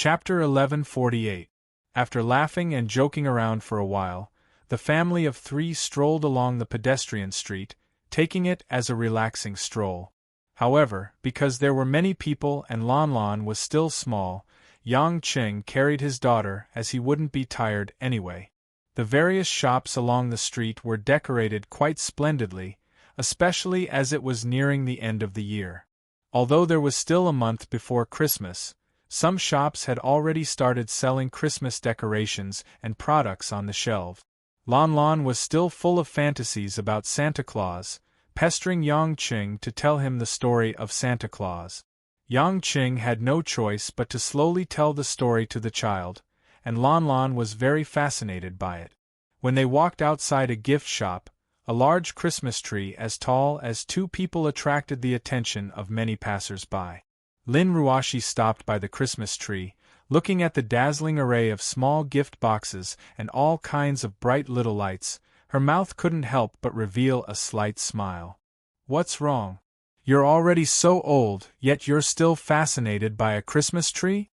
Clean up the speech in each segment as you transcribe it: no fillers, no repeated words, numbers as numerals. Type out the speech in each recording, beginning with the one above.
Chapter 1148. After laughing and joking around for a while, the family of three strolled along the pedestrian street, taking it as a relaxing stroll. However, because there were many people and Lon Lon was still small, Yang Qing carried his daughter as he wouldn't be tired anyway. The various shops along the street were decorated quite splendidly, especially as it was nearing the end of the year. Although there was still a month before Christmas, some shops had already started selling Christmas decorations and products on the shelf. Lon Lon was still full of fantasies about Santa Claus, pestering Yang Qing to tell him the story of Santa Claus. Yang Qing had no choice but to slowly tell the story to the child, and Lon Lon was very fascinated by it. When they walked outside a gift shop, a large Christmas tree as tall as two people attracted the attention of many passers-by. Lin Ruoshi stopped by the Christmas tree, looking at the dazzling array of small gift boxes and all kinds of bright little lights. Her mouth couldn't help but reveal a slight smile. "What's wrong? You're already so old, yet you're still fascinated by a Christmas tree?"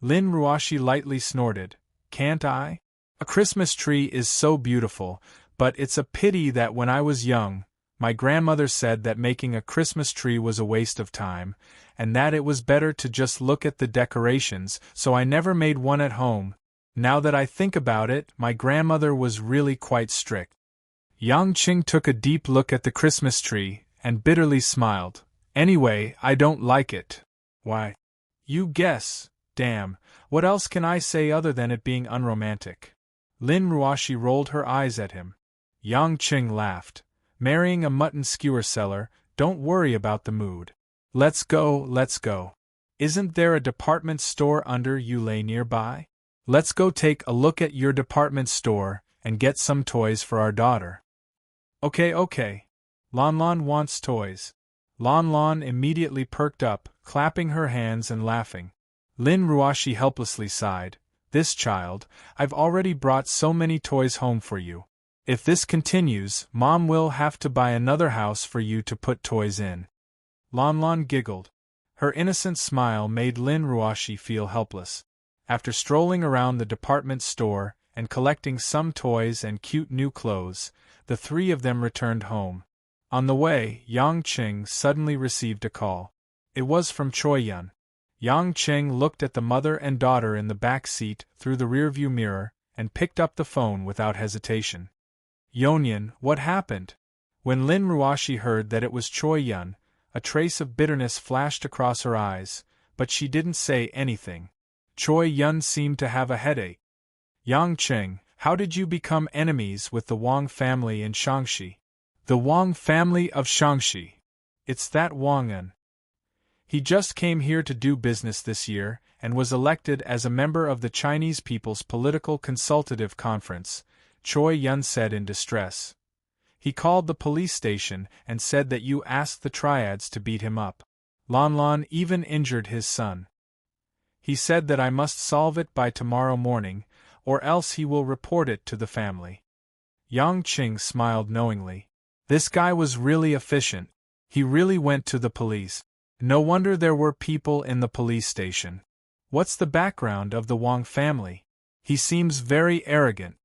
Lin Ruoshi lightly snorted. "Can't I? A Christmas tree is so beautiful, but it's a pity that when I was young, my grandmother said that making a Christmas tree was a waste of time, and that it was better to just look at the decorations, so I never made one at home. Now that I think about it, my grandmother was really quite strict." Yang Qing took a deep look at the Christmas tree, and bitterly smiled. "Anyway, I don't like it." "Why?" "You guess. Damn, what else can I say other than it being unromantic?" Lin Ruoshi rolled her eyes at him. Yang Qing laughed. "Marrying a mutton skewer seller, don't worry about the mood. Let's go. Isn't there a department store under Yulei nearby? Let's go take a look at your department store and get some toys for our daughter." Okay. Lon Lon wants toys." Lon Lon immediately perked up, clapping her hands and laughing. Lin Ruoshi helplessly sighed. "This child, I've already brought so many toys home for you. If this continues, Mom will have to buy another house for you to put toys in." Lon Lon giggled. Her innocent smile made Lin Ruoshi feel helpless. After strolling around the department store and collecting some toys and cute new clothes, the three of them returned home. On the way, Yang Qing suddenly received a call. It was from Choi Yun. Yang Qing looked at the mother and daughter in the back seat through the rearview mirror and picked up the phone without hesitation. "Yonyan, what happened?" When Lin Ruoshi heard that it was Choi Yun, a trace of bitterness flashed across her eyes, but she didn't say anything. Choi Yun seemed to have a headache. "Yang Qing, how did you become enemies with the Wang family in Shaanxi?" "The Wang family of Shaanxi? It's that Wang-un. He just came here to do business this year, and was elected as a member of the Chinese People's Political Consultative Conference," Choi Yun said in distress. "He called the police station and said that you asked the triads to beat him up. Lon Lon even injured his son. He said that I must solve it by tomorrow morning, or else he will report it to the family." Yang Qing smiled knowingly. This guy was really efficient. He really went to the police. No wonder there were people in the police station. What's the background of the Wang family? He seems very arrogant.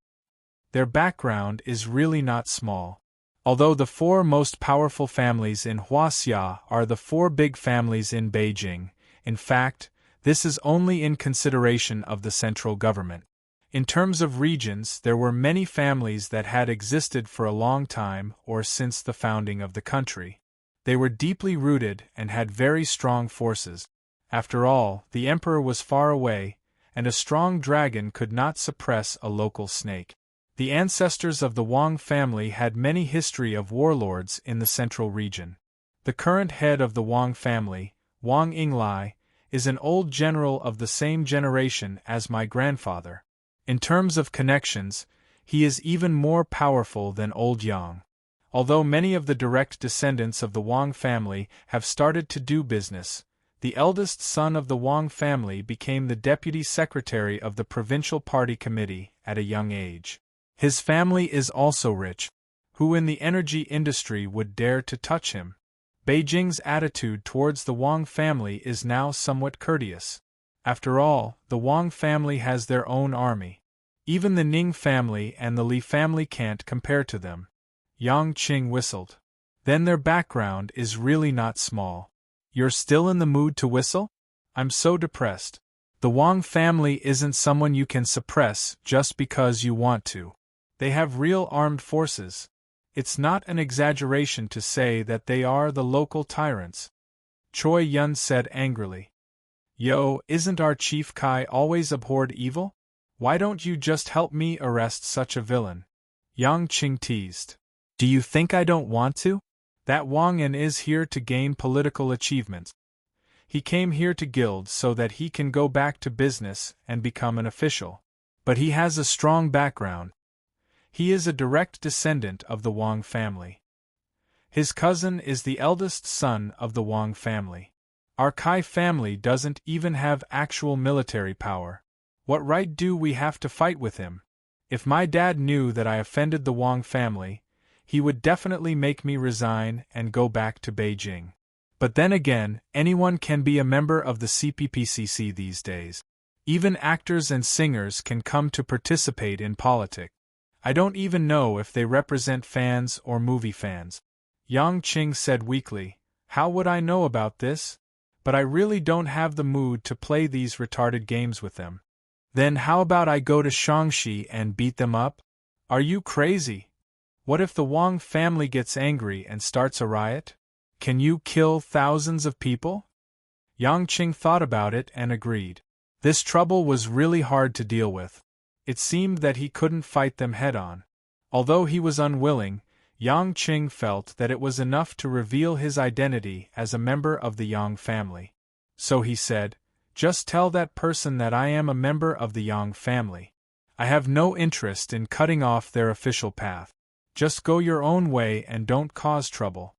Their background is really not small. Although the four most powerful families in Huaxia are the four big families in Beijing, in fact, this is only in consideration of the central government. In terms of regions, there were many families that had existed for a long time or since the founding of the country. They were deeply rooted and had very strong forces. After all, the emperor was far away, and a strong dragon could not suppress a local snake. The ancestors of the Wang family had many history of warlords in the central region. The current head of the Wang family, Wang Yinglai, is an old general of the same generation as my grandfather. In terms of connections, he is even more powerful than old Yang. Although many of the direct descendants of the Wang family have started to do business, the eldest son of the Wang family became the deputy secretary of the provincial party committee at a young age. His family is also rich. Who in the energy industry would dare to touch him? Beijing's attitude towards the Wang family is now somewhat courteous. After all, the Wang family has their own army. Even the Ning family and the Li family can't compare to them. Yang Qing whistled. Then their background is really not small. You're still in the mood to whistle? I'm so depressed. The Wang family isn't someone you can suppress just because you want to. They have real armed forces. It's not an exaggeration to say that they are the local tyrants. Choi Yun said angrily. Yo, isn't our Chief Kai always abhorred evil? Why don't you just help me arrest such a villain? Yang Qing teased. Do you think I don't want to? That Wang En is here to gain political achievements. He came here to guild so that he can go back to business and become an official. But he has a strong background. He is a direct descendant of the Wang family. His cousin is the eldest son of the Wang family. Our Kai family doesn't even have actual military power. What right do we have to fight with him? If my dad knew that I offended the Wang family, he would definitely make me resign and go back to Beijing. But then again, anyone can be a member of the CPPCC these days. Even actors and singers can come to participate in politics. I don't even know if they represent fans or movie fans. Yang Qing said weakly, How would I know about this? But I really don't have the mood to play these retarded games with them. Then how about I go to Shaanxi and beat them up? Are you crazy? What if the Wang family gets angry and starts a riot? Can you kill thousands of people? Yang Qing thought about it and agreed. This trouble was really hard to deal with. It seemed that he couldn't fight them head-on. Although he was unwilling, Yang Qing felt that it was enough to reveal his identity as a member of the Yang family. So he said, Just tell that person that I am a member of the Yang family. I have no interest in cutting off their official path. Just go your own way and don't cause trouble.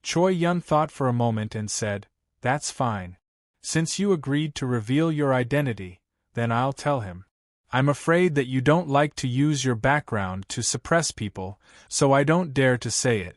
Choi Yun thought for a moment and said, That's fine. Since you agreed to reveal your identity, then I'll tell him. I'm afraid that you don't like to use your background to suppress people, so I don't dare to say it.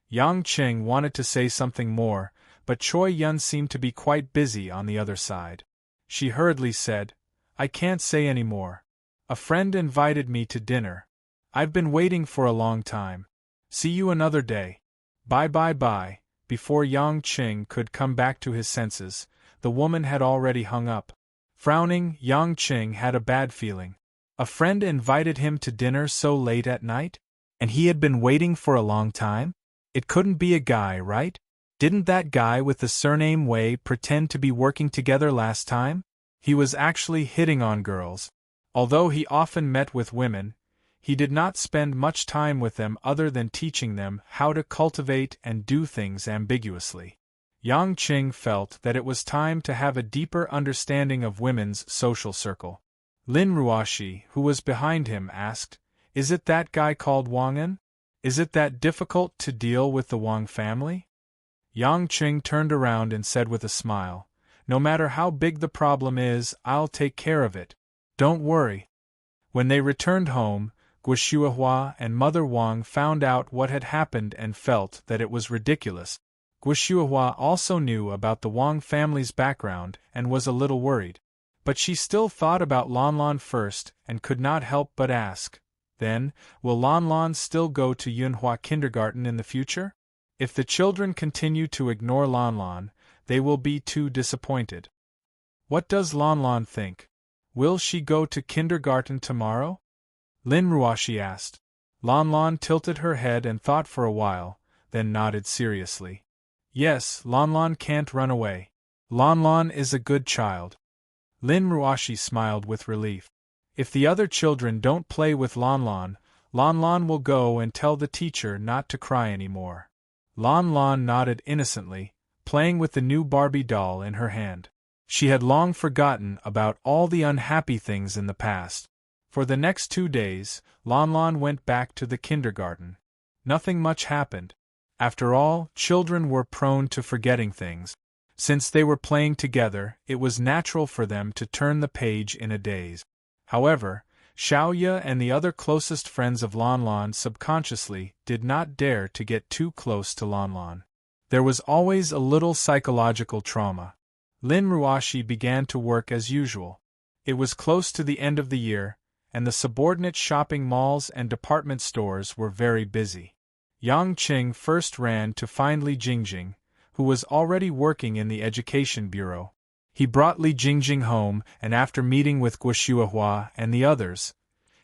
Yang Qing wanted to say something more, but Choi Yun seemed to be quite busy on the other side. She hurriedly said, I can't say any more. A friend invited me to dinner. I've been waiting for a long time. See you another day. Bye. Before Yang Qing could come back to his senses, the woman had already hung up. Frowning, Yang Qing had a bad feeling. A friend invited him to dinner so late at night? And he had been waiting for a long time? It couldn't be a guy, right? Didn't that guy with the surname Wei pretend to be working together last time? He was actually hitting on girls. Although he often met with women, he did not spend much time with them other than teaching them how to cultivate and do things ambiguously. Yang Qing felt that it was time to have a deeper understanding of women's social circle. Lin Ruoxi, who was behind him, asked, Is it that guy called Wang En? Is it that difficult to deal with the Wang family? Yang Qing turned around and said with a smile, No matter how big the problem is, I'll take care of it. Don't worry. When they returned home, Guoshuahua and Mother Wang found out what had happened and felt that it was ridiculous. Guoshuahua also knew about the Wang family's background and was a little worried. But she still thought about Lanlan first and could not help but ask, Then, will Lanlan still go to Yunhua kindergarten in the future? If the children continue to ignore Lanlan, they will be too disappointed. What does Lanlan think? Will she go to kindergarten tomorrow? Lin Ruoxi asked. Lanlan tilted her head and thought for a while, then nodded seriously. Yes, Lanlan can't run away. Lanlan is a good child. Lin Ruoxi smiled with relief. If the other children don't play with Lanlan, Lanlan will go and tell the teacher not to cry anymore. Lanlan nodded innocently, playing with the new Barbie doll in her hand. She had long forgotten about all the unhappy things in the past. For the next 2 days, Lanlan went back to the kindergarten. Nothing much happened. After all, children were prone to forgetting things. Since they were playing together, it was natural for them to turn the page in a daze. However, Xiaoya and the other closest friends of Lanlan subconsciously did not dare to get too close to Lanlan. There was always a little psychological trauma. Lin Ruashi began to work as usual. It was close to the end of the year, and the subordinate shopping malls and department stores were very busy. Yang Qing first ran to find Li Jingjing, who was already working in the education bureau. He brought Li Jingjing home, and after meeting with Guo Xuehua and the others,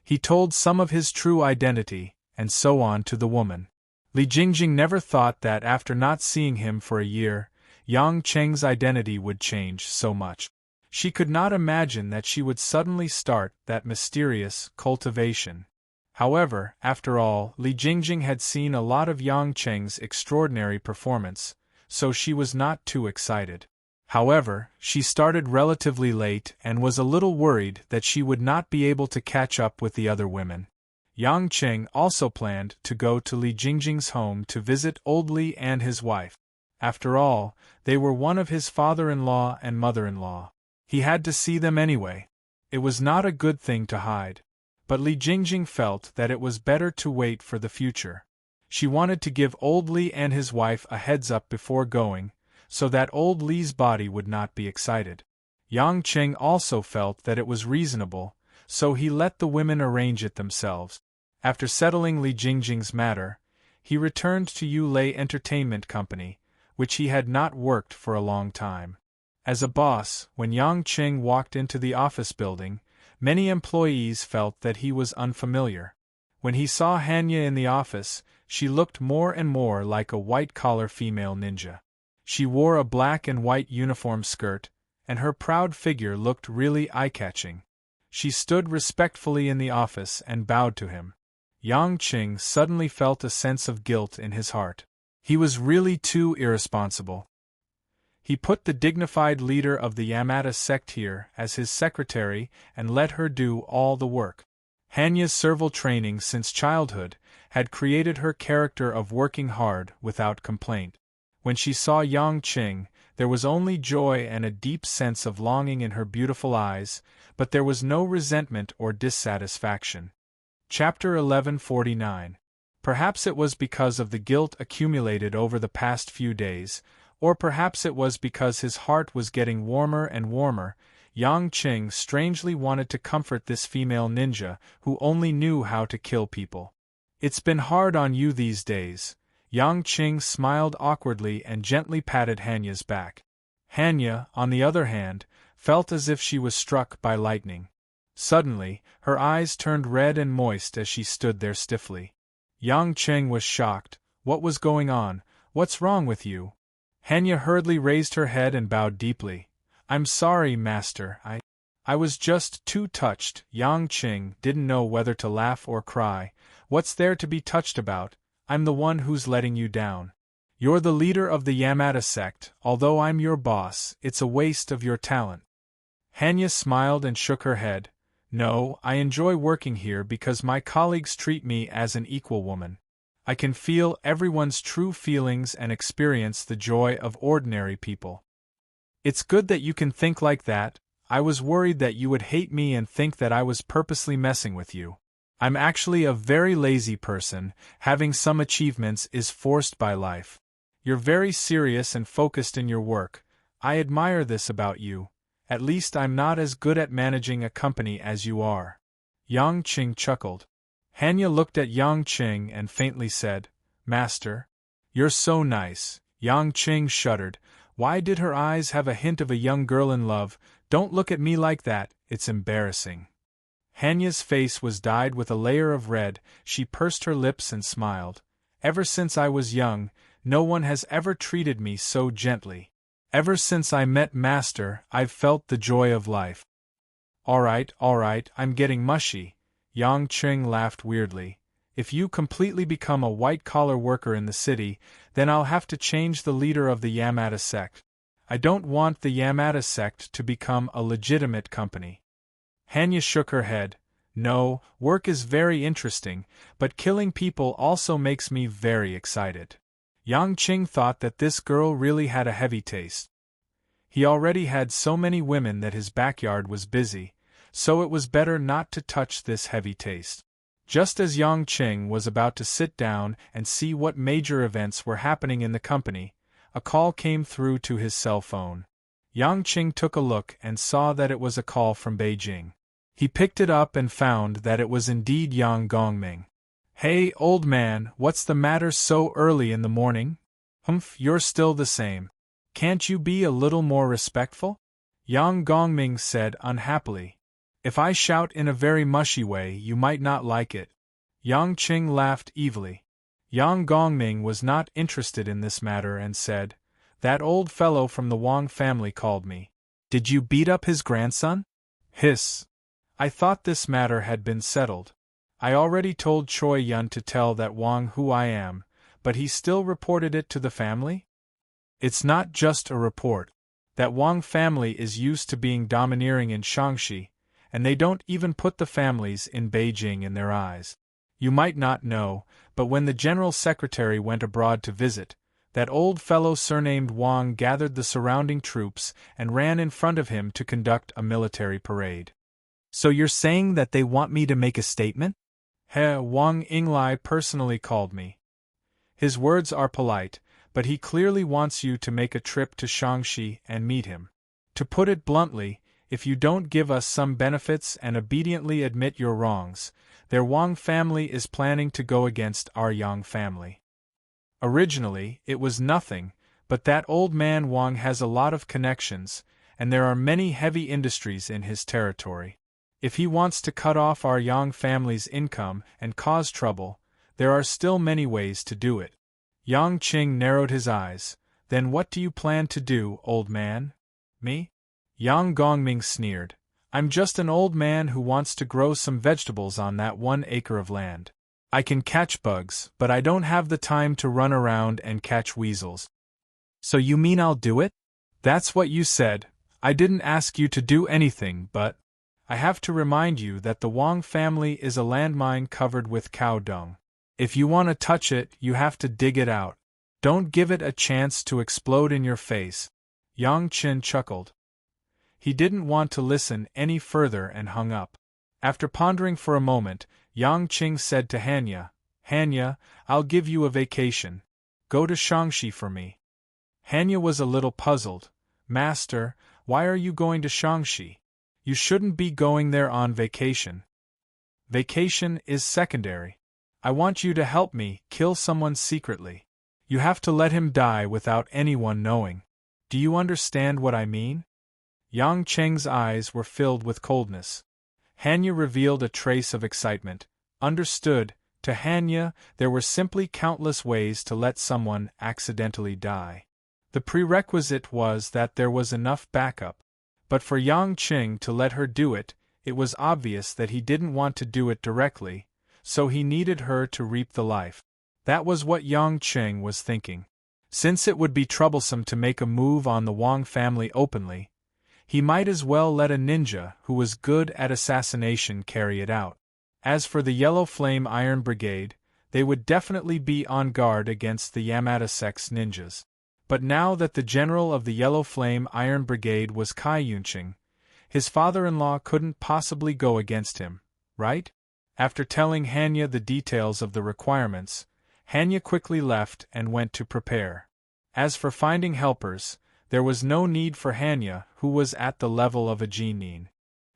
he told some of his true identity, and so on to the woman. Li Jingjing never thought that after not seeing him for a year, Yang Cheng's identity would change so much. She could not imagine that she would suddenly start that mysterious cultivation. However, after all, Li Jingjing had seen a lot of Yang Cheng's extraordinary performance, so she was not too excited. However, she started relatively late and was a little worried that she would not be able to catch up with the other women. Yang Cheng also planned to go to Li Jingjing's home to visit old Li and his wife. After all, they were one of his father-in-law and mother-in-law. He had to see them anyway. It was not a good thing to hide. But Li Jingjing felt that it was better to wait for the future. She wanted to give old Li and his wife a heads-up before going, so that old Li's body would not be excited. Yang Cheng also felt that it was reasonable, so he let the women arrange it themselves. After settling Li Jingjing's matter, he returned to Yulei Entertainment Company, which he had not worked for a long time. As a boss, when Yang Cheng walked into the office building, many employees felt that he was unfamiliar. When he saw Hanya in the office, she looked more and more like a white-collar female ninja. She wore a black and white uniform skirt, and her proud figure looked really eye-catching. She stood respectfully in the office and bowed to him. Yang Qing suddenly felt a sense of guilt in his heart. He was really too irresponsible. He put the dignified leader of the Yamata sect here as his secretary and let her do all the work. Hanya's servile training since childhood had created her character of working hard without complaint. When she saw Yang Qing, there was only joy and a deep sense of longing in her beautiful eyes, but there was no resentment or dissatisfaction. Chapter 1149. Perhaps it was because of the guilt accumulated over the past few days, or perhaps it was because his heart was getting warmer and warmer. Yang Qing strangely wanted to comfort this female ninja who only knew how to kill people. "It's been hard on you these days." Yang Qing smiled awkwardly and gently patted Hanya's back. Hanya, on the other hand, felt as if she was struck by lightning. Suddenly, her eyes turned red and moist as she stood there stiffly. Yang Qing was shocked. What was going on? What's wrong with you? Hanya hurriedly raised her head and bowed deeply. "I'm sorry, master, I was just too touched." Yang Qing didn't know whether to laugh or cry. "What's there to be touched about? I'm the one who's letting you down. You're the leader of the Yamata sect, although I'm your boss, it's a waste of your talent." Hanya smiled and shook her head. "No, I enjoy working here because my colleagues treat me as an equal woman. I can feel everyone's true feelings and experience the joy of ordinary people." "It's good that you can think like that. I was worried that you would hate me and think that I was purposely messing with you. I'm actually a very lazy person, having some achievements is forced by life. You're very serious and focused in your work. I admire this about you. At least I'm not as good at managing a company as you are." Yang Qing chuckled. Hanya looked at Yang Qing and faintly said, "Master, you're so nice." Yang Qing shuddered. Why did her eyes have a hint of a young girl in love? "Don't look at me like that, it's embarrassing." Hanya's face was dyed with a layer of red. She pursed her lips and smiled. "Ever since I was young, no one has ever treated me so gently. Ever since I met Master, I've felt the joy of life." All right, I'm getting mushy." Yang Qing laughed weirdly. "If you completely become a white-collar worker in the city, then I'll have to change the leader of the Yamata sect. I don't want the Yamata sect to become a legitimate company." Hanya shook her head. "No, work is very interesting, but killing people also makes me very excited." Yang Qing thought that this girl really had a heavy taste. He already had so many women that his backyard was busy, so it was better not to touch this heavy taste. Just as Yang Qing was about to sit down and see what major events were happening in the company, a call came through to his cell phone. Yang Qing took a look and saw that it was a call from Beijing. He picked it up and found that it was indeed Yang Gongming. "Hey, old man, what's the matter so early in the morning?" "Humph, you're still the same. Can't you be a little more respectful?" Yang Gongming said unhappily. "If I shout in a very mushy way, you might not like it." Yang Qing laughed evilly. Yang Gongming was not interested in this matter and said, "That old fellow from the Wang family called me. Did you beat up his grandson?" "Hiss. I thought this matter had been settled. I already told Choi Yun to tell that Wang who I am, but he still reported it to the family?" "It's not just a report. That Wang family is used to being domineering in Shaanxi, and they don't even put the families in Beijing in their eyes. You might not know, but when the General Secretary went abroad to visit, that old fellow surnamed Wang gathered the surrounding troops and ran in front of him to conduct a military parade." "So you're saying that they want me to make a statement?" "He, Wang Yinglai personally called me. His words are polite, but he clearly wants you to make a trip to Shaanxi and meet him. To put it bluntly, if you don't give us some benefits and obediently admit your wrongs, their Wang family is planning to go against our Yang family. Originally, it was nothing, but that old man Wang has a lot of connections, and there are many heavy industries in his territory. If he wants to cut off our Yang family's income and cause trouble, there are still many ways to do it." Yang Qing narrowed his eyes. "Then what do you plan to do, old man?" "Me?" Yang Gongming sneered. "I'm just an old man who wants to grow some vegetables on that 1 acre of land. I can catch bugs, but I don't have the time to run around and catch weasels." "So you mean I'll do it?" "That's what you said. I didn't ask you to do anything, but I have to remind you that the Wang family is a landmine covered with cow dung. If you want to touch it, you have to dig it out. Don't give it a chance to explode in your face." Yang Qin chuckled. He didn't want to listen any further and hung up. After pondering for a moment, Yang Qing said to Hanya, "Hanya, I'll give you a vacation. Go to Shaanxi for me." Hanya was a little puzzled. "Master, why are you going to Shaanxi? You shouldn't be going there on vacation." "Vacation is secondary. I want you to help me kill someone secretly. You have to let him die without anyone knowing. Do you understand what I mean?" Yang Cheng's eyes were filled with coldness. Hanya revealed a trace of excitement. Understood, to Hanya, there were simply countless ways to let someone accidentally die. The prerequisite was that there was enough backup. But for Yang Qing to let her do it, it was obvious that he didn't want to do it directly, so he needed her to reap the life. That was what Yang Qing was thinking. Since it would be troublesome to make a move on the Wang family openly, he might as well let a ninja who was good at assassination carry it out. As for the Yellow Flame Iron Brigade, they would definitely be on guard against the Yamata sex ninjas. But now that the general of the Yellow Flame Iron Brigade was Kai Yunqing, his father-in-law couldn't possibly go against him, right? After telling Hanya the details of the requirements, Hanya quickly left and went to prepare. As for finding helpers, there was no need for Hanya, who was at the level of a genin.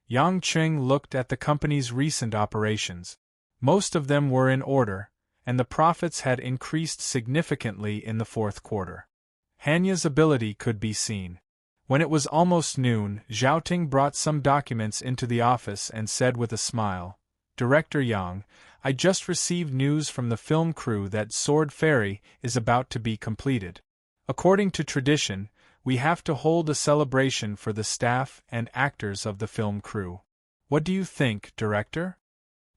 Yang Qing looked at the company's recent operations. Most of them were in order, and the profits had increased significantly in the fourth quarter. Hanya's ability could be seen. When it was almost noon, Zhaoting brought some documents into the office and said with a smile, "Director Yang, I just received news from the film crew that Sword Fairy is about to be completed. According to tradition, we have to hold a celebration for the staff and actors of the film crew. What do you think, Director?"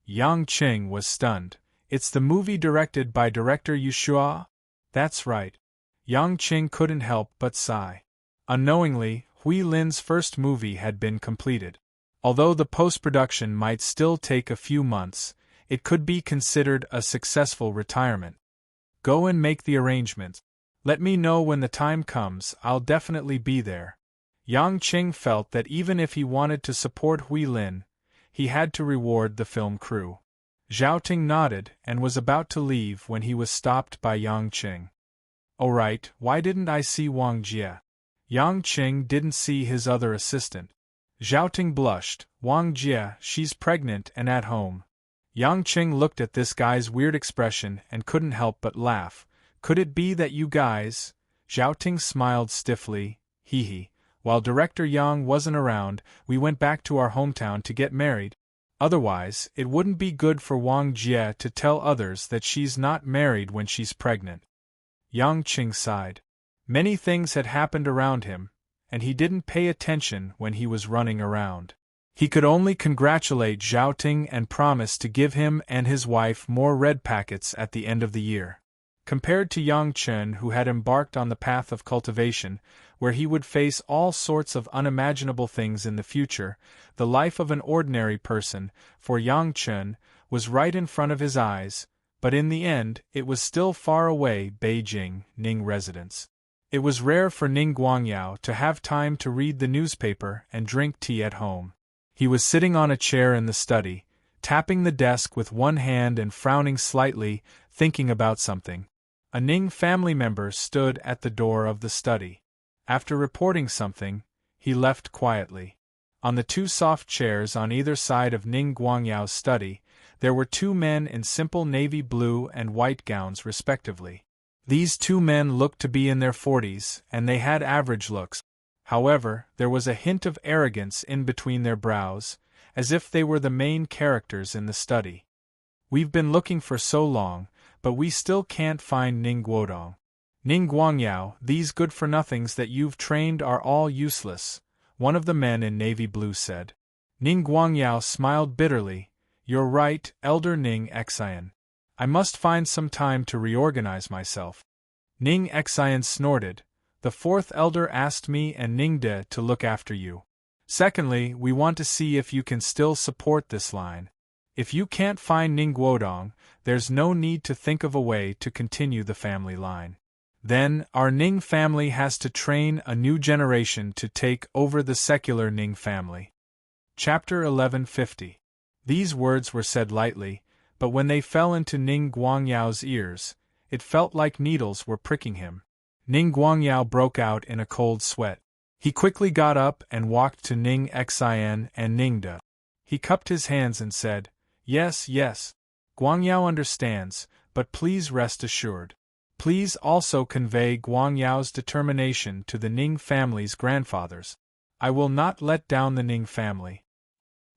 Yang Qing was stunned. "It's the movie directed by director Yushua?" "That's right." Yang Qing couldn't help but sigh. Unknowingly, Hui Lin's first movie had been completed. Although the post-production might still take a few months, it could be considered a successful retirement. "Go and make the arrangements. Let me know when the time comes, I'll definitely be there." Yang Qing felt that even if he wanted to support Hui Lin, he had to reward the film crew. Zhaoting nodded and was about to leave when he was stopped by Yang Qing. "Oh right, why didn't I see Wang Jie?" Yang Qing didn't see his other assistant. Zhao Ting blushed. Wang Jie, she's pregnant and at home. Yang Qing looked at this guy's weird expression and couldn't help but laugh. Could it be that you guys? Zhao Ting smiled stiffly. Hee hee. While Director Yang wasn't around, we went back to our hometown to get married. Otherwise, it wouldn't be good for Wang Jie to tell others that she's not married when she's pregnant. Yang Qing sighed. Many things had happened around him, and he didn't pay attention when he was running around. He could only congratulate Zhao Ting and promise to give him and his wife more red packets at the end of the year. Compared to Yang Chen, who had embarked on the path of cultivation, where he would face all sorts of unimaginable things in the future, the life of an ordinary person, for Yang Chen, was right in front of his eyes, but in the end it was still far away. Beijing, Ning residence. It was rare for Ning Guangyao to have time to read the newspaper and drink tea at home. He was sitting on a chair in the study, tapping the desk with one hand and frowning slightly, thinking about something. A Ning family member stood at the door of the study. After reporting something, he left quietly. On the two soft chairs on either side of Ning Guangyao's study, there were two men in simple navy blue and white gowns respectively. These two men looked to be in their 40s, and they had average looks. However, there was a hint of arrogance in between their brows, as if they were the main characters in the study. We've been looking for so long, but we still can't find Ning Guodong. Ning Guangyao, these good-for-nothings that you've trained are all useless, one of the men in navy blue said. Ning Guangyao smiled bitterly. You're right, Elder Ning Xian. I must find some time to reorganize myself. Ning Xian snorted. The fourth elder asked me and Ning De to look after you. Secondly, we want to see if you can still support this line. If you can't find Ning Guodong, there's no need to think of a way to continue the family line. Then, our Ning family has to train a new generation to take over the secular Ning family. Chapter 1150. These words were said lightly, but when they fell into Ning Guangyao's ears, it felt like needles were pricking him. Ning Guangyao broke out in a cold sweat. He quickly got up and walked to Ning Xian and Ning De. He cupped his hands and said, Yes, yes. Guangyao understands, but please rest assured. Please also convey Guangyao's determination to the Ning family's grandfathers. I will not let down the Ning family.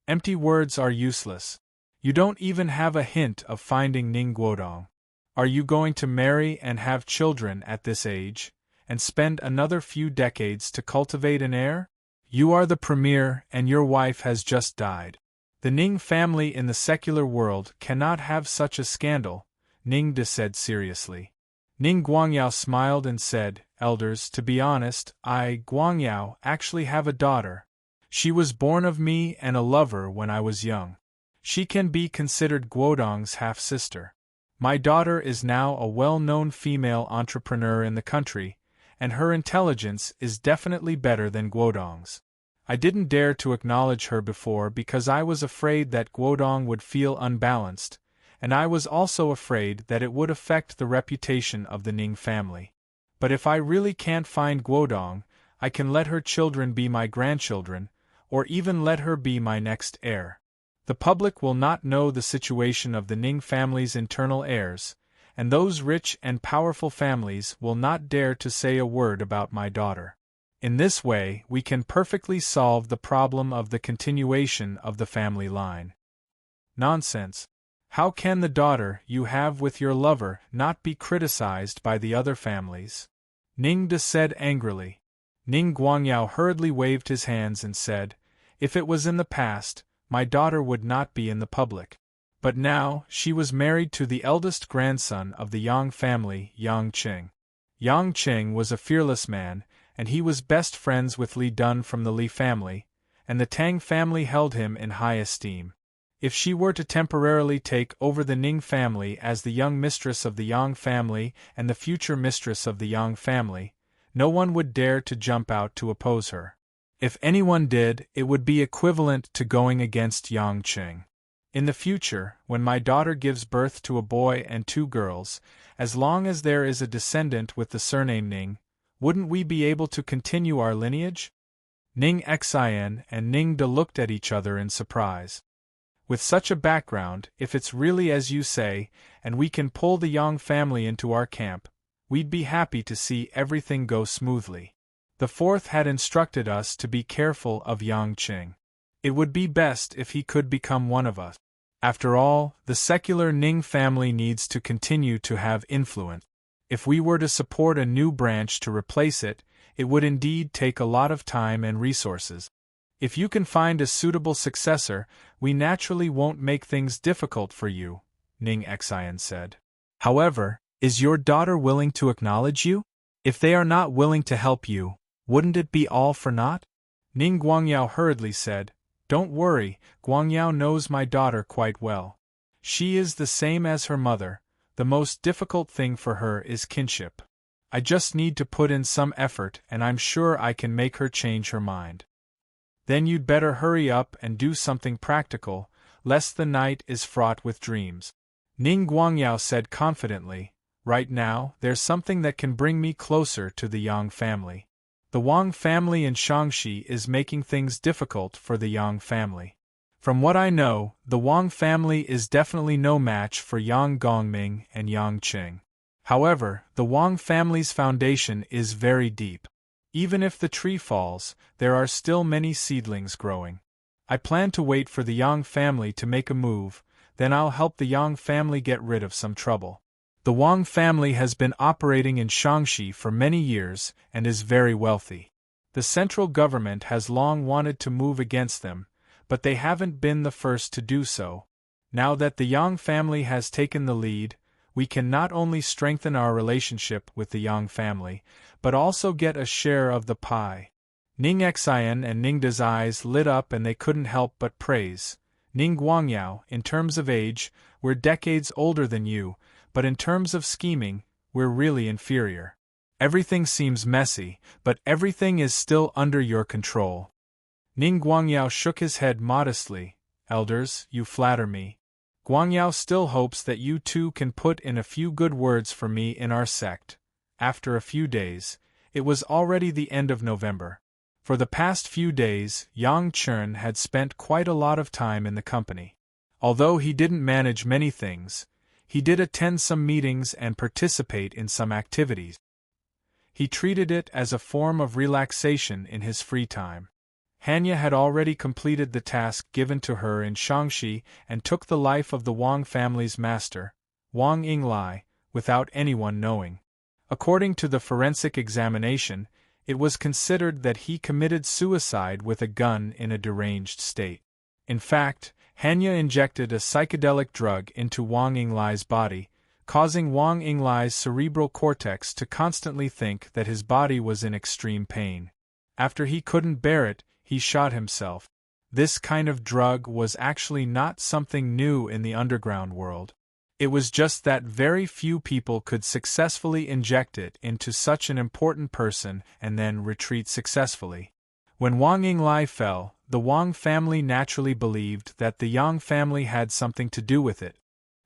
Empty words are useless. You don't even have a hint of finding Ning Guodong. Are you going to marry and have children at this age, and spend another few decades to cultivate an heir? You are the premier, and your wife has just died. The Ning family in the secular world cannot have such a scandal, Ning De said seriously. Ning Guangyao smiled and said, Elders, to be honest, I, Guangyao, actually have a daughter. She was born of me and a lover when I was young. She can be considered Guodong's half-sister. My daughter is now a well-known female entrepreneur in the country, and her intelligence is definitely better than Guodong's. I didn't dare to acknowledge her before because I was afraid that Guodong would feel unbalanced, and I was also afraid that it would affect the reputation of the Ning family. But if I really can't find Guodong, I can let her children be my grandchildren, or even let her be my next heir. The public will not know the situation of the Ning family's internal heirs, and those rich and powerful families will not dare to say a word about my daughter. In this way, we can perfectly solve the problem of the continuation of the family line. Nonsense. How can the daughter you have with your lover not be criticized by the other families? Ning De said angrily. Ning Guangyao hurriedly waved his hands and said, If it was in the past, my daughter would not be in the public. But now, she was married to the eldest grandson of the Yang family, Yang Qing. Yang Qing was a fearless man, and he was best friends with Li Dun from the Li family, and the Tang family held him in high esteem. If she were to temporarily take over the Ning family as the young mistress of the Yang family and the future mistress of the Yang family, no one would dare to jump out to oppose her. If anyone did, it would be equivalent to going against Yang Qing. In the future, when my daughter gives birth to a boy and two girls, as long as there is a descendant with the surname Ning, Wouldn't we be able to continue our lineage? Ning Xian and Ning De looked at each other in surprise. With such a background, if it's really as you say, and we can pull the Yang family into our camp, we'd be happy to see everything go smoothly. The fourth had instructed us to be careful of Yang Qing. It would be best if he could become one of us. After all, the secular Ning family needs to continue to have influence. If we were to support a new branch to replace it, it would indeed take a lot of time and resources. If you can find a suitable successor, we naturally won't make things difficult for you, Ning Xian said. However, is your daughter willing to acknowledge you? If they are not willing to help you, wouldn't it be all for naught? Ning Guangyao hurriedly said, Don't worry, Guangyao knows my daughter quite well. She is the same as her mother. The most difficult thing for her is kinship. I just need to put in some effort and I'm sure I can make her change her mind. Then you'd better hurry up and do something practical, lest the night is fraught with dreams. Ning Guangyao said confidently, Right now, there's something that can bring me closer to the Yang family. The Wang family in Shaanxi is making things difficult for the Yang family. From what I know, the Wang family is definitely no match for Yang Gongming and Yang Qing. However, the Wang family's foundation is very deep. Even if the tree falls, there are still many seedlings growing. I plan to wait for the Yang family to make a move, then I'll help the Yang family get rid of some trouble. The Wang family has been operating in Shaanxi for many years and is very wealthy. The central government has long wanted to move against them, but they haven't been the first to do so. Now that the Yang family has taken the lead, we can not only strengthen our relationship with the Yang family, but also get a share of the pie. Ning Xian and Ning De's eyes lit up and they couldn't help but praise. Ning Guangyao, in terms of age, we're decades older than you, but in terms of scheming, we're really inferior. Everything seems messy, but everything is still under your control. Ning Guangyao shook his head modestly. Elders, you flatter me. Guangyao still hopes that you two can put in a few good words for me in our sect. After a few days, it was already the end of November. For the past few days, Yang Chern had spent quite a lot of time in the company. Although he didn't manage many things, he did attend some meetings and participate in some activities. He treated it as a form of relaxation in his free time. Hanya had already completed the task given to her in Shaanxi and took the life of the Wang family's master, Wang Yinglai, without anyone knowing. According to the forensic examination, it was considered that he committed suicide with a gun in a deranged state. In fact, Hanya injected a psychedelic drug into Wang Yinglai's body, causing Wang Yinglai's cerebral cortex to constantly think that his body was in extreme pain. After he couldn't bear it, he shot himself. This kind of drug was actually not something new in the underground world. It was just that very few people could successfully inject it into such an important person and then retreat successfully. When Wang Yinglai fell, the Wang family naturally believed that the Yang family had something to do with it.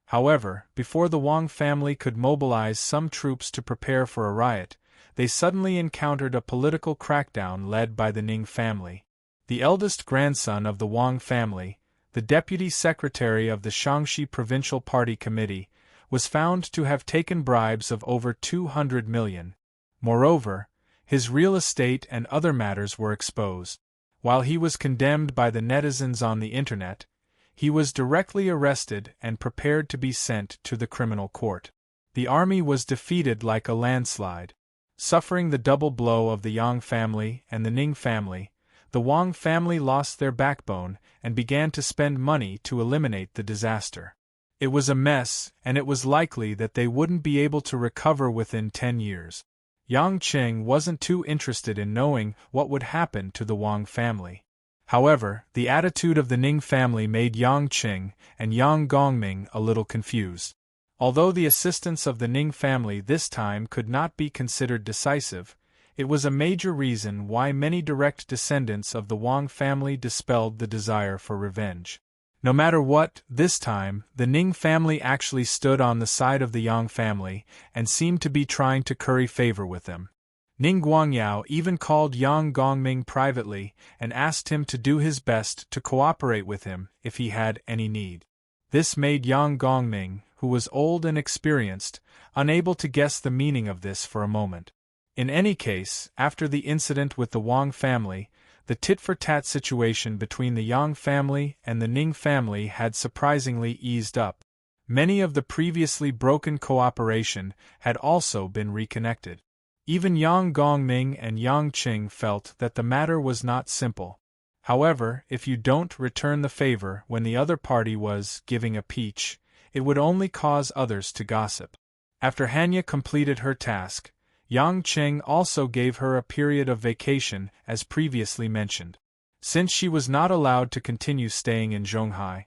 However, before the Wang family could mobilize some troops to prepare for a riot, they suddenly encountered a political crackdown led by the Ning family. The eldest grandson of the Wang family, the deputy secretary of the Shaanxi Provincial Party Committee, was found to have taken bribes of over 200 million. Moreover, his real estate and other matters were exposed. While he was condemned by the netizens on the internet, he was directly arrested and prepared to be sent to the criminal court. The army was defeated like a landslide. Suffering the double blow of the Yang family and the Ning family, the Wang family lost their backbone and began to spend money to eliminate the disaster. It was a mess, and it was likely that they wouldn't be able to recover within 10 years. Yang Qing wasn't too interested in knowing what would happen to the Wang family. However, the attitude of the Ning family made Yang Qing and Yang Gongming a little confused. Although the assistance of the Ning family this time could not be considered decisive, it was a major reason why many direct descendants of the Wang family dispelled the desire for revenge. No matter what, this time, the Ning family actually stood on the side of the Yang family and seemed to be trying to curry favor with them. Ning Guangyao even called Yang Gongming privately and asked him to do his best to cooperate with him if he had any need. This made Yang Gongming, who was old and experienced, unable to guess the meaning of this for a moment. In any case, after the incident with the Wang family, the tit-for-tat situation between the Yang family and the Ning family had surprisingly eased up. Many of the previously broken cooperation had also been reconnected. Even Yang Gongming and Yang Qing felt that the matter was not simple. However, if you don't return the favor when the other party was giving a peach, it would only cause others to gossip. After Hanya completed her task, Yang Qing also gave her a period of vacation as previously mentioned. Since she was not allowed to continue staying in Zhonghai,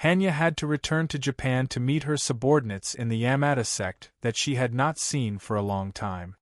Hanya had to return to Japan to meet her subordinates in the Yamada sect that she had not seen for a long time.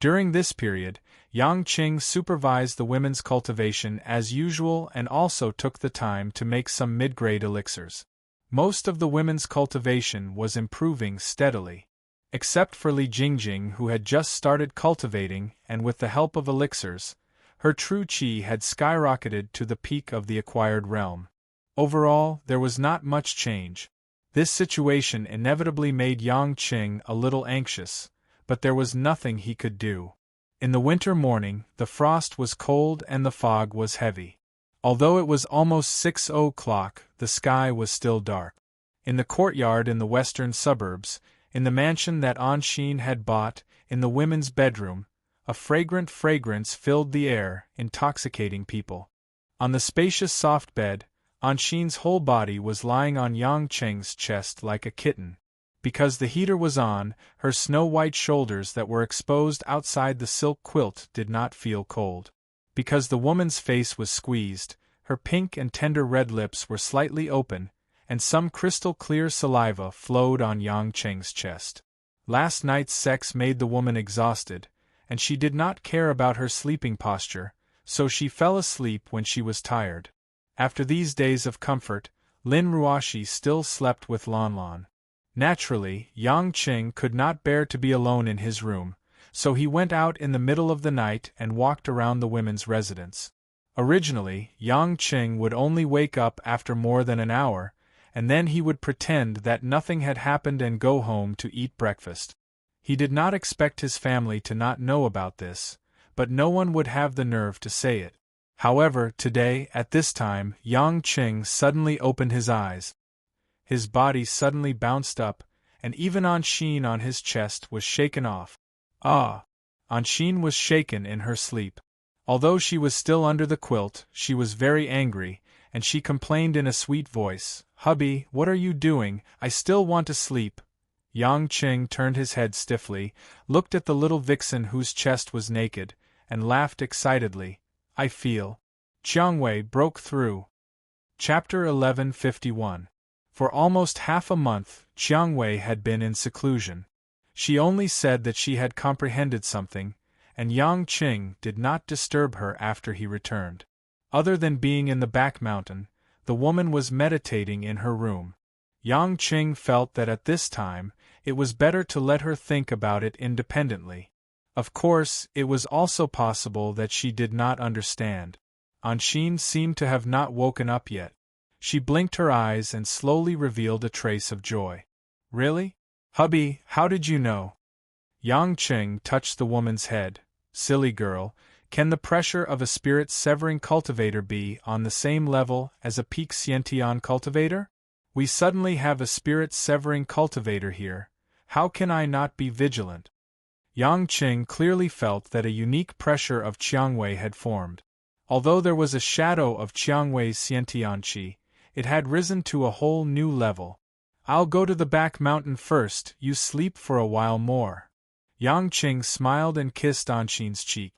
During this period, Yang Qing supervised the women's cultivation as usual and also took the time to make some mid-grade elixirs. Most of the women's cultivation was improving steadily. Except for Li Jingjing, who had just started cultivating and with the help of elixirs, her true qi had skyrocketed to the peak of the acquired realm. Overall, there was not much change. This situation inevitably made Yang Qing a little anxious, but there was nothing he could do. In the winter morning, the frost was cold and the fog was heavy. Although it was almost 6 o'clock, the sky was still dark. In the courtyard in the western suburbs, in the mansion that Anshin had bought, in the women's bedroom, a fragrant fragrance filled the air, intoxicating people. On the spacious soft bed, Anshin's whole body was lying on Yang Qing's chest like a kitten. Because the heater was on, her snow-white shoulders that were exposed outside the silk quilt did not feel cold. Because the woman's face was squeezed, her pink and tender red lips were slightly open, and some crystal-clear saliva flowed on Yang Qing's chest. Last night's sex made the woman exhausted, and she did not care about her sleeping posture, so she fell asleep when she was tired. After these days of comfort, Lin Ruoshi still slept with Lanlan. Naturally, Yang Qing could not bear to be alone in his room, so he went out in the middle of the night and walked around the women's residence. Originally, Yang Qing would only wake up after more than an hour, and then he would pretend that nothing had happened and go home to eat breakfast. He did not expect his family to not know about this, but no one would have the nerve to say it. However, today, at this time, Yang Qing suddenly opened his eyes. His body suddenly bounced up, and even Anshin on his chest was shaken off. Ah! Anshin was shaken in her sleep. Although she was still under the quilt, she was very angry, and she complained in a sweet voice, "Hubby, what are you doing? I still want to sleep." Yang Qing turned his head stiffly, looked at the little vixen whose chest was naked, and laughed excitedly. "I feel." Jiangwei broke through. Chapter 1151. For almost half a month, Jiangwei had been in seclusion. She only said that she had comprehended something, and Yang Qing did not disturb her after he returned. Other than being in the back mountain, the woman was meditating in her room. Yang Qing felt that at this time, it was better to let her think about it independently. Of course, it was also possible that she did not understand. Anshin seemed to have not woken up yet. She blinked her eyes and slowly revealed a trace of joy. "Really? Hubby, how did you know?" Yang Qing touched the woman's head. "Silly girl, can the pressure of a spirit-severing cultivator be on the same level as a peak Xiantian cultivator? We suddenly have a spirit-severing cultivator here. How can I not be vigilant?" Yang Qing clearly felt that a unique pressure of Jiangwei had formed. Although there was a shadow of Jiangwei's Xiantian qi, it had risen to a whole new level. "I'll go to the back mountain first, you sleep for a while more." Yang Qing smiled and kissed Anshin's cheek.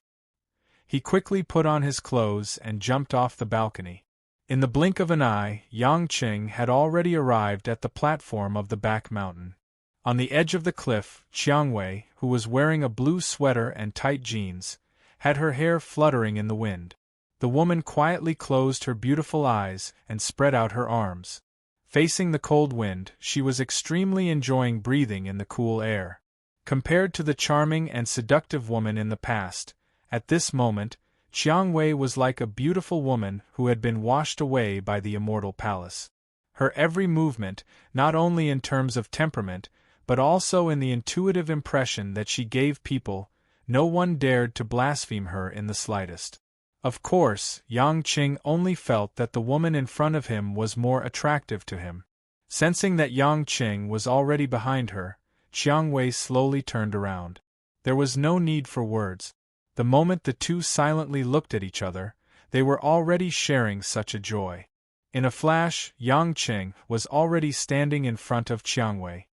He quickly put on his clothes and jumped off the balcony. In the blink of an eye, Yang Qing had already arrived at the platform of the back mountain. On the edge of the cliff, Jiangwei, who was wearing a blue sweater and tight jeans, had her hair fluttering in the wind. The woman quietly closed her beautiful eyes and spread out her arms. Facing the cold wind, she was extremely enjoying breathing in the cool air. Compared to the charming and seductive woman in the past, at this moment, Qiang Wei was like a beautiful woman who had been washed away by the immortal palace. Her every movement, not only in terms of temperament, but also in the intuitive impression that she gave people, no one dared to blaspheme her in the slightest. Of course, Yang Qing only felt that the woman in front of him was more attractive to him. Sensing that Yang Qing was already behind her, Qiang Wei slowly turned around. There was no need for words. The moment the two silently looked at each other, they were already sharing such a joy. In a flash, Yang Qing was already standing in front of Qiang Wei.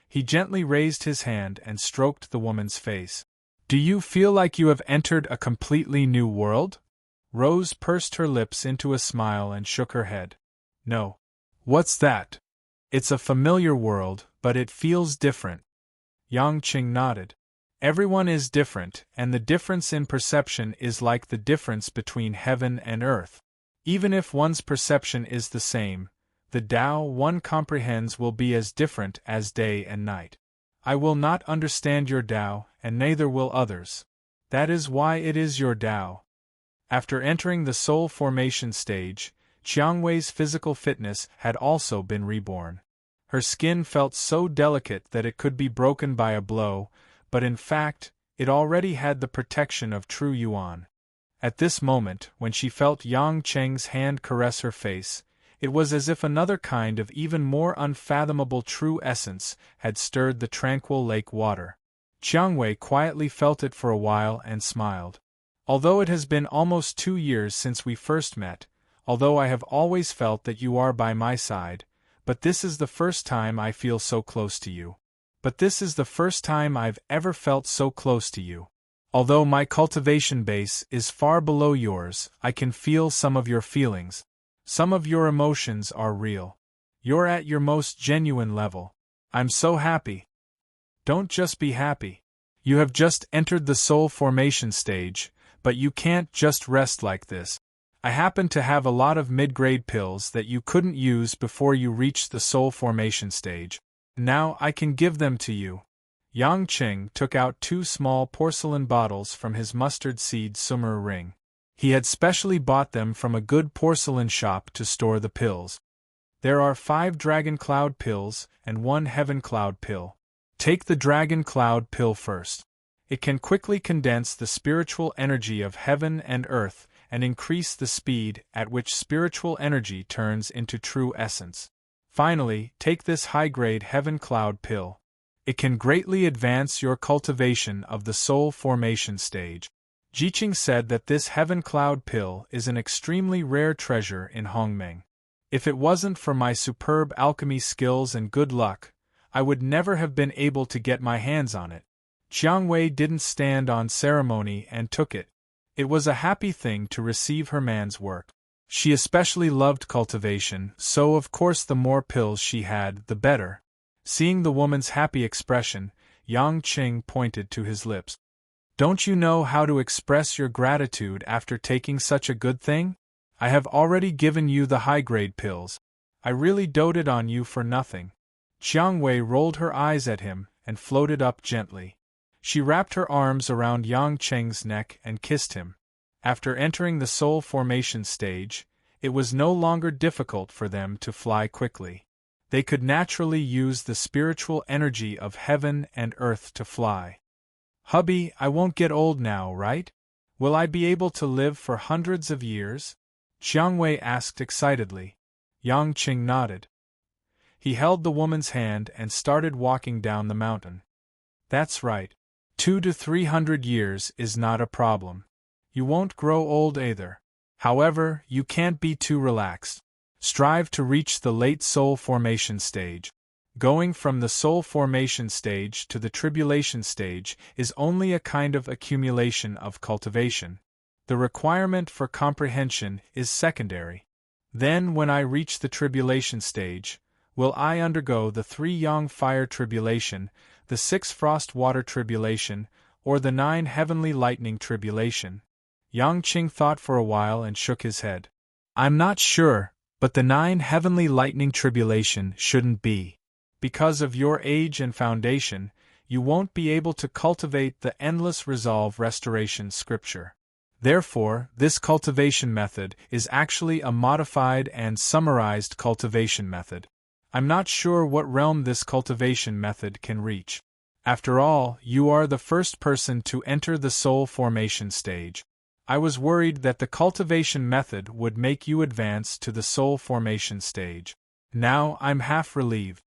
He gently raised his hand and stroked the woman's face. "Do you feel like you have entered a completely new world?" Rose pursed her lips into a smile and shook her head. "No." "What's that?" "It's a familiar world, but it feels different." Yang Qing nodded. "Everyone is different, and the difference in perception is like the difference between heaven and earth. Even if one's perception is the same, the Tao one comprehends will be as different as day and night. I will not understand your Tao, and neither will others. That is why it is your Tao." After entering the soul formation stage, Qiang Wei's physical fitness had also been reborn. Her skin felt so delicate that it could be broken by a blow, but in fact, it already had the protection of true Yuan. At this moment, when she felt Yang Qing's hand caress her face, it was as if another kind of even more unfathomable true essence had stirred the tranquil lake water. Qiang Wei quietly felt it for a while and smiled. "Although it has been almost 2 years since we first met, although I have always felt that you are by my side, but this is the first time I feel so close to you. But this is the first time I've ever felt so close to you. Although my cultivation base is far below yours, I can feel some of your feelings. Some of your emotions are real. You're at your most genuine level. I'm so happy." "Don't just be happy. You have just entered the soul formation stage, but you can't just rest like this. I happen to have a lot of mid-grade pills that you couldn't use before you reached the soul formation stage. Now I can give them to you." Yang Qing took out 2 small porcelain bottles from his mustard seed summer ring. He had specially bought them from a good porcelain shop to store the pills. "There are 5 Dragon Cloud pills and 1 Heaven Cloud pill. Take the Dragon Cloud pill first. It can quickly condense the spiritual energy of heaven and earth and increase the speed at which spiritual energy turns into true essence. Finally, take this high-grade Heaven Cloud pill. It can greatly advance your cultivation of the soul formation stage." Jiqing said that this Heaven Cloud pill is an extremely rare treasure in Hongmeng. "If it wasn't for my superb alchemy skills and good luck, I would never have been able to get my hands on it." Qiang Wei didn't stand on ceremony and took it. It was a happy thing to receive her man's work. She especially loved cultivation, so of course the more pills she had, the better. Seeing the woman's happy expression, Yang Qing pointed to his lips. "Don't you know how to express your gratitude after taking such a good thing? I have already given you the high-grade pills. I really doted on you for nothing." Qiang Wei rolled her eyes at him and floated up gently. She wrapped her arms around Yang Qing's neck and kissed him. After entering the soul formation stage, it was no longer difficult for them to fly quickly. They could naturally use the spiritual energy of heaven and earth to fly. "Hubby, I won't get old now, right? Will I be able to live for hundreds of years?" Qiang Wei asked excitedly. Yang Qing nodded. He held the woman's hand and started walking down the mountain. "That's right. 200 to 300 years is not a problem. You won't grow old either. However, you can't be too relaxed. Strive to reach the late soul formation stage. Going from the soul formation stage to the tribulation stage is only a kind of accumulation of cultivation. The requirement for comprehension is secondary. Then when I reach the tribulation stage, will I undergo the 3 yang fire tribulation, the 6 frost water tribulation, or the 9 heavenly lightning tribulation?" Yang Qing thought for a while and shook his head. "I'm not sure, but the 9 heavenly lightning tribulation shouldn't be. Because of your age and foundation, you won't be able to cultivate the endless resolve restoration scripture. Therefore, this cultivation method is actually a modified and summarized cultivation method. I'm not sure what realm this cultivation method can reach. After all, you are the first person to enter the soul formation stage. I was worried that the cultivation method would make you advance to the soul formation stage. Now I'm half relieved.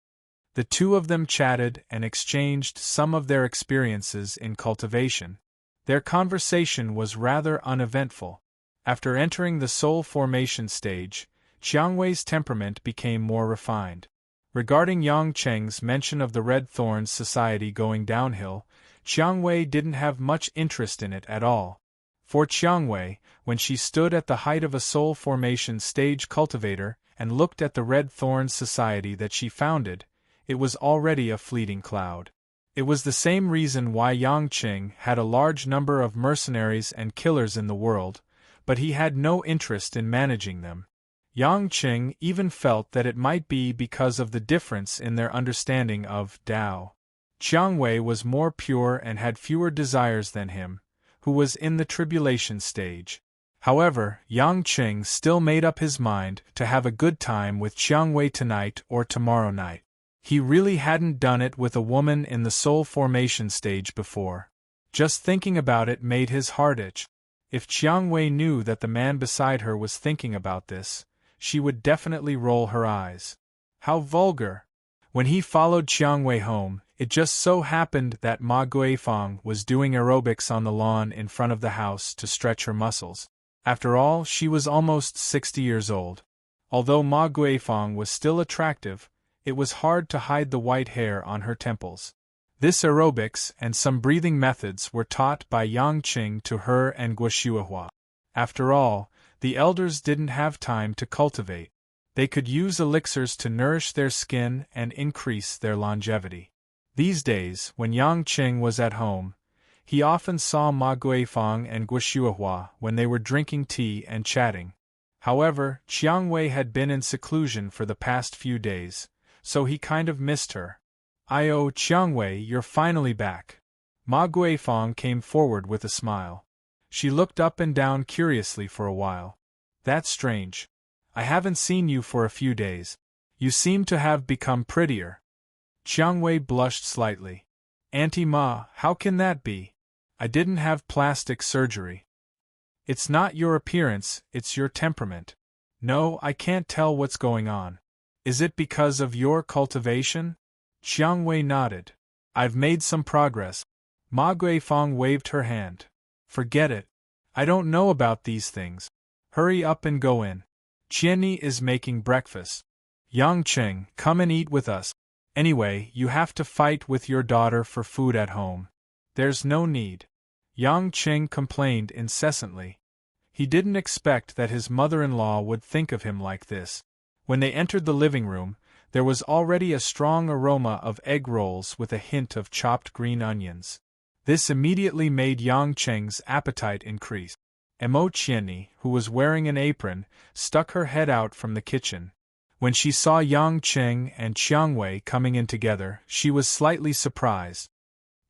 The two of them chatted and exchanged some of their experiences in cultivation. Their conversation was rather uneventful. After entering the soul formation stage, Qiangwei's temperament became more refined. Regarding Yang Cheng's mention of the Red Thorns Society going downhill, Qiangwei didn't have much interest in it at all. For Qiangwei, when she stood at the height of a soul formation stage cultivator and looked at the Red Thorns Society that she founded, it was already a fleeting cloud. It was the same reason why Yang Qing had a large number of mercenaries and killers in the world, but he had no interest in managing them. Yang Qing even felt that it might be because of the difference in their understanding of Tao. Qiangwei was more pure and had fewer desires than him, who was in the tribulation stage. However, Yang Qing still made up his mind to have a good time with Qiangwei tonight or tomorrow night. He really hadn't done it with a woman in the soul formation stage before. Just thinking about it made his heart itch. If Qiangwei knew that the man beside her was thinking about this, she would definitely roll her eyes. How vulgar! When he followed Qiangwei home, it just so happened that Ma Guifang was doing aerobics on the lawn in front of the house to stretch her muscles. After all, she was almost 60 years old. Although Ma Guifang was still attractive, it was hard to hide the white hair on her temples. This aerobics and some breathing methods were taught by Yang Qing to her and Guoshuahua. After all, the elders didn't have time to cultivate. They could use elixirs to nourish their skin and increase their longevity. These days, when Yang Qing was at home, he often saw Ma Guifang and Guoshuahua when they were drinking tea and chatting. However, Qiangwei had been in seclusion for the past few days, so he kind of missed her. "Oh, Qiangwei, you're finally back." Ma Guifang came forward with a smile. She looked up and down curiously for a while. "That's strange. I haven't seen you for a few days. You seem to have become prettier." Qiangwei blushed slightly. "Auntie Ma, how can that be? I didn't have plastic surgery." "It's not your appearance, it's your temperament." "No, I can't tell what's going on." "Is it because of your cultivation?" Qiangwei nodded. "I've made some progress." Ma Guifang waved her hand. "Forget it. I don't know about these things. Hurry up and go in. Qianni is making breakfast. Yang Qing, come and eat with us. Anyway, you have to fight with your daughter for food at home." "There's no need." Yang Qing complained incessantly. He didn't expect that his mother-in-law would think of him like this. When they entered the living room, there was already a strong aroma of egg rolls with a hint of chopped green onions. This immediately made Yang Qing's appetite increase. Emo Qianni, who was wearing an apron, stuck her head out from the kitchen. When she saw Yang Qing and Qiangwei coming in together, she was slightly surprised.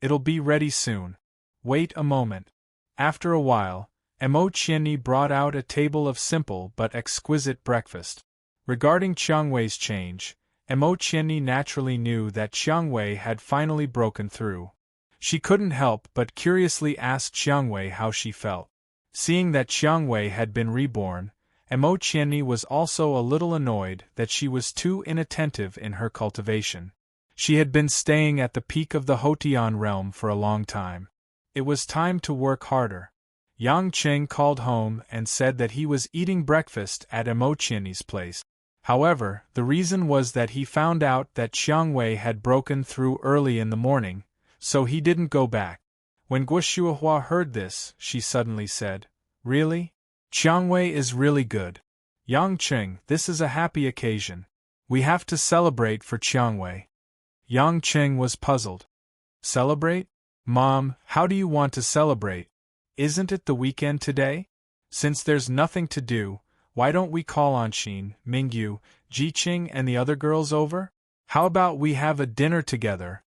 "It'll be ready soon. Wait a moment." After a while, Emo Qianni brought out a table of simple but exquisite breakfast. Regarding Qiangwei's change, Emo Qianni naturally knew that Qiangwei had finally broken through. She couldn't help but curiously ask Qiangwei how she felt. Seeing that Qiangwei had been reborn, Emo Qianni was also a little annoyed that she was too inattentive in her cultivation. She had been staying at the peak of the Hotian realm for a long time. It was time to work harder. Yang Qing called home and said that he was eating breakfast at Emo Qianni's place. However, the reason was that he found out that Qiangwei had broken through early in the morning, so he didn't go back. When Guoshuahua heard this, she suddenly said, "Really? Qiangwei is really good. Yang Qing, this is a happy occasion. We have to celebrate for Qiangwei." Yang Qing was puzzled. "Celebrate? Mom, how do you want to celebrate? Isn't it the weekend today? Since there's nothing to do, why don't we call on Xin, Mingyu, Jiqing and the other girls over? How about we have a dinner together?"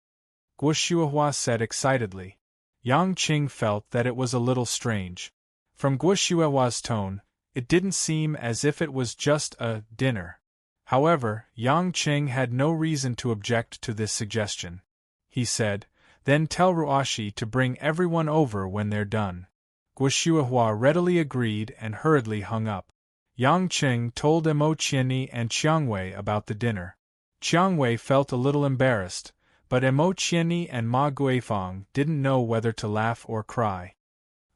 Guo Shuihua said excitedly. Yang Qing felt that it was a little strange. From Guo Shuihua's tone, it didn't seem as if it was just a dinner. However, Yang Qing had no reason to object to this suggestion. He said, "Then tell Ruashi to bring everyone over when they're done." Guo Shuihua readily agreed and hurriedly hung up. Yang Qing told Mo Qianni and Qiangwei about the dinner. Qiangwei felt a little embarrassed, but Mo Qianni and Ma Guifang didn't know whether to laugh or cry.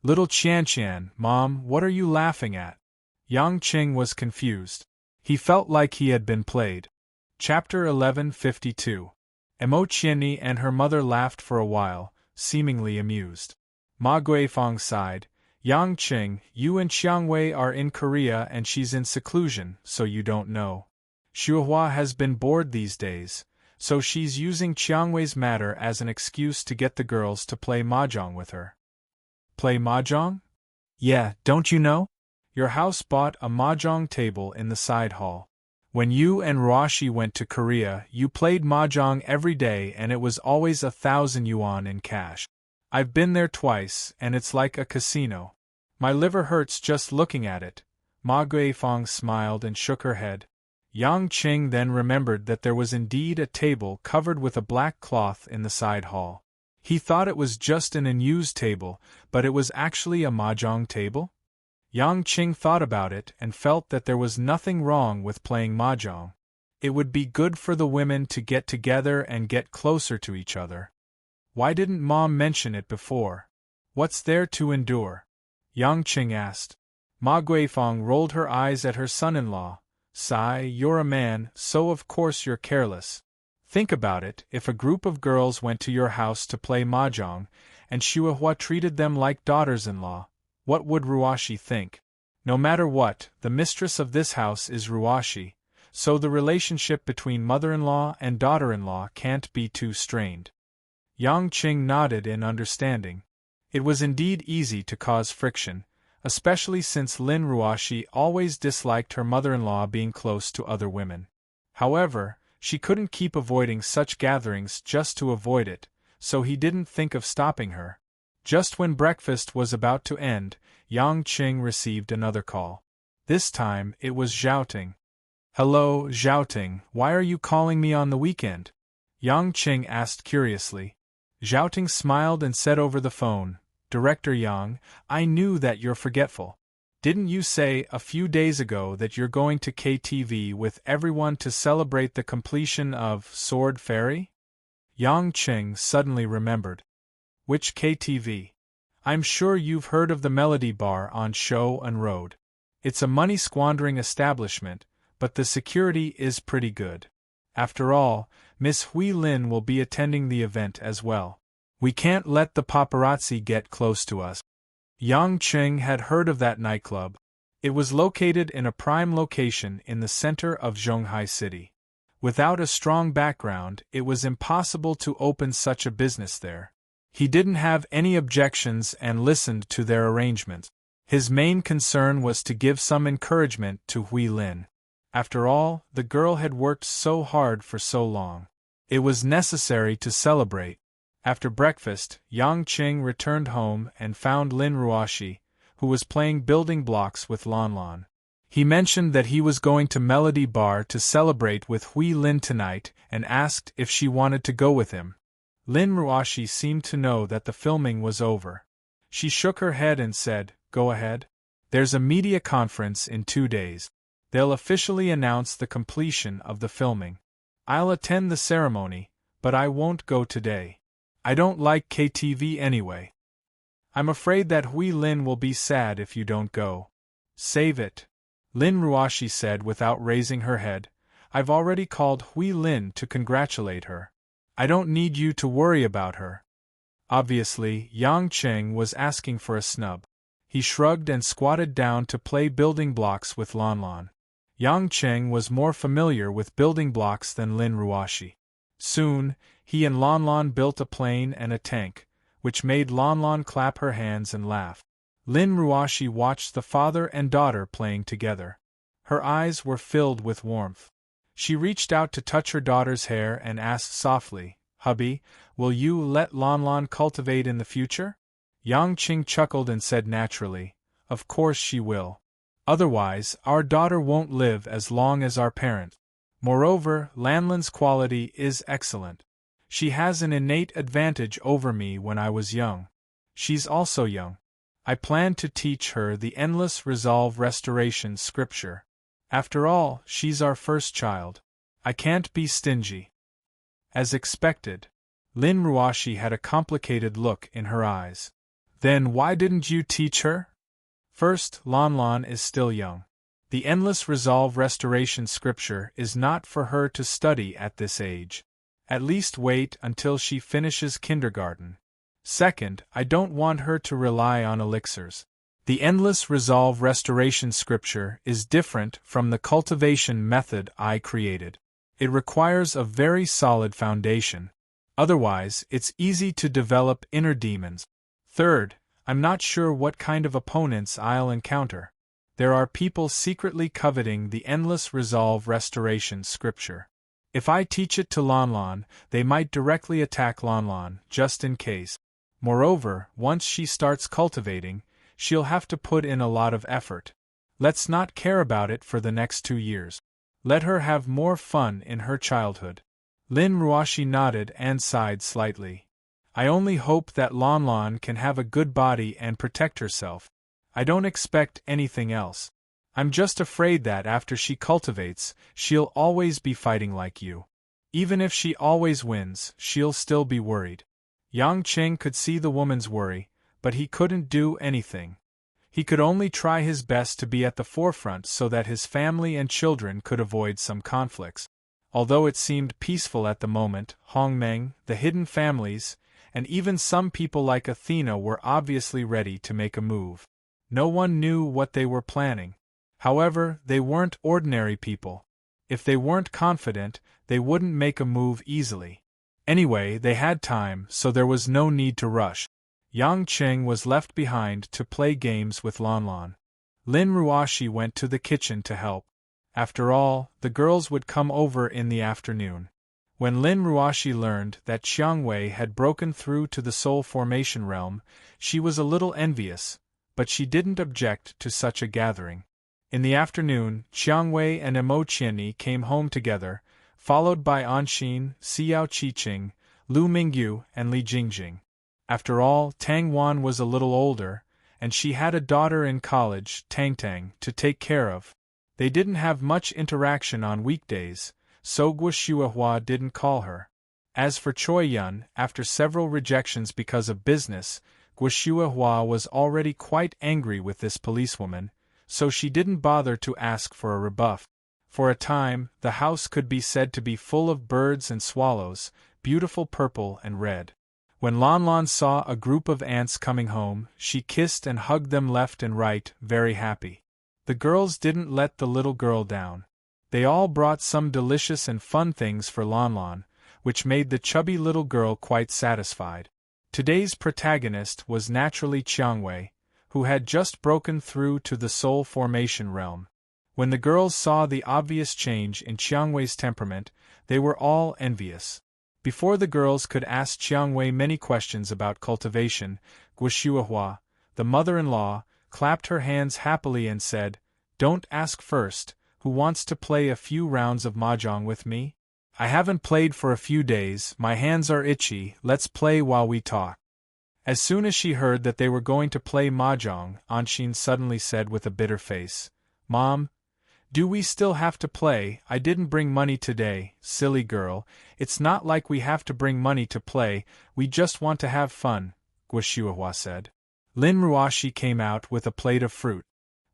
"Little Qianqian, Mom, what are you laughing at?" Yang Qing was confused. He felt like he had been played. Chapter 1152. Mo Qianni and her mother laughed for a while, seemingly amused. Ma Guifang sighed. "Yang Qing, you and Qiangwei are in Korea and she's in seclusion, so you don't know. Shuihua has been bored these days, so she's using Qiangwei's matter as an excuse to get the girls to play mahjong with her." "Play mahjong?" "Yeah, don't you know? Your house bought a mahjong table in the side hall. When you and Ruashi went to Korea, you played mahjong every day and it was always 1,000 yuan in cash. I've been there twice, and it's like a casino. My liver hurts just looking at it." Ma Guifang smiled and shook her head. Yang Qing then remembered that there was indeed a table covered with a black cloth in the side hall. He thought it was just an unused table, but it was actually a mahjong table? Yang Qing thought about it and felt that there was nothing wrong with playing mahjong. It would be good for the women to get together and get closer to each other. Why didn't Mom mention it before? What's there to endure? Yang Qing asked. Ma Guifang rolled her eyes at her son-in-law. "Sigh, you're a man, so of course you're careless. Think about it, if a group of girls went to your house to play mahjong, and Shuihua treated them like daughters-in-law, what would Ruashi think? No matter what, the mistress of this house is Ruashi, so the relationship between mother-in-law and daughter-in-law can't be too strained." Yang Qing nodded in understanding. It was indeed easy to cause friction, especially since Lin Ruashi always disliked her mother-in-law being close to other women. However, she couldn't keep avoiding such gatherings just to avoid it, so he didn't think of stopping her. Just when breakfast was about to end, Yang Qing received another call. This time, it was Zhaoting. "Hello, Zhaoting, why are you calling me on the weekend?" Yang Qing asked curiously. Zhaoting smiled and said over the phone, "Director Yang, I knew that you're forgetful. Didn't you say a few days ago that you're going to KTV with everyone to celebrate the completion of Sword Fairy?" Yang Qing suddenly remembered. "Which KTV? I'm sure you've heard of the Melody Bar on Show and Road. It's a money-squandering establishment, but the security is pretty good. After all, Miss Hui Lin will be attending the event as well. We can't let the paparazzi get close to us." Yang Qing had heard of that nightclub. It was located in a prime location in the center of Zhonghai City. Without a strong background, it was impossible to open such a business there. He didn't have any objections and listened to their arrangements. His main concern was to give some encouragement to Hui Lin. After all, the girl had worked so hard for so long. It was necessary to celebrate. After breakfast, Yang Qing returned home and found Lin Ruashi, who was playing building blocks with Lan. He mentioned that he was going to Melody Bar to celebrate with Hui Lin tonight and asked if she wanted to go with him. Lin Ruashi seemed to know that the filming was over. She shook her head and said, "Go ahead. There's a media conference in 2 days. They'll officially announce the completion of the filming. I'll attend the ceremony, but I won't go today. I don't like KTV anyway. I'm afraid that Hui Lin will be sad if you don't go. Save it." Lin Ruashi said without raising her head. "I've already called Hui Lin to congratulate her. I don't need you to worry about her." Obviously, Yang Qing was asking for a snub. He shrugged and squatted down to play building blocks with Lan. Yang Qing was more familiar with building blocks than Lin Ruashi. Soon, he and Lan built a plane and a tank, which made Lan clap her hands and laugh. Lin Ruashi watched the father and daughter playing together. Her eyes were filled with warmth. She reached out to touch her daughter's hair and asked softly, hubby, will you let Lon Lon cultivate in the future? Yang Qing chuckled and said naturally, of course she will. Otherwise, our daughter won't live as long as our parent. Moreover, Lanlan's quality is excellent. She has an innate advantage over me when I was young. She's also young. I plan to teach her the endless resolve restoration scripture. After all, she's our first child. I can't be stingy. As expected, Lin Ruoshi had a complicated look in her eyes. Then why didn't you teach her? First, Lon Lon is still young. The endless resolve restoration scripture is not for her to study at this age. At least wait until she finishes kindergarten. Second, I don't want her to rely on elixirs. The endless resolve restoration scripture is different from the cultivation method I created. It requires a very solid foundation. Otherwise, it's easy to develop inner demons. Third, I'm not sure what kind of opponents I'll encounter. There are people secretly coveting the endless resolve restoration scripture. If I teach it to Lon Lon, they might directly attack Lon Lon, just in case. Moreover, once she starts cultivating, she'll have to put in a lot of effort. Let's not care about it for the next 2 years. Let her have more fun in her childhood. Lin Ruoshi nodded and sighed slightly. I only hope that Lon Lon can have a good body and protect herself. I don't expect anything else. I'm just afraid that after she cultivates, she'll always be fighting like you. Even if she always wins, she'll still be worried. Yang Qing could see the woman's worry, but he couldn't do anything. He could only try his best to be at the forefront so that his family and children could avoid some conflicts. Although it seemed peaceful at the moment, Hongmeng, the hidden families, and even some people like Athena were obviously ready to make a move. No one knew what they were planning. However, they weren't ordinary people. If they weren't confident, they wouldn't make a move easily. Anyway, they had time, so there was no need to rush. Yang Qing was left behind to play games with Lon Lon. Lin Ruoshi went to the kitchen to help. After all, the girls would come over in the afternoon. When Lin Ruoshi learned that Qiang Wei had broken through to the soul formation realm, she was a little envious, but she didn't object to such a gathering. In the afternoon, Qiang Wei and Emo Qianni came home together, followed by Anxin, Xiao Qiqing, Lu Mingyu, and Li Jingjing. After all, Tang Wan was a little older, and she had a daughter in college, Tang Tang, to take care of. They didn't have much interaction on weekdays, so Guoshuahua didn't call her. As for Choi Yun, after several rejections because of business, Guoshuahua was already quite angry with this policewoman, so she didn't bother to ask for a rebuff. For a time, the house could be said to be full of birds and swallows, beautiful purple and red. When Lon Lon saw a group of ants coming home, she kissed and hugged them left and right, very happy. The girls didn't let the little girl down. They all brought some delicious and fun things for Lon Lon, which made the chubby little girl quite satisfied. Today's protagonist was naturally Qiang Wei, who had just broken through to the soul formation realm. When the girls saw the obvious change in Qiang Wei's temperament, they were all envious. Before the girls could ask Qiang Wei many questions about cultivation, Guoshuahua, the mother-in-law, clapped her hands happily and said, "Don't ask first, who wants to play a few rounds of mahjong with me? I haven't played for a few days, my hands are itchy, let's play while we talk." As soon as she heard that they were going to play mahjong, Anxin suddenly said with a bitter face, "Mom, do we still have to play? I didn't bring money today, silly girl, it's not like we have to bring money to play, we just want to have fun," Guoshuahua said. Lin Ruoshi came out with a plate of fruit.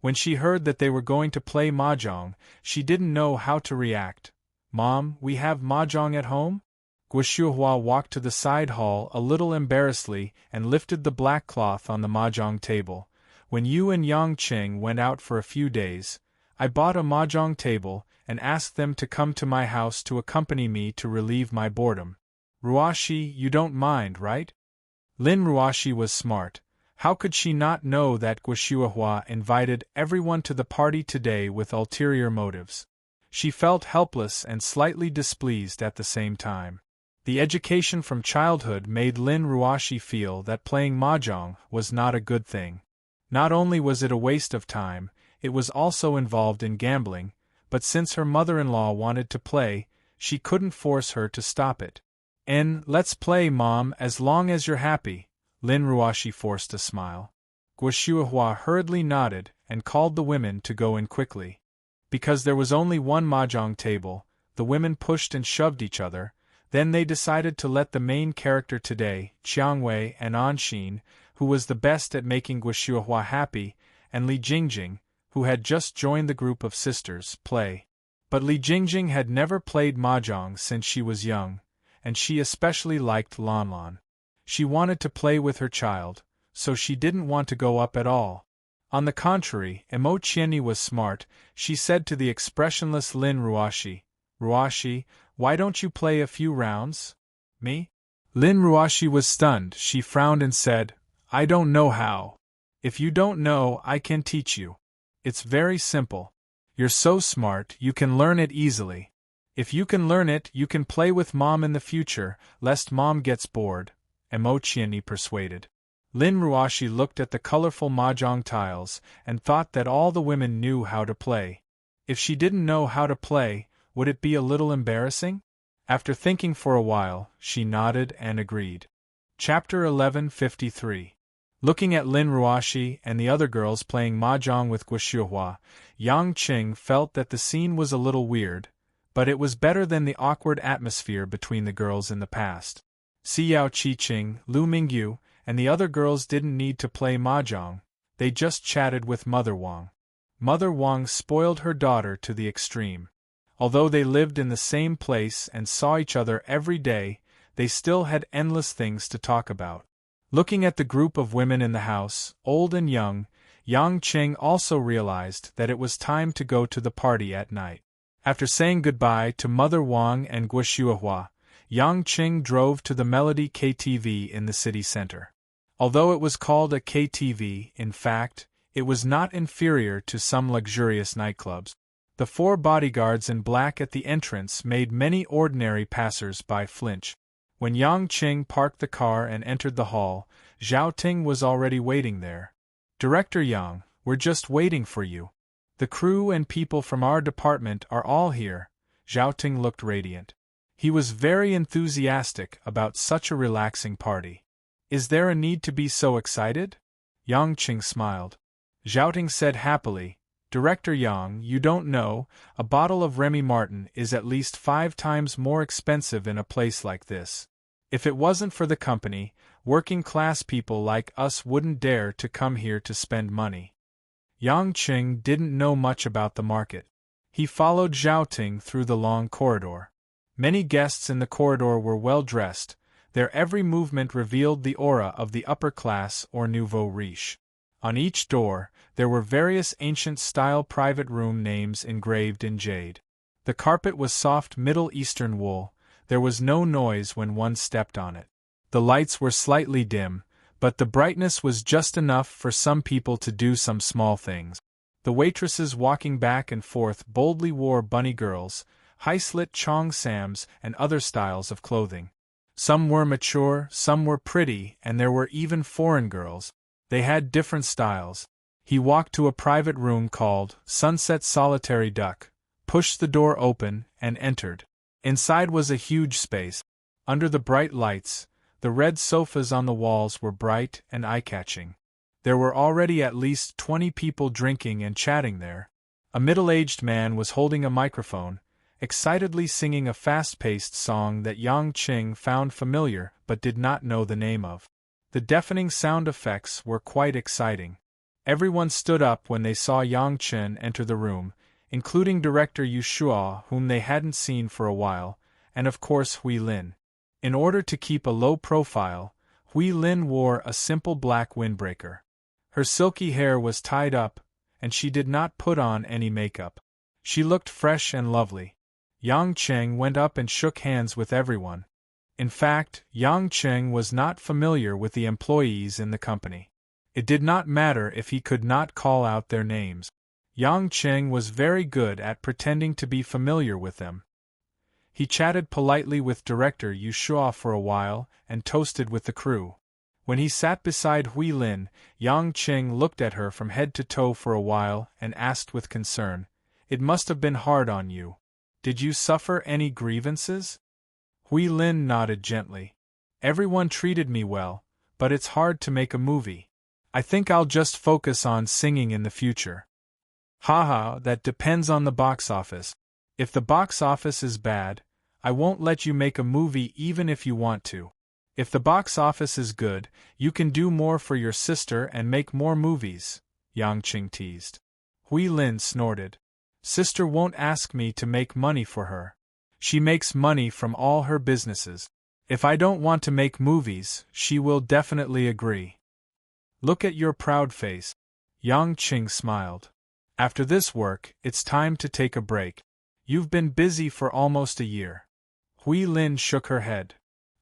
When she heard that they were going to play mahjong, she didn't know how to react. "Mom, we have mahjong at home?" Guoshuahua walked to the side hall a little embarrassedly and lifted the black cloth on the mahjong table. "When you and Yang Qing went out for a few days, I bought a mahjong table and asked them to come to my house to accompany me to relieve my boredom. Ruoshi, you don't mind, right?" Lin Ruoshi was smart. How could she not know that Guoshuahua invited everyone to the party today with ulterior motives? She felt helpless and slightly displeased at the same time. The education from childhood made Lin Ruoshi feel that playing mahjong was not a good thing. Not only was it a waste of time, it was also involved in gambling, but since her mother-in-law wanted to play, she couldn't force her to stop it. Let's play, Mom, as long as you're happy." Lin Ruoshi forced a smile. Guo hurriedly nodded and called the women to go in quickly. Because there was only one mahjong table, the women pushed and shoved each other. Then they decided to let the main character today, Qiangwei and Anxin, who was the best at making Guo happy, and Li Jingjing, who had just joined the group of sisters, play. But Li Jingjing had never played mahjong since she was young, and she especially liked Lanlan. She wanted to play with her child, so she didn't want to go up at all. On the contrary, Emo Qianni was smart. She said to the expressionless Lin Ruoshi, "Ruoshi, why don't you play a few rounds?" "Me?" Lin Ruoshi was stunned. She frowned and said, "I don't know how." "If you don't know, I can teach you. It's very simple. You're so smart, you can learn it easily. If you can learn it, you can play with Mom in the future, lest Mom gets bored," Emo Qianni persuaded. Lin Ruoshi looked at the colorful mahjong tiles and thought that all the women knew how to play. If she didn't know how to play, would it be a little embarrassing? After thinking for a while, she nodded and agreed. Chapter 1153. Looking at Lin Ruoshi and the other girls playing mahjong with Guo, Yang Qing felt that the scene was a little weird, but it was better than the awkward atmosphere between the girls in the past. Xiao Qiqing, Lu Mingyu, and the other girls didn't need to play mahjong, they just chatted with Mother Wang. Mother Wang spoiled her daughter to the extreme. Although they lived in the same place and saw each other every day, they still had endless things to talk about. Looking at the group of women in the house, old and young, Yang Qing also realized that it was time to go to the party at night. After saying goodbye to Mother Wang and Guo, Yang Qing drove to the Melody KTV in the city center. Although it was called a KTV, in fact, it was not inferior to some luxurious nightclubs. The 4 bodyguards in black at the entrance made many ordinary passers-by flinch. When Yang Qing parked the car and entered the hall, Zhao Ting was already waiting there. "Director Yang, we're just waiting for you. The crew and people from our department are all here." Zhao Ting looked radiant. He was very enthusiastic about such a relaxing party. "Is there a need to be so excited?" Yang Qing smiled. Zhao Ting said happily, "Director Yang, you don't know, a bottle of Remy Martin is at least 5 times more expensive in a place like this. If it wasn't for the company, working-class people like us wouldn't dare to come here to spend money." Yang Qing didn't know much about the market. He followed Zhao Ting through the long corridor. Many guests in the corridor were well-dressed. Their every movement revealed the aura of the upper class or nouveau riche. On each door, there were various ancient-style private room names engraved in jade. The carpet was soft Middle Eastern wool. There was no noise when one stepped on it. The lights were slightly dim, but the brightness was just enough for some people to do some small things. The waitresses walking back and forth boldly wore bunny girls, high-slit cheongsams, and other styles of clothing. Some were mature, some were pretty, and there were even foreign girls. They had different styles. He walked to a private room called Sunset Solitary Duck, pushed the door open, and entered. Inside was a huge space. Under the bright lights, the red sofas on the walls were bright and eye-catching. There were already at least 20 people drinking and chatting there. A middle-aged man was holding a microphone, excitedly singing a fast-paced song that Yang Qing found familiar but did not know the name of. The deafening sound effects were quite exciting. Everyone stood up when they saw Yang Qing enter the room, including director Yu Shuo, whom they hadn't seen for a while, and of course Hui Lin. In order to keep a low profile, Hui Lin wore a simple black windbreaker. Her silky hair was tied up, and she did not put on any makeup. She looked fresh and lovely. Yang Qing went up and shook hands with everyone. In fact, Yang Qing was not familiar with the employees in the company. It did not matter if he could not call out their names. Yang Qing was very good at pretending to be familiar with them. He chatted politely with director Yu Shua for a while and toasted with the crew. When he sat beside Hui Lin, Yang Qing looked at her from head to toe for a while and asked with concern, "It must have been hard on you. Did you suffer any grievances?" Hui Lin nodded gently. "Everyone treated me well, but it's hard to make a movie. I think I'll just focus on singing in the future." "Haha, that depends on the box office. If the box office is bad, I won't let you make a movie even if you want to. If the box office is good, you can do more for your sister and make more movies," Yang Qing teased. Hui Lin snorted. "Sister won't ask me to make money for her. She makes money from all her businesses. If I don't want to make movies, she will definitely agree." "Look at your proud face." Yang Qing smiled. "After this work, it's time to take a break. You've been busy for almost a year." Hui Lin shook her head.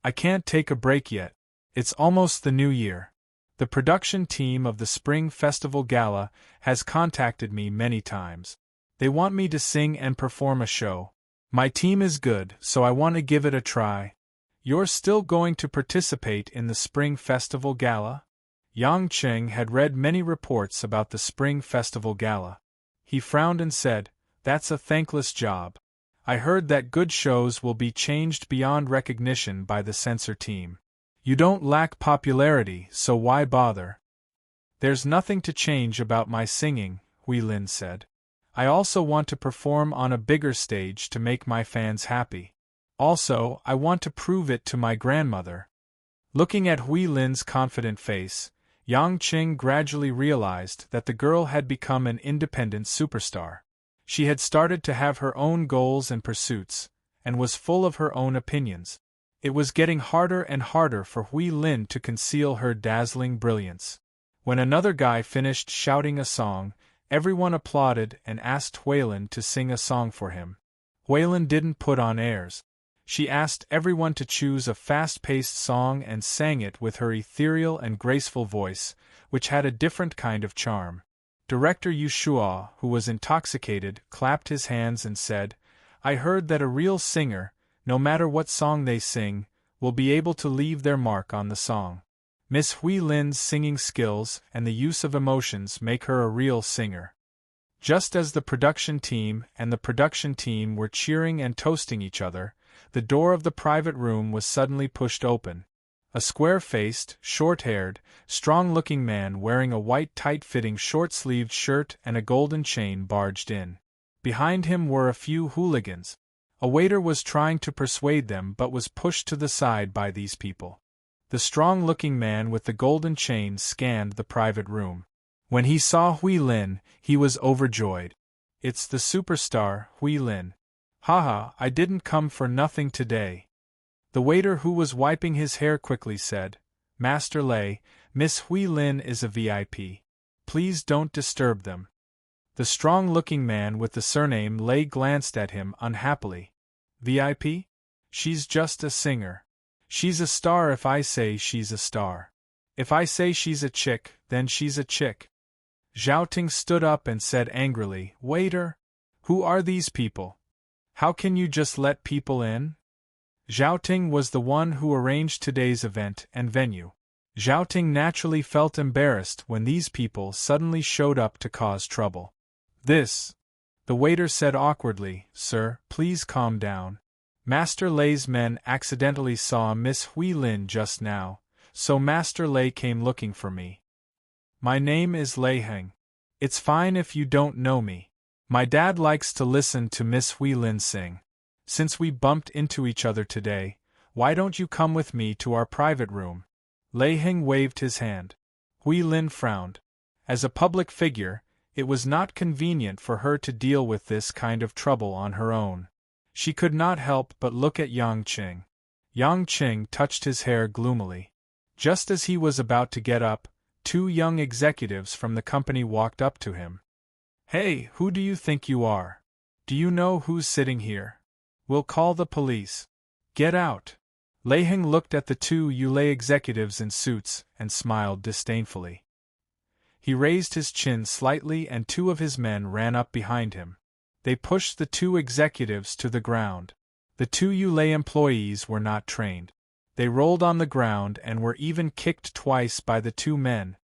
"I can't take a break yet. It's almost the new year. The production team of the Spring Festival Gala has contacted me many times. They want me to sing and perform a show. My team is good, so I want to give it a try." "You're still going to participate in the Spring Festival Gala?" Yang Qing had read many reports about the Spring Festival Gala. He frowned and said, "That's a thankless job. I heard that good shows will be changed beyond recognition by the censor team. You don't lack popularity, so why bother?" "There's nothing to change about my singing," Hui Lin said. "I also want to perform on a bigger stage to make my fans happy. Also, I want to prove it to my grandmother." Looking at Hui Lin's confident face, Yang Qing gradually realized that the girl had become an independent superstar. She had started to have her own goals and pursuits, and was full of her own opinions. It was getting harder and harder for Hui Lin to conceal her dazzling brilliance. When another guy finished shouting a song, everyone applauded and asked Huilin to sing a song for him. Huilin didn't put on airs. She asked everyone to choose a fast-paced song and sang it with her ethereal and graceful voice, which had a different kind of charm. Director Yu Shua, who was intoxicated, clapped his hands and said, "I heard that a real singer, no matter what song they sing, will be able to leave their mark on the song. Miss Hui Lin's singing skills and the use of emotions make her a real singer." Just as the production team and the production team were cheering and toasting each other, the door of the private room was suddenly pushed open. A square-faced, short-haired, strong-looking man wearing a white tight-fitting short-sleeved shirt and a golden chain barged in. Behind him were a few hooligans. A waiter was trying to persuade them but was pushed to the side by these people. The strong-looking man with the golden chain scanned the private room. When he saw Hui Lin, he was overjoyed. "It's the superstar, Hui Lin. Haha, I didn't come for nothing today." The waiter, who was wiping his hair, quickly said, "Master Lei, Miss Hui Lin is a VIP. Please don't disturb them." The strong-looking man with the surname Lei glanced at him unhappily. "VIP? She's just a singer. She's a star if I say she's a star. If I say she's a chick, then she's a chick." Zhao Ting stood up and said angrily, "Waiter! Who are these people? How can you just let people in?" Zhao Ting was the one who arranged today's event and venue. Zhao Ting naturally felt embarrassed when these people suddenly showed up to cause trouble. "This," the waiter said awkwardly, "Sir, please calm down. Master Lei's men accidentally saw Miss Hui Lin just now, so Master Lei came looking for me. My name is Lei Heng. It's fine if you don't know me. My dad likes to listen to Miss Hui Lin sing. Since we bumped into each other today, why don't you come with me to our private room?" Lei Heng waved his hand. Hui Lin frowned. As a public figure, it was not convenient for her to deal with this kind of trouble on her own. She could not help but look at Yang Qing. Yang Qing touched his hair gloomily. Just as he was about to get up, two young executives from the company walked up to him. "Hey, who do you think you are? Do you know who's sitting here? We'll call the police. Get out." Lei Heng looked at the two Yulei executives in suits and smiled disdainfully. He raised his chin slightly and two of his men ran up behind him. They pushed the two executives to the ground. The two Yulei employees were not trained. They rolled on the ground and were even kicked twice by the two men.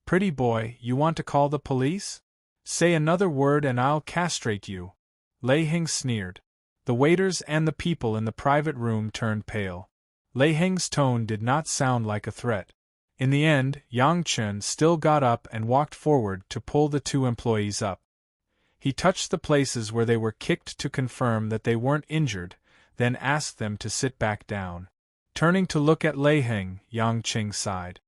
Pretty boy, you want to call the police? Say another word and I'll castrate you. Lei Heng sneered. The waiters and the people in the private room turned pale. Lei Heng's tone did not sound like a threat. In the end, Yang Chen still got up and walked forward to pull the two employees up. He touched the places where they were kicked to confirm that they weren't injured, then asked them to sit back down. Turning to look at Lei Heng, Yang Qing sighed.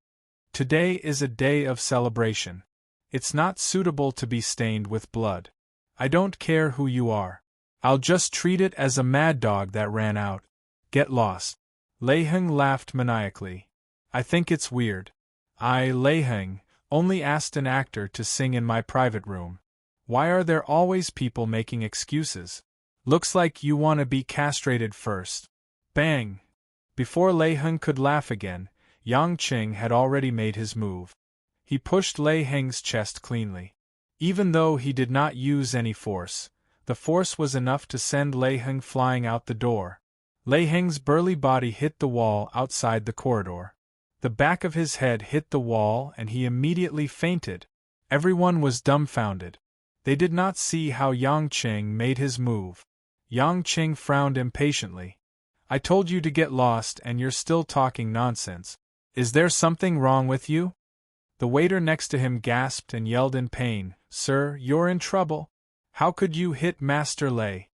Today is a day of celebration. It's not suitable to be stained with blood. I don't care who you are. I'll just treat it as a mad dog that ran out. Get lost. Lei Heng laughed maniacally. I think it's weird. I, Lei Heng, only asked an actor to sing in my private room. Why are there always people making excuses? Looks like you want to be castrated first. Bang! Before Lei Heng could laugh again, Yang Qing had already made his move. He pushed Lei Heng's chest cleanly. Even though he did not use any force, the force was enough to send Lei Heng flying out the door. Lei Heng's burly body hit the wall outside the corridor. The back of his head hit the wall and he immediately fainted. Everyone was dumbfounded. They did not see how Yang Qing made his move. Yang Qing frowned impatiently. I told you to get lost and you're still talking nonsense. Is there something wrong with you? The waiter next to him gasped and yelled in pain, Sir, you're in trouble. How could you hit Master Lei?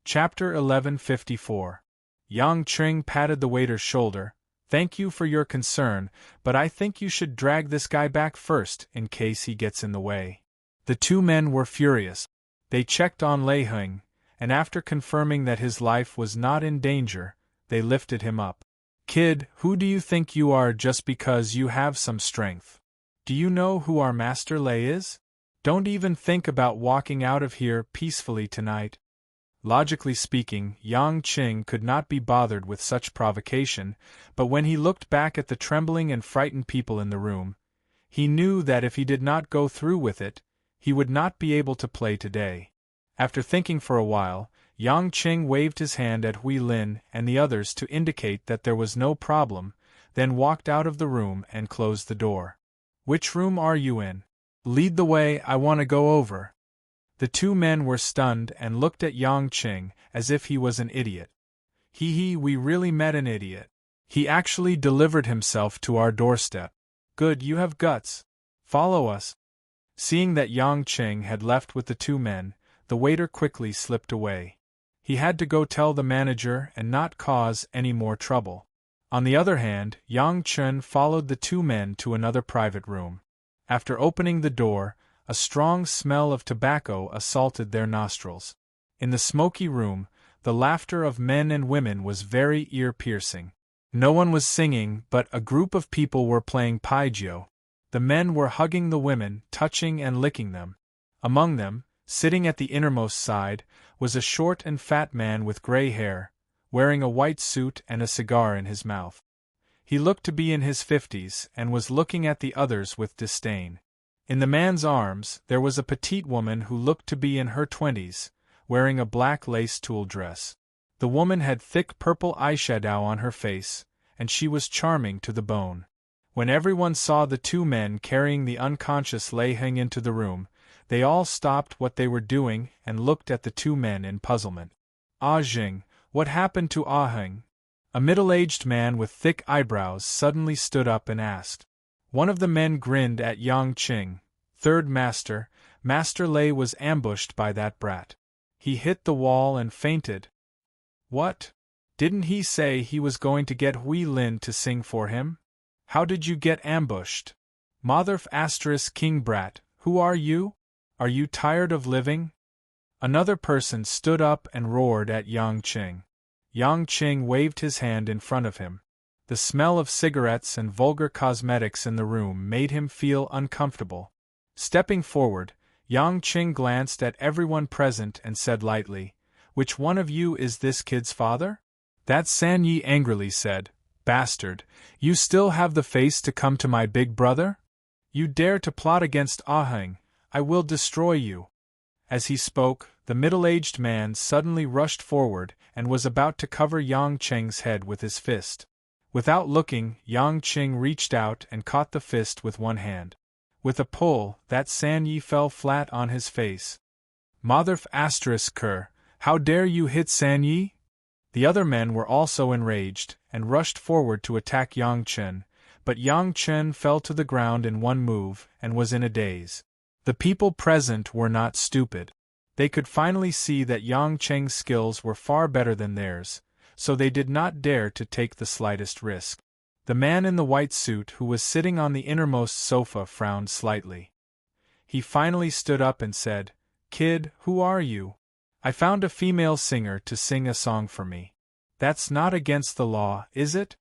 Chapter 1154. Yang Qing patted the waiter's shoulder. Thank you for your concern, but I think you should drag this guy back first in case he gets in the way. The two men were furious. They checked on Lei Heng, and after confirming that his life was not in danger, they lifted him up. Kid, who do you think you are just because you have some strength? Do you know who our Master Lei is? Don't even think about walking out of here peacefully tonight. Logically speaking, Yang Qing could not be bothered with such provocation, but when he looked back at the trembling and frightened people in the room, he knew that if he did not go through with it, he would not be able to play today. After thinking for a while, Yang Qing waved his hand at Hui Lin and the others to indicate that there was no problem, then walked out of the room and closed the door. Which room are you in? Lead the way, I want to go over. The two men were stunned and looked at Yang Qing as if he was an idiot. We really met an idiot. He actually delivered himself to our doorstep. Good, you have guts. Follow us. Seeing that Yang Qing had left with the two men, the waiter quickly slipped away. He had to go tell the manager and not cause any more trouble. On the other hand, Yang Chen followed the two men to another private room. After opening the door, a strong smell of tobacco assaulted their nostrils. In the smoky room, the laughter of men and women was very ear-piercing. No one was singing, but a group of people were playing Paijio. The men were hugging the women, touching and licking them. Among them, sitting at the innermost side, was a short and fat man with gray hair, wearing a white suit and a cigar in his mouth. He looked to be in his 50s and was looking at the others with disdain. In the man's arms, there was a petite woman who looked to be in her 20s, wearing a black lace tulle dress. The woman had thick purple eyeshadow on her face, and she was charming to the bone. When everyone saw the two men carrying the unconscious Lei Heng into the room, they all stopped what they were doing and looked at the two men in puzzlement. Ah Jing, what happened to Ah Heng? A middle-aged man with thick eyebrows suddenly stood up and asked. One of the men grinned at Yang Qing. Third Master, Master Lei was ambushed by that brat. He hit the wall and fainted. What? Didn't he say he was going to get Hui Lin to sing for him? How did you get ambushed? Motherf * King Brat, who are you? Are you tired of living? Another person stood up and roared at Yang Qing. Yang Qing waved his hand in front of him. The smell of cigarettes and vulgar cosmetics in the room made him feel uncomfortable. Stepping forward, Yang Qing glanced at everyone present and said lightly, Which one of you is this kid's father? That San Yi angrily said, Bastard, you still have the face to come to my big brother? You dare to plot against Ah Heng, I will destroy you. As he spoke, the middle-aged man suddenly rushed forward and was about to cover Yang Cheng's head with his fist. Without looking, Yang Cheng reached out and caught the fist with one hand. With a pull, that San Yi fell flat on his face. Motherf ***, how dare you hit San Yi? The other men were also enraged, and rushed forward to attack Yang Chen, but Yang Chen fell to the ground in one move and was in a daze. The people present were not stupid. They could finally see that Yang Cheng's skills were far better than theirs, so they did not dare to take the slightest risk. The man in the white suit who was sitting on the innermost sofa frowned slightly. He finally stood up and said, "Kid, who are you? I found a female singer to sing a song for me. That's not against the law, is it?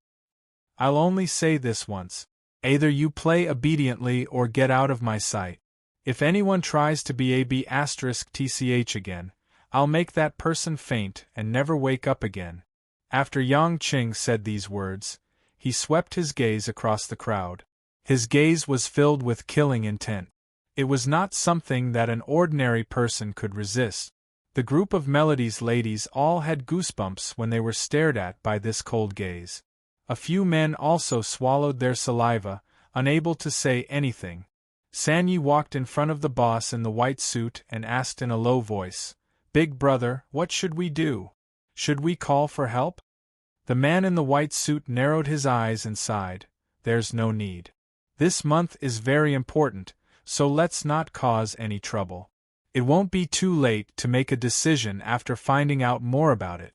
I'll only say this once. Either you play obediently or get out of my sight. If anyone tries to be a B***tch again, I'll make that person faint and never wake up again." After Yang Cheng said these words, he swept his gaze across the crowd. His gaze was filled with killing intent. It was not something that an ordinary person could resist. The group of Melody's ladies all had goosebumps when they were stared at by this cold gaze. A few men also swallowed their saliva, unable to say anything. San Yi walked in front of the boss in the white suit and asked in a low voice, "Big brother, what should we do? Should we call for help?" The man in the white suit narrowed his eyes and sighed, "There's no need. This month is very important, so let's not cause any trouble. It won't be too late to make a decision after finding out more about it."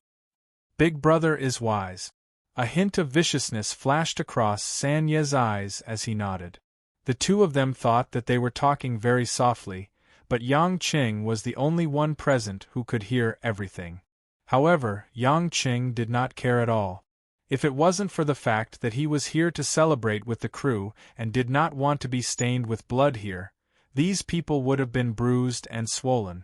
Big brother is wise. A hint of viciousness flashed across San Ye's eyes as he nodded. The two of them thought that they were talking very softly, but Yang Cheng was the only one present who could hear everything. However, Yang Cheng did not care at all. If it wasn't for the fact that he was here to celebrate with the crew and did not want to be stained with blood here, these people would have been bruised and swollen.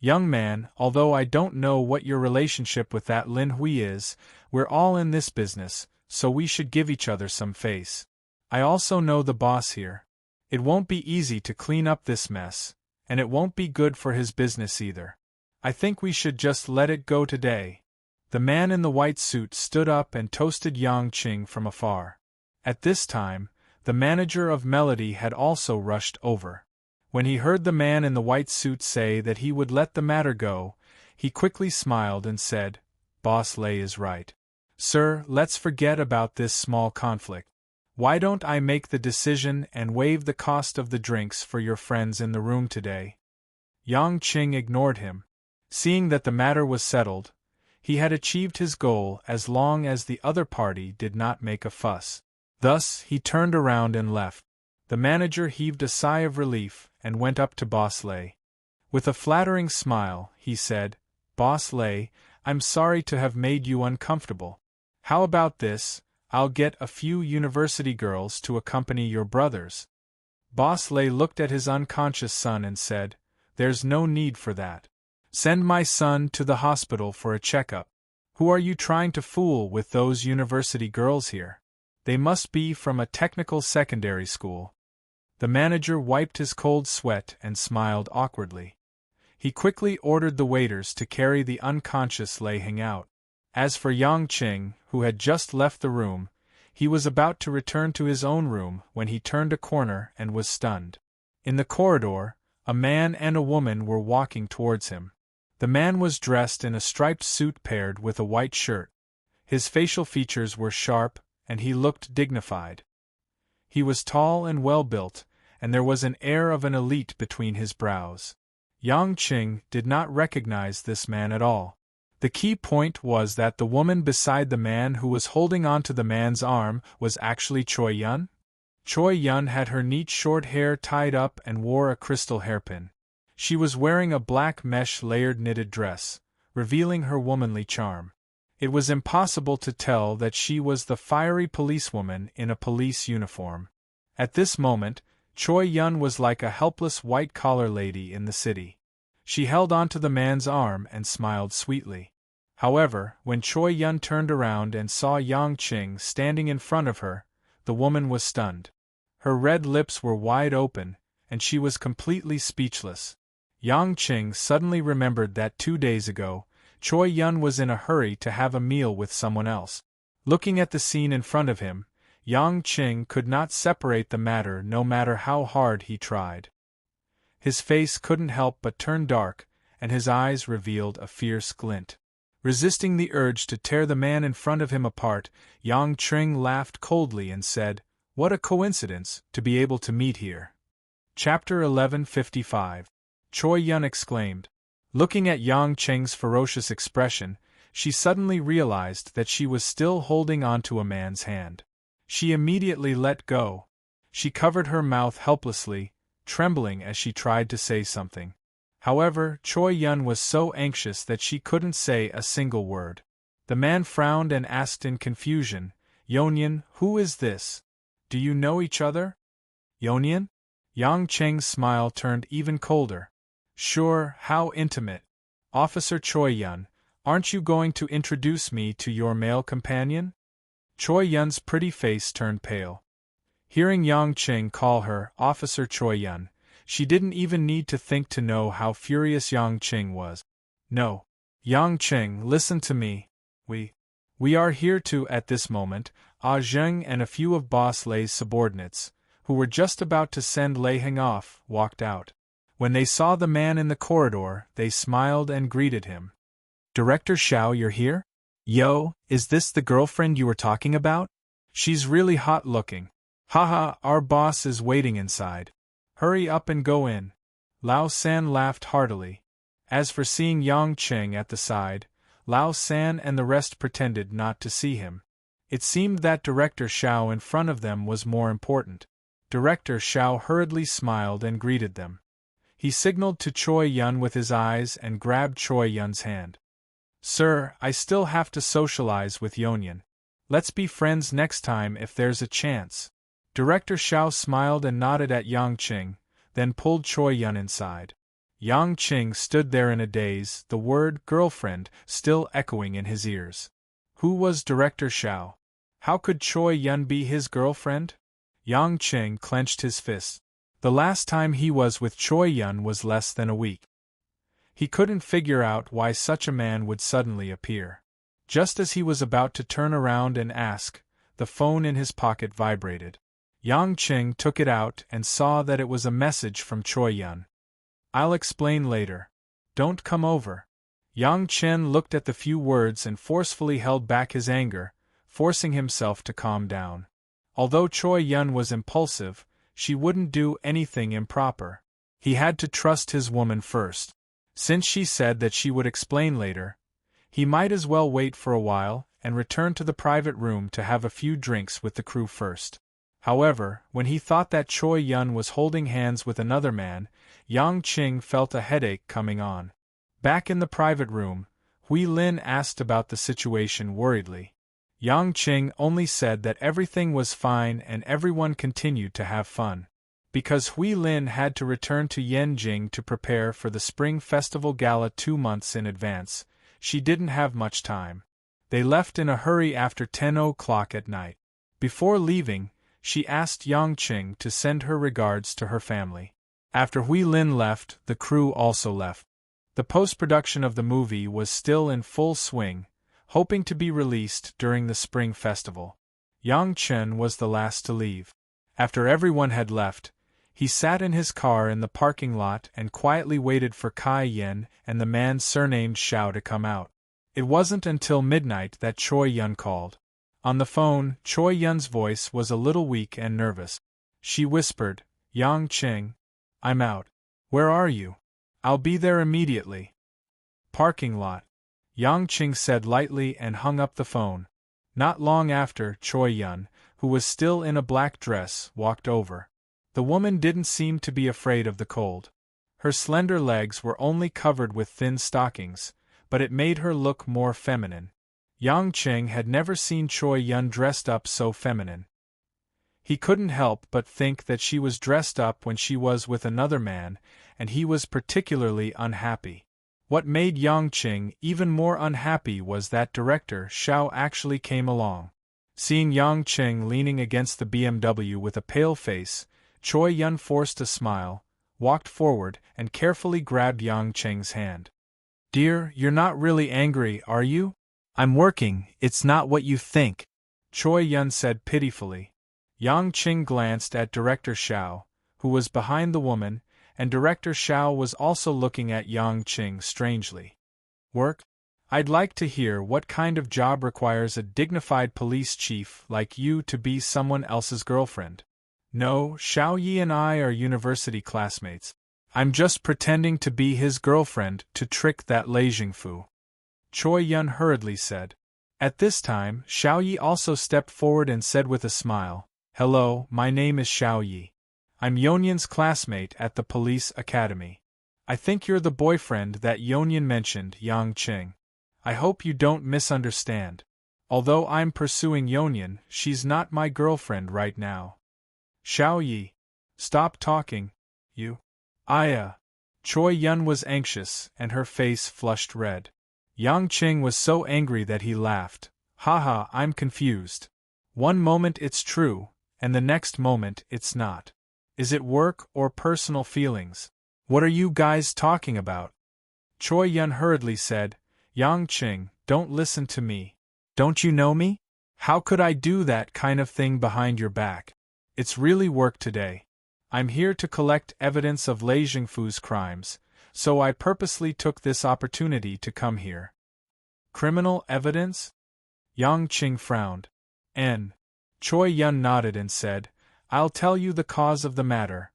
"Young man, although I don't know what your relationship with that Lin Hui is, we're all in this business, so we should give each other some face. I also know the boss here. It won't be easy to clean up this mess, and it won't be good for his business either. I think we should just let it go today." The man in the white suit stood up and toasted Yang Cheng from afar. At this time, the manager of Melody had also rushed over. When he heard the man in the white suit say that he would let the matter go, he quickly smiled and said, "Boss Lei is right. Sir, let's forget about this small conflict. Why don't I make the decision and waive the cost of the drinks for your friends in the room today?" Yang Cheng ignored him. Seeing that the matter was settled, he had achieved his goal as long as the other party did not make a fuss. Thus, he turned around and left. The manager heaved a sigh of relief and went up to Boss Lei. With a flattering smile, he said, "Boss Lei, I'm sorry to have made you uncomfortable. How about this? I'll get a few university girls to accompany your brothers." Boss Lei looked at his unconscious son and said, "There's no need for that. Send my son to the hospital for a checkup. Who are you trying to fool with those university girls here? They must be from a technical secondary school." The manager wiped his cold sweat and smiled awkwardly. He quickly ordered the waiters to carry the unconscious Lei Hing out. As for Yang Cheng, who had just left the room, he was about to return to his own room when he turned a corner and was stunned. In the corridor, a man and a woman were walking towards him. The man was dressed in a striped suit paired with a white shirt. His facial features were sharp, and he looked dignified. He was tall and well-built, and there was an air of an elite between his brows. Yang Cheng did not recognize this man at all. The key point was that the woman beside the man who was holding onto the man's arm was actually Choi Yun. Choi Yun had her neat short hair tied up and wore a crystal hairpin. She was wearing a black mesh layered knitted dress, revealing her womanly charm. It was impossible to tell that she was the fiery policewoman in a police uniform. At this moment, Choi Yun was like a helpless white-collar lady in the city. She held onto the man's arm and smiled sweetly. However, when Choi Yun turned around and saw Yang Cheng standing in front of her, the woman was stunned. Her red lips were wide open, and she was completely speechless. Yang Qing suddenly remembered that 2 days ago, Choi Yun was in a hurry to have a meal with someone else. Looking at the scene in front of him, Yang Qing could not separate the matter no matter how hard he tried. His face couldn't help but turn dark, and his eyes revealed a fierce glint. Resisting the urge to tear the man in front of him apart, Yang Qing laughed coldly and said, "What a coincidence, to be able to meet here." Chapter 1155. Choi Yun exclaimed. Looking at Yang Qing's ferocious expression, she suddenly realized that she was still holding onto a man's hand. She immediately let go. She covered her mouth helplessly, trembling as she tried to say something. However, Choi Yun was so anxious that she couldn't say a single word. The man frowned and asked in confusion, "Yonyan, who is this? Do you know each other?" "Yonyan?" Yang Qing's smile turned even colder. "Sure, how intimate. Officer Choi Yun, aren't you going to introduce me to your male companion?" Choi Yun's pretty face turned pale. Hearing Yang Qing call her Officer Choi Yun, she didn't even need to think to know how furious Yang Qing was. "No. Yang Qing, listen to me. We are here to, at this moment, Ah Zheng and a few of Boss Lei's subordinates, who were just about to send Lei Heng off, walked out. When they saw the man in the corridor, they smiled and greeted him. Director Xiao, you're here? Yo, is this the girlfriend you were talking about? She's really hot looking. Haha, our boss is waiting inside. Hurry up and go in." Lao San laughed heartily. As for seeing Yang Qing at the side, Lao San and the rest pretended not to see him. It seemed that Director Xiao in front of them was more important. Director Xiao hurriedly smiled and greeted them. He signaled to Choi Yun with his eyes and grabbed Choi Yun's hand. "Sir, I still have to socialize with Yonyan. Let's be friends next time if there's a chance." Director Xiao smiled and nodded at Yang Qing, then pulled Choi Yun inside. Yang Qing stood there in a daze, the word girlfriend still echoing in his ears. Who was Director Xiao? How could Choi Yun be his girlfriend? Yang Qing clenched his fists. The last time he was with Choi Yun was less than a week. He couldn't figure out why such a man would suddenly appear. Just as he was about to turn around and ask, the phone in his pocket vibrated. Yang Qing took it out and saw that it was a message from Choi Yun. "I'll explain later. Don't come over." Yang Chen looked at the few words and forcefully held back his anger, forcing himself to calm down. Although Choi Yun was impulsive, she wouldn't do anything improper. He had to trust his woman first. Since she said that she would explain later, he might as well wait for a while and return to the private room to have a few drinks with the crew first. However, when he thought that Choi Yun was holding hands with another man, Yang Qing felt a headache coming on. Back in the private room, Hui Lin asked about the situation worriedly. Yang Qing only said that everything was fine and everyone continued to have fun. Because Hui Lin had to return to Yanjing to prepare for the Spring Festival Gala 2 months in advance, she didn't have much time. They left in a hurry after 10 o'clock at night. Before leaving, she asked Yang Qing to send her regards to her family. After Hui Lin left, the crew also left. The post-production of the movie was still in full swing, hoping to be released during the Spring Festival. Yang Chen was the last to leave. After everyone had left, he sat in his car in the parking lot and quietly waited for Kai Yen and the man surnamed Xiao to come out. It wasn't until midnight that Choi Yun called. On the phone, Choi Yun's voice was a little weak and nervous. She whispered, "Yang Qing, I'm out. Where are you?" "I'll be there immediately." "Parking lot," Yang Qing said lightly and hung up the phone. Not long after, Choi Yun, who was still in a black dress, walked over. The woman didn't seem to be afraid of the cold. Her slender legs were only covered with thin stockings, but it made her look more feminine. Yang Qing had never seen Choi Yun dressed up so feminine. He couldn't help but think that she was dressed up when she was with another man, and he was particularly unhappy. What made Yang Qing even more unhappy was that Director Xiao actually came along. Seeing Yang Qing leaning against the BMW with a pale face, Choi Yun forced a smile, walked forward and carefully grabbed Yang Qing's hand. "Dear, you're not really angry, are you?" "I'm working, it's not what you think," Choi Yun said pitifully. Yang Qing glanced at Director Xiao, who was behind the woman, and Director Xiao was also looking at Yang Qing strangely. "Work? I'd like to hear what kind of job requires a dignified police chief like you to be someone else's girlfriend." "No, Xiao Yi and I are university classmates. I'm just pretending to be his girlfriend to trick that Lei Jingfu," Choi Yun hurriedly said. At this time, Xiao Yi also stepped forward and said with a smile, "Hello, my name is Xiao Yi. I'm Yonyan's classmate at the police academy. I think you're the boyfriend that Yonyan mentioned, Yang Qing. I hope you don't misunderstand. Although I'm pursuing Yonyan, she's not my girlfriend right now." "Xiao Yi, stop talking, you." Choi Yun was anxious, and her face flushed red. Yang Qing was so angry that he laughed. "Haha, I'm confused. One moment it's true, and the next moment it's not. Is it work or personal feelings? What are you guys talking about?" Choi Yun hurriedly said, "Yang Qing, don't listen to me. Don't you know me? How could I do that kind of thing behind your back? It's really work today. I'm here to collect evidence of Lei Jingfu's crimes, so I purposely took this opportunity to come here." "Criminal evidence?" Yang Qing frowned. Choi Yun nodded and said, "I'll tell you the cause of the matter."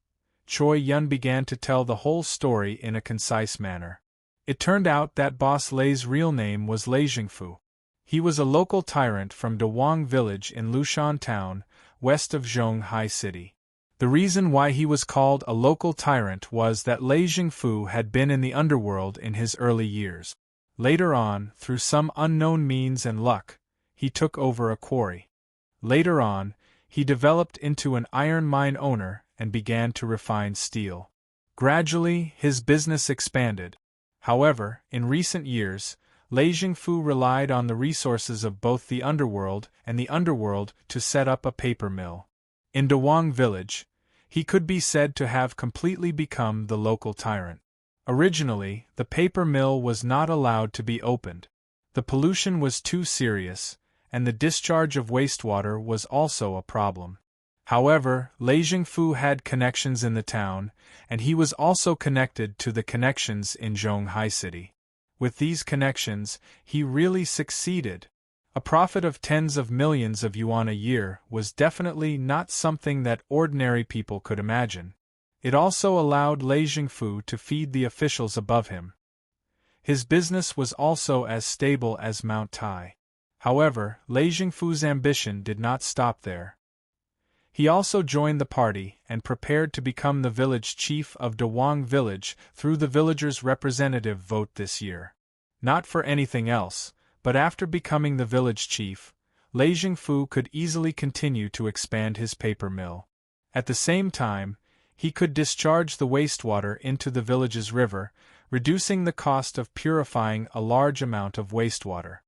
Choi Yun began to tell the whole story in a concise manner. It turned out that Boss Lei's real name was Lei Jingfu. He was a local tyrant from Dawang village in Lushan town, west of Zhonghai city. The reason why he was called a local tyrant was that Lei Jingfu had been in the underworld in his early years. Later on, through some unknown means and luck, he took over a quarry. Later on, he developed into an iron mine owner and began to refine steel. Gradually, his business expanded. However, in recent years, Lei Jingfu relied on the resources of both the underworld and the underworld to set up a paper mill. In Dawang village, he could be said to have completely become the local tyrant. Originally, the paper mill was not allowed to be opened. The pollution was too serious, and the discharge of wastewater was also a problem. However, Lei Jingfu had connections in the town, and he was also connected to the connections in Zhonghai city. With these connections, he really succeeded. A profit of tens of millions of yuan a year was definitely not something that ordinary people could imagine. It also allowed Lei Jingfu to feed the officials above him. His business was also as stable as Mount Tai. However, Lei Jingfu's ambition did not stop there. He also joined the party and prepared to become the village chief of Dawang village through the villagers' representative vote this year. Not for anything else, but after becoming the village chief, Lei Jingfu could easily continue to expand his paper mill. At the same time, he could discharge the wastewater into the village's river, reducing the cost of purifying a large amount of wastewater.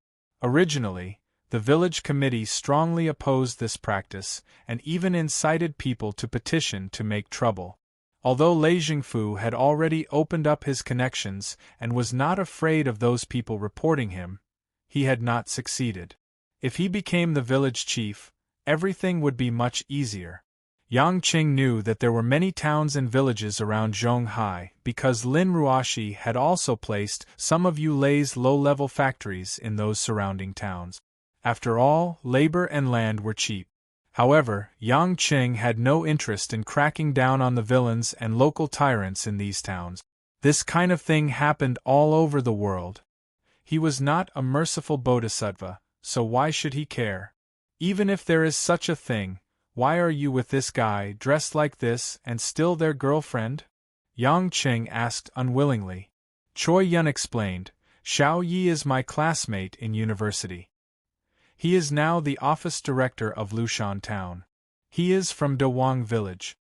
Originally, the village committee strongly opposed this practice and even incited people to petition to make trouble. Although Lei Jingfu had already opened up his connections and was not afraid of those people reporting him, he had not succeeded. If he became the village chief, everything would be much easier. Yang Qing knew that there were many towns and villages around Zhonghai because Lin Ruoshi had also placed some of Yu Lei's low-level factories in those surrounding towns. After all, labor and land were cheap. However, Yang Qing had no interest in cracking down on the villains and local tyrants in these towns. This kind of thing happened all over the world. He was not a merciful bodhisattva, so why should he care? Even if there is such a thing, why are you with this guy dressed like this and still their girlfriend? Yang Qing asked unwillingly. Choi Yun explained, Xiao Yi is my classmate in university. He is now the office director of Lushan town. He is from Dawang village.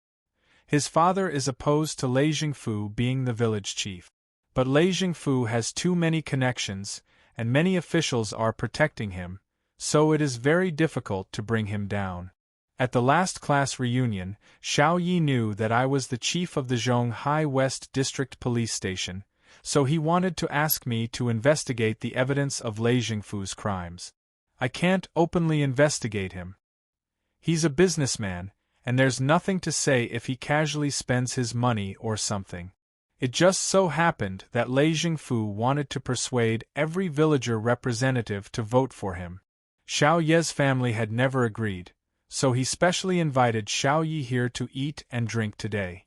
His father is opposed to Lei Jingfu being the village chief. But Lei Jingfu has too many connections, and many officials are protecting him, so it is very difficult to bring him down. At the last class reunion, Xiao Yi knew that I was the chief of the Zhonghai West District Police Station, so he wanted to ask me to investigate the evidence of Lei Jingfu's crimes. I can't openly investigate him. He's a businessman, and there's nothing to say if he casually spends his money or something. It just so happened that Lei Jingfu wanted to persuade every villager representative to vote for him. Xiao Ye's family had never agreed, so he specially invited Xiao Yi here to eat and drink today.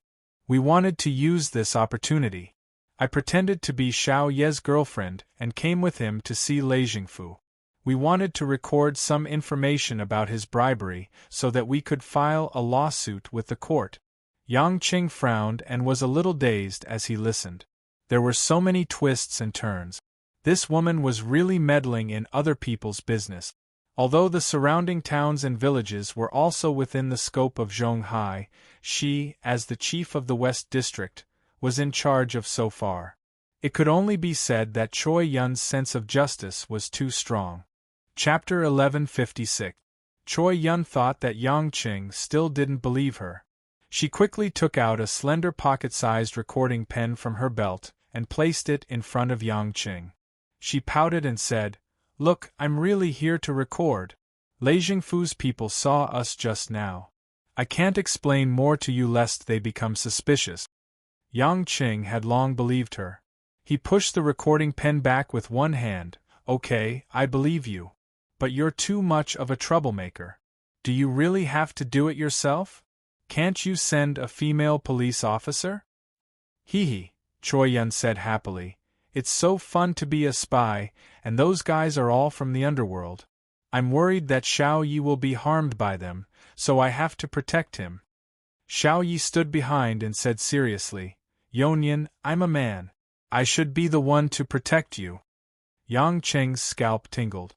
We wanted to use this opportunity. I pretended to be Xiao Ye's girlfriend and came with him to see Lei Jingfu. We wanted to record some information about his bribery so that we could file a lawsuit with the court. Yang Qing frowned and was a little dazed as he listened. There were so many twists and turns. This woman was really meddling in other people's business. Although the surrounding towns and villages were also within the scope of Zhonghai, she, as the chief of the West District, was in charge of so far. It could only be said that Choi Yun's sense of justice was too strong. Chapter 1156. Choi Yun thought that Yang Qing still didn't believe her. She quickly took out a slender pocket-sized recording pen from her belt and placed it in front of Yang Qing. She pouted and said, "Look, I'm really here to record. Lei Jingfu's people saw us just now. I can't explain more to you lest they become suspicious." Yang Qing had long believed her. He pushed the recording pen back with one hand. "Okay, I believe you. But you're too much of a troublemaker. Do you really have to do it yourself? Can't you send a female police officer?" "Hee," Choi Yun said happily. "It's so fun to be a spy, and those guys are all from the underworld. I'm worried that Xiao Yi will be harmed by them, so I have to protect him." Xiao Yi stood behind and said seriously, "Yonyan, I'm a man. I should be the one to protect you." Yang Qing's scalp tingled.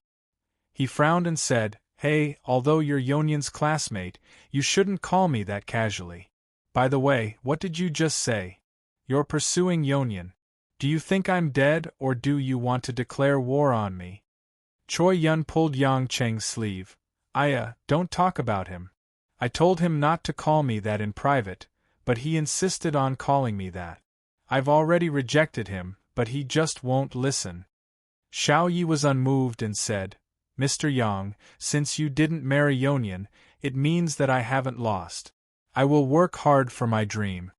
He frowned and said, "Hey, although you're Yonyan's classmate, you shouldn't call me that casually. By the way, what did you just say? You're pursuing Yonyan. Do you think I'm dead, or do you want to declare war on me?" Choi Yun pulled Yang Qing's sleeve. Don't talk about him. I told him not to call me that in private, but he insisted on calling me that. I've already rejected him, but he just won't listen." Xiao Yi was unmoved and said, "Mr. Yang, since you didn't marry Yonyan, it means that I haven't lost. I will work hard for my dream."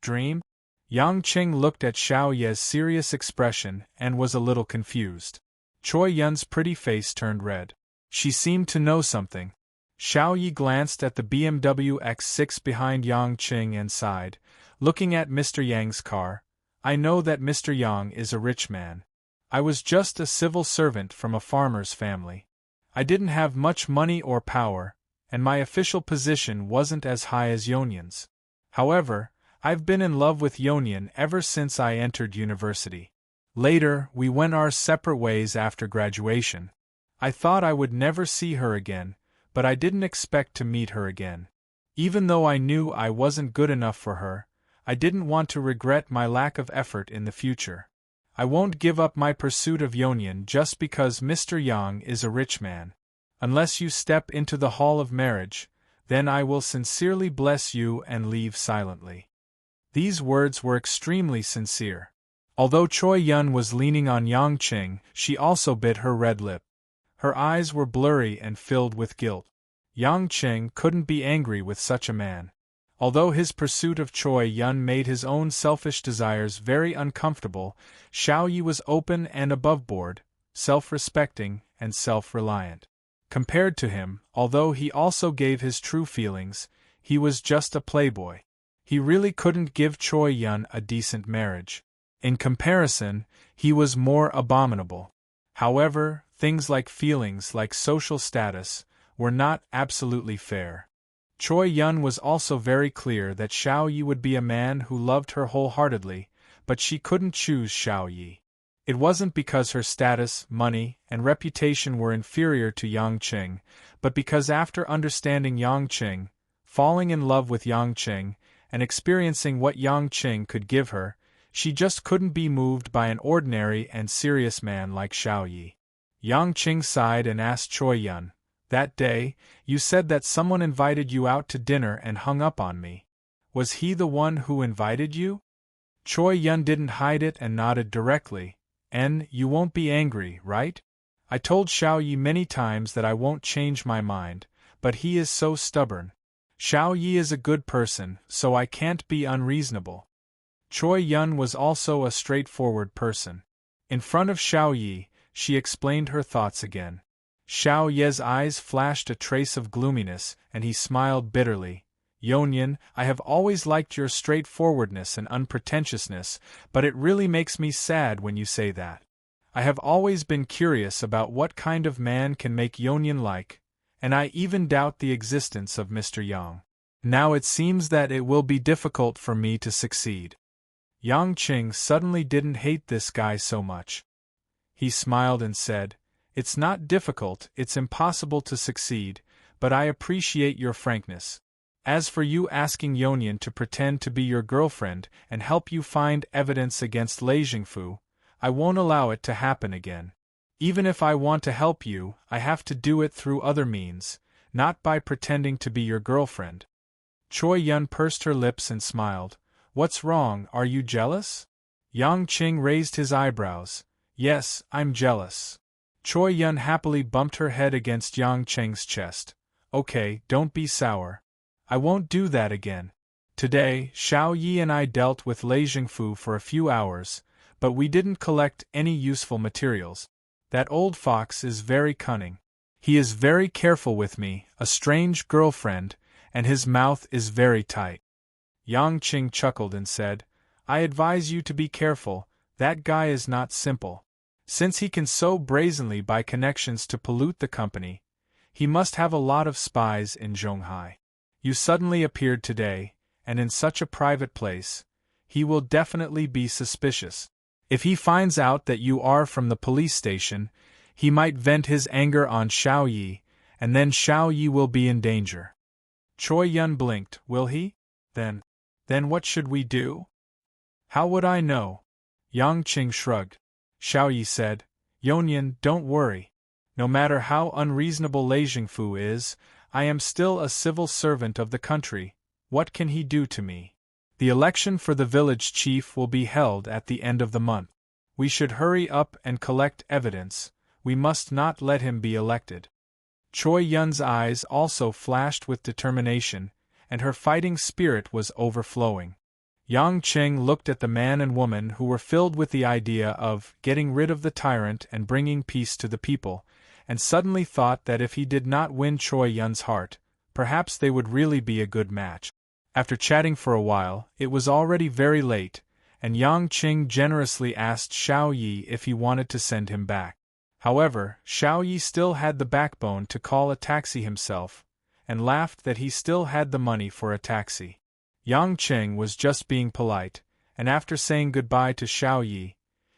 "Dream?" Yang Qing looked at Xiao Ye's serious expression and was a little confused. Choi Yun's pretty face turned red. She seemed to know something. Xiao Yi glanced at the BMW X6 behind Yang Qing and sighed, looking at Mr. Yang's car. "I know that Mr. Yang is a rich man. I was just a civil servant from a farmer's family. I didn't have much money or power, and my official position wasn't as high as Yonyan's. However, I've been in love with Yonyan ever since I entered university. Later, we went our separate ways after graduation. I thought I would never see her again, but I didn't expect to meet her again. Even though I knew I wasn't good enough for her, I didn't want to regret my lack of effort in the future. I won't give up my pursuit of Yonyan just because Mr. Yang is a rich man. Unless you step into the hall of marriage, then I will sincerely bless you and leave silently." These words were extremely sincere. Although Choi Yun was leaning on Yang Qing, she also bit her red lip. Her eyes were blurry and filled with guilt. Yang Qing couldn't be angry with such a man. Although his pursuit of Choi Yun made his own selfish desires very uncomfortable, Xiao Yi was open and aboveboard, self-respecting, and self-reliant. Compared to him, although he also gave his true feelings, he was just a playboy. He really couldn't give Choi Yun a decent marriage. In comparison, he was more abominable. However, things like feelings like social status were not absolutely fair. Choi Yun was also very clear that Xiao Yi would be a man who loved her wholeheartedly, but she couldn't choose Xiao Yi. It wasn't because her status, money, and reputation were inferior to Yang Qing, but because after understanding Yang Qing, falling in love with Yang Qing, and experiencing what Yang Qing could give her, she just couldn't be moved by an ordinary and serious man like Xiao Yi. Yang Qing sighed and asked Choi Yun, That day, you said that someone invited you out to dinner and hung up on me. Was he the one who invited you? Choi Yun didn't hide it and nodded directly. You won't be angry, right? I told Xiao Yi many times that I won't change my mind, but he is so stubborn. Xiao Yi is a good person, so I can't be unreasonable. Choi Yun was also a straightforward person. In front of Xiao Yi, she explained her thoughts again. Xiao Ye's eyes flashed a trace of gloominess, and he smiled bitterly. Yonyan, I have always liked your straightforwardness and unpretentiousness, but it really makes me sad when you say that. I have always been curious about what kind of man can make Yonyan like, and I even doubt the existence of Mr. Yang. Now it seems that it will be difficult for me to succeed. Yang Qing suddenly didn't hate this guy so much. He smiled and said, It's not difficult, it's impossible to succeed, but I appreciate your frankness. As for you asking Yonyan to pretend to be your girlfriend and help you find evidence against Lei Jingfu, I won't allow it to happen again. Even if I want to help you, I have to do it through other means, not by pretending to be your girlfriend. Choi Yun pursed her lips and smiled. What's wrong, are you jealous? Yang Qing raised his eyebrows. Yes, I'm jealous. Choi Yun happily bumped her head against Yang Qing's chest. Okay, don't be sour. I won't do that again. Today, Xiao Yi and I dealt with Lei Jingfu for a few hours, but we didn't collect any useful materials. That old fox is very cunning. He is very careful with me, a strange girlfriend, and his mouth is very tight. Yang Qing chuckled and said, I advise you to be careful, that guy is not simple. Since he can so brazenly buy connections to pollute the company, he must have a lot of spies in Zhonghai. You suddenly appeared today, and in such a private place, he will definitely be suspicious. If he finds out that you are from the police station, he might vent his anger on Xiao Yi, and then Xiao Yi will be in danger. Choi Yun blinked. Will he? Then what should we do? How would I know? Yang Qing shrugged. Xiao Yi said, Yonyan, don't worry. No matter how unreasonable Lei Jingfu is, I am still a civil servant of the country. What can he do to me? The election for the village chief will be held at the end of the month. We should hurry up and collect evidence. We must not let him be elected. Choi Yun's eyes also flashed with determination, and her fighting spirit was overflowing. Yang Qing looked at the man and woman who were filled with the idea of getting rid of the tyrant and bringing peace to the people, and suddenly thought that if he did not win Choi Yun's heart, perhaps they would really be a good match. After chatting for a while, it was already very late, and Yang Qing generously asked Xiao Yi if he wanted to send him back. However, Xiao Yi still had the backbone to call a taxi himself, and laughed that he still had the money for a taxi. Yang Qing was just being polite, and after saying goodbye to Xiao Yi,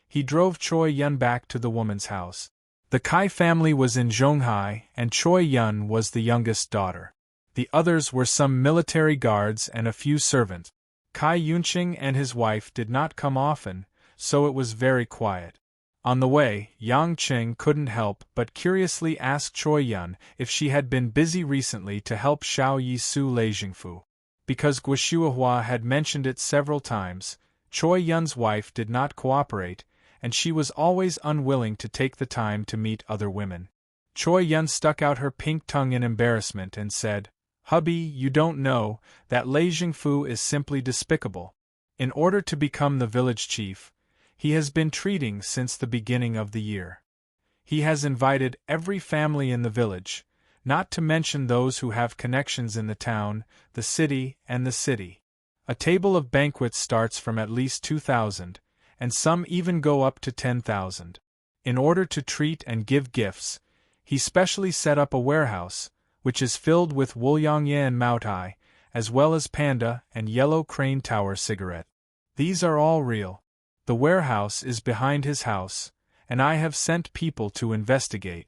he drove Choi Yun back to the woman's house. The Kai family was in Zhonghai, and Choi Yun was the youngest daughter. The others were some military guards and a few servants. Kai Yunqing and his wife did not come often, so it was very quiet. On the way, Yang Qing couldn't help but curiously ask Choi Yun if she had been busy recently to help Xiao Yi sue Lei Jingfu. Because Guo had mentioned it several times, Choi Yun's wife did not cooperate, and she was always unwilling to take the time to meet other women. Choi Yun stuck out her pink tongue in embarrassment and said, Hubby, you don't know, that Lei Jingfu is simply despicable. In order to become the village chief, he has been treating since the beginning of the year. He has invited every family in the village, not to mention those who have connections in the town, the city, and the city. A table of banquets starts from at least 2,000, and some even go up to 10,000. In order to treat and give gifts, he specially set up a warehouse, which is filled with Wuliangye and Maotai, as well as Panda and Yellow Crane Tower cigarette. These are all real. The warehouse is behind his house, and I have sent people to investigate.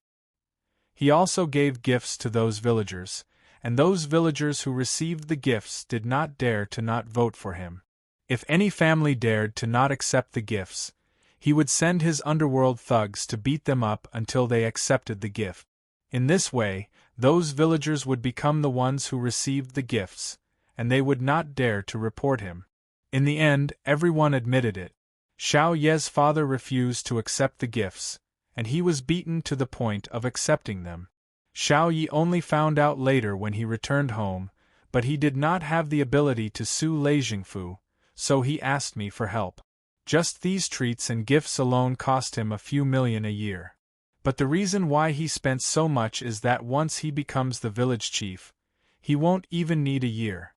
He also gave gifts to those villagers, and those villagers who received the gifts did not dare to not vote for him. If any family dared to not accept the gifts, he would send his underworld thugs to beat them up until they accepted the gift. In this way, Those villagers would become the ones who received the gifts, and they would not dare to report him. In the end, everyone admitted it. Xiao Ye's father refused to accept the gifts, and he was beaten to the point of accepting them. Xiao Yi only found out later when he returned home, but he did not have the ability to sue Lei Jingfu, so he asked me for help. Just these treats and gifts alone cost him a few million a year. But the reason why he spent so much is that once he becomes the village chief, he won't even need a year.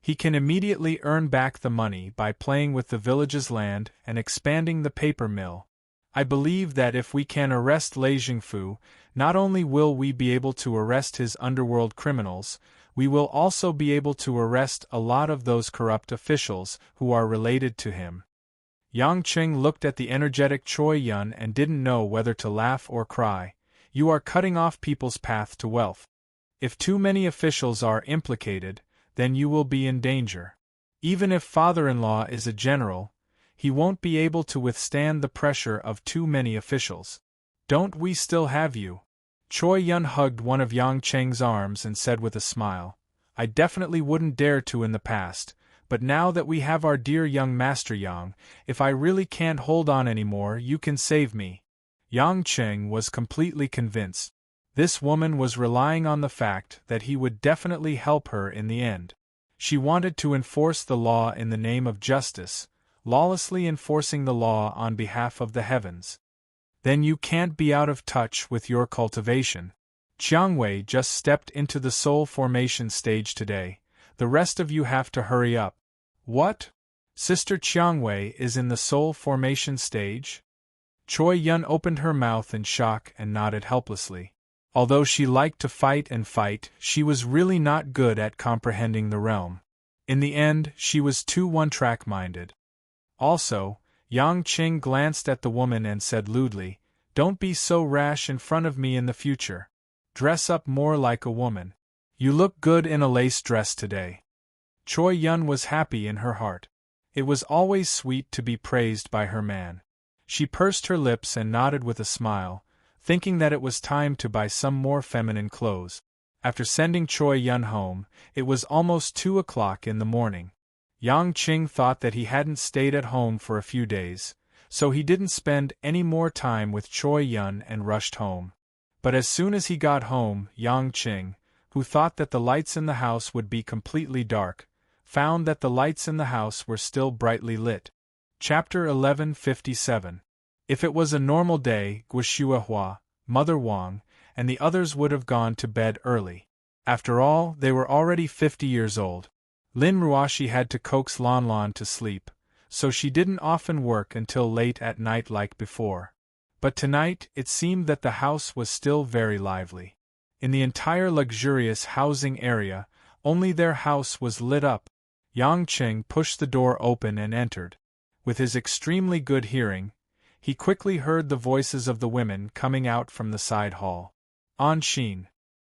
He can immediately earn back the money by playing with the village's land and expanding the paper mill. I believe that if we can arrest Lei Jingfu, not only will we be able to arrest his underworld criminals, we will also be able to arrest a lot of those corrupt officials who are related to him. Yang Qing looked at the energetic Choi Yun and didn't know whether to laugh or cry. You are cutting off people's path to wealth. If too many officials are implicated, then you will be in danger. Even if father-in-law is a general, he won't be able to withstand the pressure of too many officials. Don't we still have you? Choi Yun hugged one of Yang Cheng's arms and said with a smile, I definitely wouldn't dare to in the past, but now that we have our dear young Master Yang, if I really can't hold on anymore, you can save me. Yang Cheng was completely convinced. This woman was relying on the fact that he would definitely help her in the end. She wanted to enforce the law in the name of justice, lawlessly enforcing the law on behalf of the heavens. Then you can't be out of touch with your cultivation. Qiangwei just stepped into the soul formation stage today. The rest of you have to hurry up. What? Sister Qiangwei is in the soul formation stage? Choi Yun opened her mouth in shock and nodded helplessly. Although she liked to fight, she was really not good at comprehending the realm. In the end, she was too one-track-minded. Also, Yang Qing glanced at the woman and said lewdly, Don't be so rash in front of me in the future. Dress up more like a woman. You look good in a lace dress today. Choi Yun was happy in her heart. It was always sweet to be praised by her man. She pursed her lips and nodded with a smile, thinking that it was time to buy some more feminine clothes. After sending Choi Yun home, it was almost 2 o'clock in the morning. Yang Qing thought that he hadn't stayed at home for a few days, so he didn't spend any more time with Choi Yun and rushed home. But as soon as he got home, Yang Qing, who thought that the lights in the house would be completely dark, found that the lights in the house were still brightly lit. Chapter 1157. If it was a normal day, Guoshuahua, Mother Wang, and the others would have gone to bed early. After all, they were already 50 years old. Lin Ruoshi had to coax Lan Lan to sleep, so she didn't often work until late at night like before. But tonight, it seemed that the house was still very lively. In the entire luxurious housing area, only their house was lit up. Yang Qing pushed the door open and entered. With his extremely good hearing, he quickly heard the voices of the women coming out from the side hall. Anshin,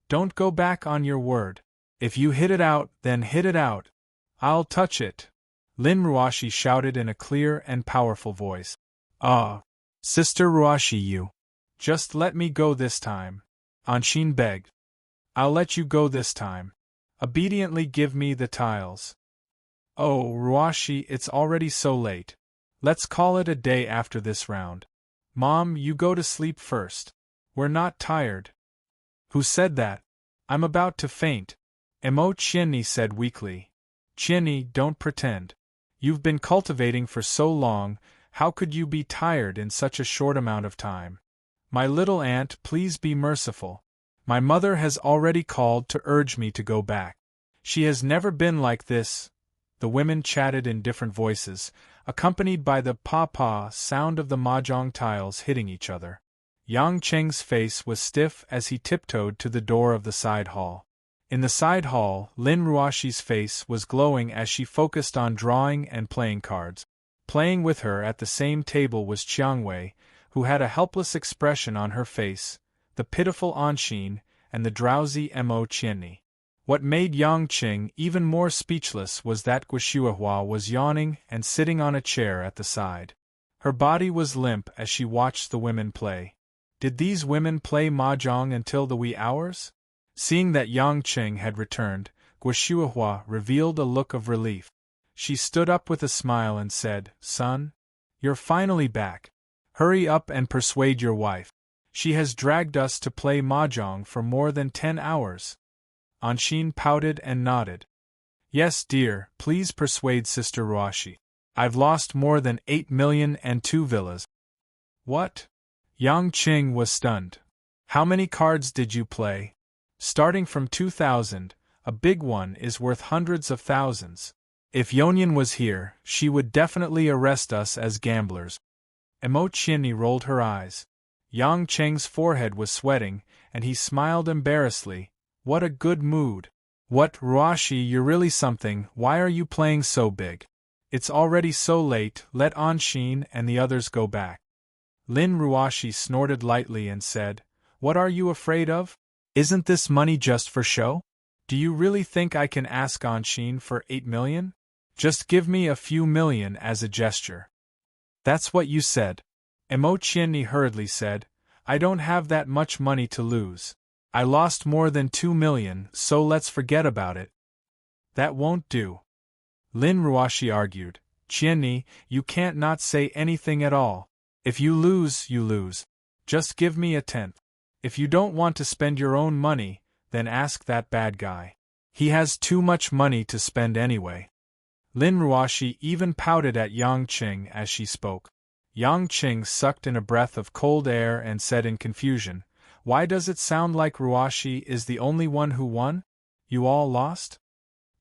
don't go back on your word. If you hit it out, then hit it out. I'll touch it. Lin Ruoshi shouted in a clear and powerful voice. Sister Ruoshi, you. Just let me go this time. Anshin begged. I'll let you go this time. Obediently give me the tiles. Oh, Ruoshi, it's already so late. Let's call it a day after this round. Mom, you go to sleep first. We're not tired. Who said that? I'm about to faint. Mo Qianni said weakly. Qianni, don't pretend. You've been cultivating for so long, how could you be tired in such a short amount of time? My little aunt, please be merciful. My mother has already called to urge me to go back. She has never been like this. The women chatted in different voices, accompanied by the pa-pa sound of the mahjong tiles hitting each other. Yang Cheng's face was stiff as he tiptoed to the door of the side hall. In the side hall, Lin Ruoshi's face was glowing as she focused on drawing and playing cards. Playing with her at the same table was Qiangwei, who had a helpless expression on her face, the pitiful Anshin, and the drowsy Mo Qianni. What made Yang Qing even more speechless was that Guoshuahua was yawning and sitting on a chair at the side. Her body was limp as she watched the women play. Did these women play mahjong until the wee hours? Seeing that Yang Qing had returned, Guoshuahua revealed a look of relief. She stood up with a smile and said, "Son, you're finally back. Hurry up and persuade your wife. She has dragged us to play mahjong for more than 10 hours. Anshin pouted and nodded. "Yes, dear, please persuade Sister Ruashi. I've lost more than 8 million and 2 villas." "What?" Yang Qing was stunned. "How many cards did you play?" "Starting from 2,000, a big one is worth hundreds of thousands. If Yonyan was here, she would definitely arrest us as gamblers." Emo Qianni rolled her eyes. Yang Cheng's forehead was sweating, and he smiled embarrassedly. "What a good mood. What, Ruashi, you're really something. Why are you playing so big? It's already so late, let Anshin and the others go back." Lin Ruashi snorted lightly and said, "What are you afraid of? Isn't this money just for show? Do you really think I can ask Anshin for 8 million? Just give me a few million as a gesture." "That's what you said." Emo Qianni hurriedly said, "I don't have that much money to lose. I lost more than 2 million, so let's forget about it." "That won't do," Lin Ruashi argued. "Qianni, you can't not say anything at all. If you lose, you lose. Just give me a tenth. If you don't want to spend your own money, then ask that bad guy. He has too much money to spend anyway." Lin Ruashi even pouted at Yang Qing as she spoke. Yang Qing sucked in a breath of cold air and said in confusion, "Why does it sound like Ruashi is the only one who won? You all lost?"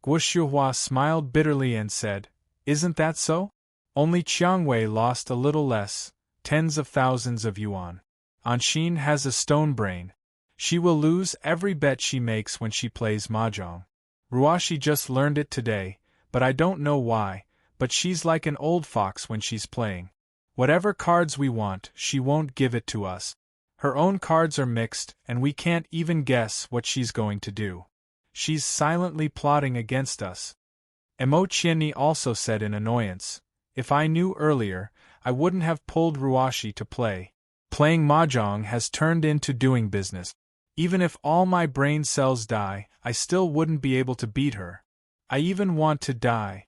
Guoshuahua smiled bitterly and said, "Isn't that so? Only Qiangwei lost a little less, tens of thousands of yuan. Anshin has a stone brain. She will lose every bet she makes when she plays mahjong. Ruashi just learned it today, but I don't know why, but she's like an old fox when she's playing. Whatever cards we want, she won't give it to us. Her own cards are mixed, and we can't even guess what she's going to do. She's silently plotting against us." Emo Qianni also said in annoyance, "If I knew earlier, I wouldn't have pulled Ruashi to play. Playing mahjong has turned into doing business. Even if all my brain cells die, I still wouldn't be able to beat her. I even want to die."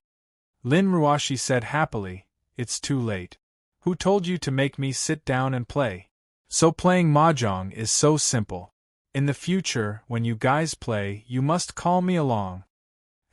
Lin Ruashi said happily, "It's too late. Who told you to make me sit down and play? So playing mahjong is so simple. In the future, when you guys play, you must call me along."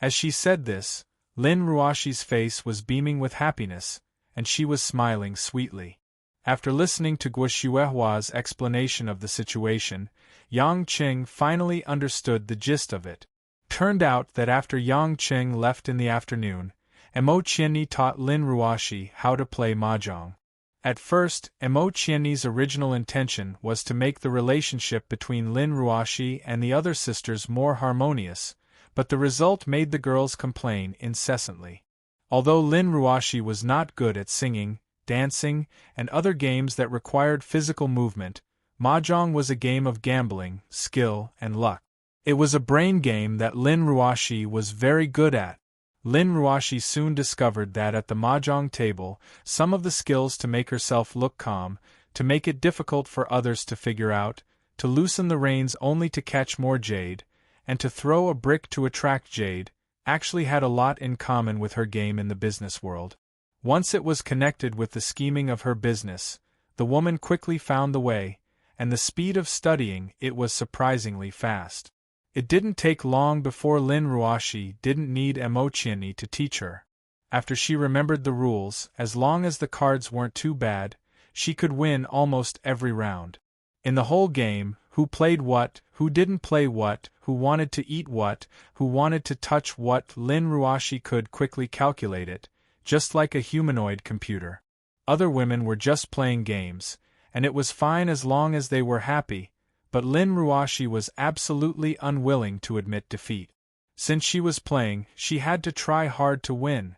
As she said this, Lin Ruashi's face was beaming with happiness, and she was smiling sweetly. After listening to Guoshuahua's explanation of the situation, Yang Qing finally understood the gist of it. Turned out that after Yang Qing left in the afternoon, Emo Qianni taught Lin Ruashi how to play mahjong. At first, Emo Qianni's original intention was to make the relationship between Lin Ruashi and the other sisters more harmonious, but the result made the girls complain incessantly. Although Lin Ruashi was not good at singing, dancing, and other games that required physical movement, mahjong was a game of gambling, skill, and luck. It was a brain game that Lin Ruashi was very good at. Lin Ruashi soon discovered that at the mahjong table, some of the skills to make herself look calm, to make it difficult for others to figure out, to loosen the reins only to catch more jade, and to throw a brick to attract jade, actually had a lot in common with her game in the business world. Once it was connected with the scheming of her business, the woman quickly found the way, and the speed of studying it was surprisingly fast. It didn't take long before Lin Ruashi didn't need Emo Qianni to teach her. After she remembered the rules, as long as the cards weren't too bad, she could win almost every round. In the whole game, who played what, who didn't play what, who wanted to eat what, who wanted to touch what, Lin Ruashi could quickly calculate it, just like a humanoid computer. Other women were just playing games, and it was fine as long as they were happy, but Lin Ruashi was absolutely unwilling to admit defeat. Since she was playing, she had to try hard to win.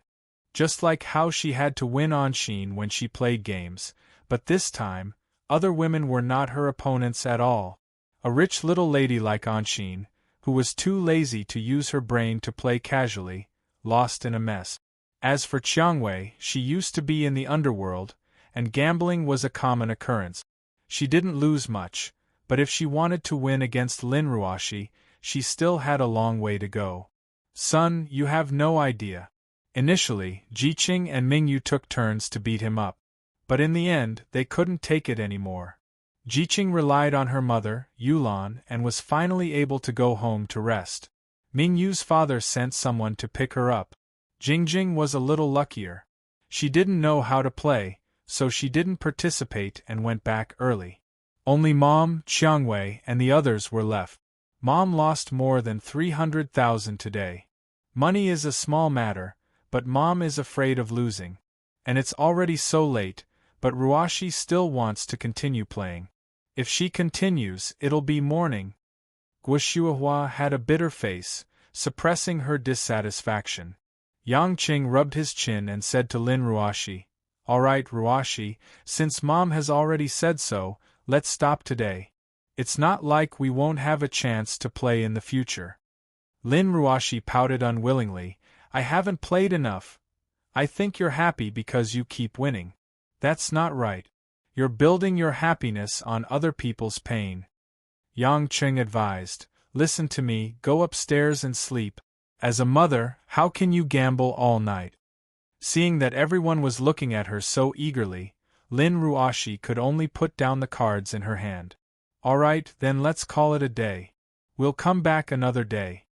Just like how she had to win Anshin when she played games, but this time, other women were not her opponents at all. A rich little lady like Anshin, who was too lazy to use her brain to play casually, lost in a mess. As for Qiangwei, she used to be in the underworld, and gambling was a common occurrence. She didn't lose much, but if she wanted to win against Lin Ruashi, she still had a long way to go. Son, you have no idea. Initially, Jiqing and Mingyu took turns to beat him up. But in the end, they couldn't take it anymore. Jiqing relied on her mother, Yulan, and was finally able to go home to rest. Mingyu's father sent someone to pick her up. Jingjing was a little luckier. She didn't know how to play, so she didn't participate and went back early. Only Mom, Qiangwei, and the others were left. Mom lost more than 300,000 today. Money is a small matter, but Mom is afraid of losing. And it's already so late, but Ruashi still wants to continue playing. If she continues, it'll be morning. Guoshuahua had a bitter face, suppressing her dissatisfaction. Yang Qing rubbed his chin and said to Lin Ruashi, "All right, Ruashi, since Mom has already said so, let's stop today. It's not like we won't have a chance to play in the future." Lin Ruashi pouted unwillingly, "I haven't played enough. I think you're happy because you keep winning. That's not right. You're building your happiness on other people's pain." Yang Qing advised, "Listen to me, go upstairs and sleep. As a mother, how can you gamble all night?" Seeing that everyone was looking at her so eagerly, Lin Ruashi could only put down the cards in her hand. "All right, then let's call it a day. We'll come back another day."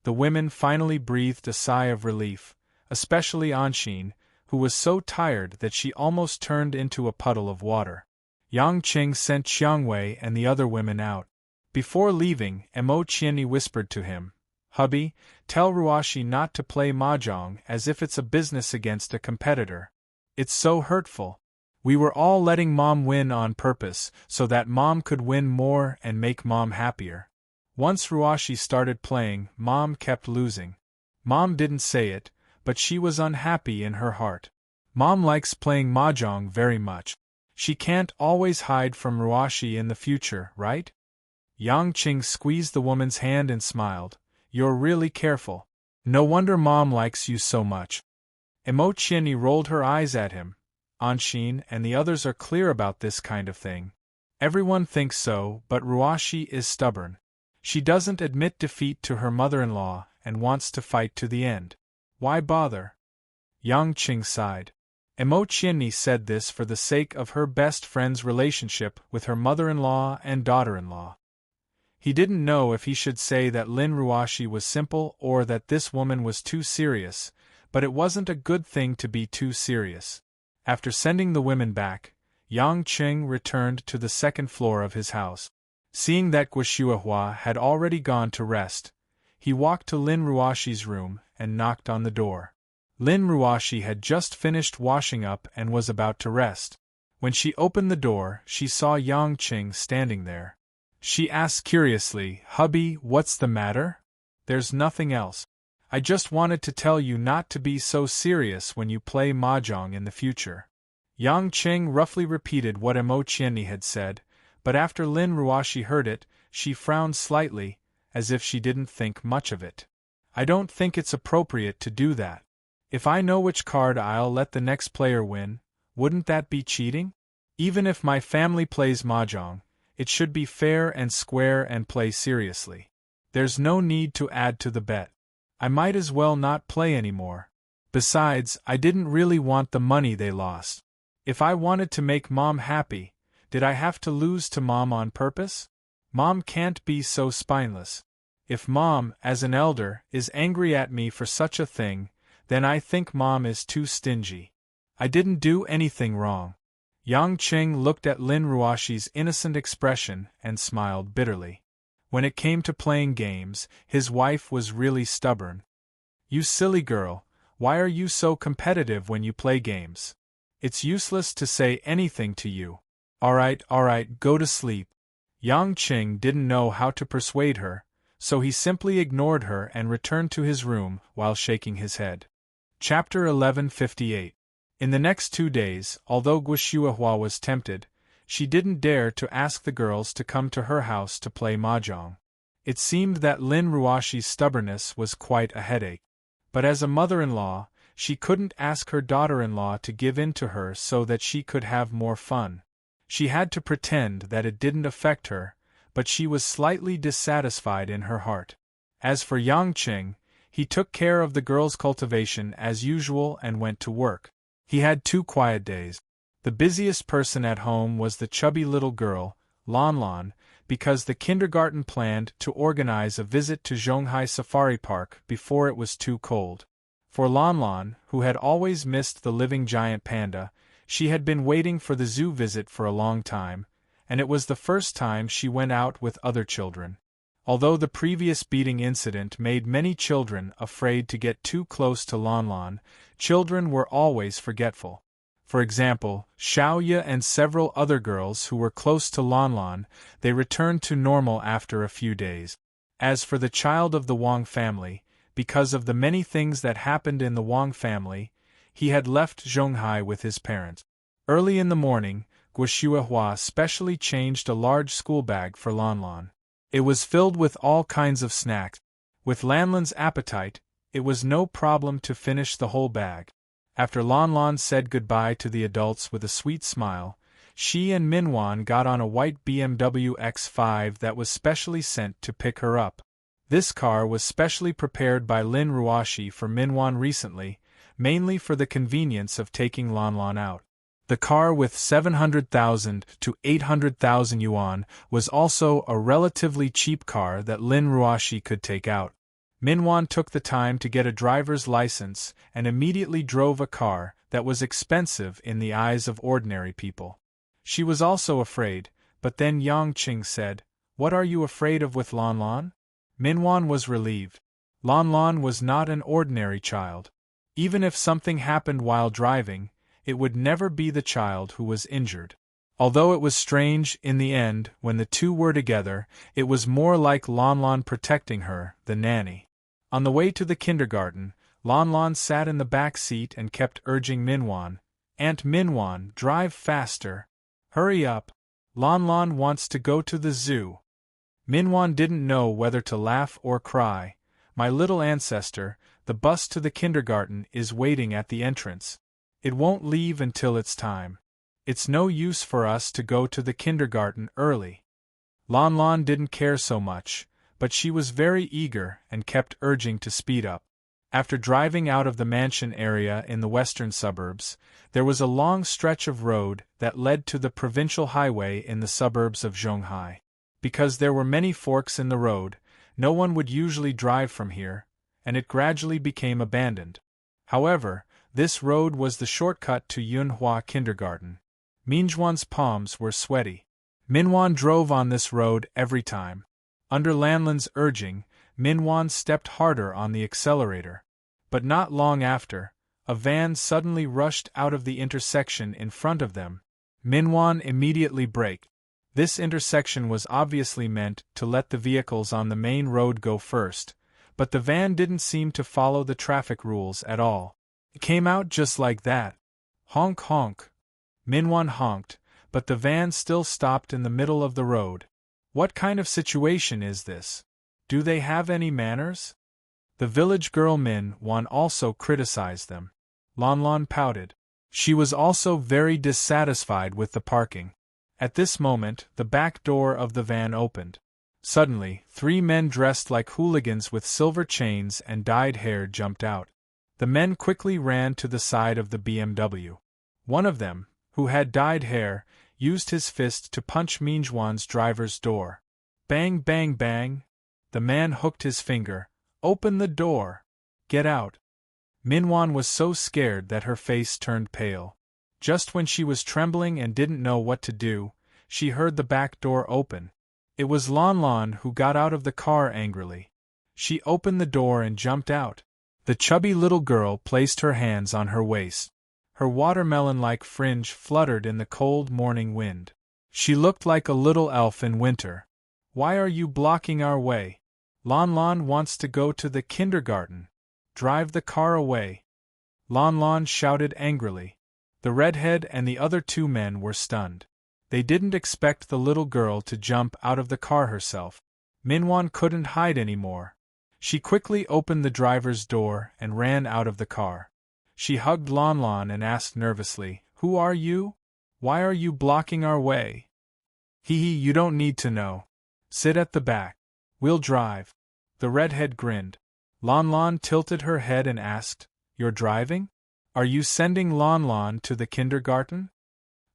The women finally breathed a sigh of relief, especially Anshin, who was so tired that she almost turned into a puddle of water. Yang Qing sent Qiangwei and the other women out. Before leaving, Mo Qianni whispered to him, "Hubby, tell Ruashi not to play mahjong as if it's a business against a competitor. It's so hurtful. We were all letting Mom win on purpose so that Mom could win more and make Mom happier. Once Ruashi started playing, Mom kept losing. Mom didn't say it, but she was unhappy in her heart. Mom likes playing mahjong very much. She can't always hide from Ruashi in the future, right?" Yang Qing squeezed the woman's hand and smiled. "You're really careful. No wonder Mom likes you so much." Mo Qianni rolled her eyes at him. Anshin and the others are clear about this kind of thing. Everyone thinks so, but Ruashi is stubborn. She doesn't admit defeat to her mother-in-law and wants to fight to the end. Why bother? Yang Qing sighed. Mo Qianni said this for the sake of her best friend's relationship with her mother-in-law and daughter-in-law. He didn't know if he should say that Lin Ruashi was simple or that this woman was too serious, but it wasn't a good thing to be too serious. After sending the women back, Yang Qing returned to the second floor of his house. Seeing that Guoshuahua had already gone to rest, he walked to Lin Ruashi's room and knocked on the door. Lin Ruashi had just finished washing up and was about to rest. When she opened the door, she saw Yang Qing standing there. She asked curiously, "Hubby, what's the matter?" "There's nothing else. I just wanted to tell you not to be so serious when you play mahjong in the future." Yang Qing roughly repeated what Mo Qianni had said, but after Lin Ruashi heard it, she frowned slightly, as if she didn't think much of it. "I don't think it's appropriate to do that. If I know which card I'll let the next player win, wouldn't that be cheating? Even if my family plays mahjong, it should be fair and square and play seriously. There's no need to add to the bet. I might as well not play anymore. Besides, I didn't really want the money they lost. If I wanted to make Mom happy, did I have to lose to Mom on purpose? Mom can't be so spineless. If Mom, as an elder, is angry at me for such a thing, then I think Mom is too stingy. I didn't do anything wrong." Yang Qing looked at Lin Ruashi's innocent expression and smiled bitterly. When it came to playing games, his wife was really stubborn. "You silly girl, why are you so competitive when you play games? It's useless to say anything to you. All right, go to sleep." Yang Qing didn't know how to persuade her, so he simply ignored her and returned to his room while shaking his head. Chapter 1158. In the next 2 days, although Guoshuahua was tempted, she didn't dare to ask the girls to come to her house to play mahjong. It seemed that Lin Ruashi's stubbornness was quite a headache. But as a mother-in-law, she couldn't ask her daughter-in-law to give in to her so that she could have more fun. She had to pretend that it didn't affect her, but she was slightly dissatisfied in her heart. As for Yang Qing, he took care of the girl's cultivation as usual and went to work. He had 2 quiet days. The busiest person at home was the chubby little girl, Lan Lan, because the kindergarten planned to organize a visit to Zhonghai Safari Park before it was too cold. For Lan Lan, who had always missed the living giant panda, she had been waiting for the zoo visit for a long time, and it was the first time she went out with other children. Although the previous beating incident made many children afraid to get too close to Lan Lan, children were always forgetful. For example, Xiaoya and several other girls who were close to Lan Lan, they returned to normal after a few days. As for the child of the Wang family, because of the many things that happened in the Wang family, he had left Zhonghai with his parents. Early in the morning, Guoshuahua specially changed a large school bag for Lan Lan. It was filled with all kinds of snacks. With Lan Lan's appetite, it was no problem to finish the whole bag. After Lan Lan said goodbye to the adults with a sweet smile, she and Minwan got on a white BMW X5 that was specially sent to pick her up. This car was specially prepared by Lin Ruoshi for Minwan recently, mainly for the convenience of taking Lan Lan out. The car with 700,000 to 800,000 yuan was also a relatively cheap car that Lin Ruoshi could take out. Minwan took the time to get a driver's license and immediately drove a car that was expensive in the eyes of ordinary people. She was also afraid, but then Yang Qing said, "What are you afraid of with Lan Lan?" Minwan was relieved. Lan Lan was not an ordinary child. Even if something happened while driving, it would never be the child who was injured. Although it was strange, in the end, when the two were together, it was more like Lan Lan protecting her, the nanny. On the way to the kindergarten, Lan Lan sat in the back seat and kept urging Minwan, "Aunt Minwan, drive faster. Hurry up. Lan Lan wants to go to the zoo." Minwan didn't know whether to laugh or cry. "My little ancestor, the bus to the kindergarten is waiting at the entrance. It won't leave until it's time. It's no use for us to go to the kindergarten early." Lan Lan didn't care so much, but she was very eager and kept urging to speed up. After driving out of the mansion area in the western suburbs, there was a long stretch of road that led to the provincial highway in the suburbs of Zhonghai. Because there were many forks in the road, no one would usually drive from here, and it gradually became abandoned. However, this road was the shortcut to Yunhua Kindergarten. Minjuan's palms were sweaty. Minwan drove on this road every time. Under Lanlan's urging, Minwan stepped harder on the accelerator. But not long after, a van suddenly rushed out of the intersection in front of them. Minwan immediately braked. This intersection was obviously meant to let the vehicles on the main road go first, but the van didn't seem to follow the traffic rules at all. It came out just like that. Honk honk. Minwan honked, but the van still stopped in the middle of the road. What kind of situation is this? Do they have any manners? The village girl Minwan also criticized them. Lan Lan pouted. She was also very dissatisfied with the parking. At this moment, the back door of the van opened. Suddenly, 3 men dressed like hooligans with silver chains and dyed hair jumped out. The men quickly ran to the side of the BMW. One of them, who had dyed hair, used his fist to punch Minjuan's driver's door. Bang bang bang! The man hooked his finger. "Open the door! Get out!" Minwan was so scared that her face turned pale. Just when she was trembling and didn't know what to do, she heard the back door open. It was Lan Lan who got out of the car angrily. She opened the door and jumped out. The chubby little girl placed her hands on her waist. Her watermelon-like fringe fluttered in the cold morning wind. She looked like a little elf in winter. "Why are you blocking our way? Lan Lan wants to go to the kindergarten. Drive the car away." Lan Lan shouted angrily. The redhead and the other 2 men were stunned. They didn't expect the little girl to jump out of the car herself. Minwan couldn't hide anymore. She quickly opened the driver's door and ran out of the car. She hugged Lan Lan and asked nervously, "Who are you? Why are you blocking our way?" "Hee hee, you don't need to know. Sit at the back. We'll drive. The redhead grinned. Lon Lon tilted her head and asked, You're driving? Are you sending Lon Lon to the kindergarten?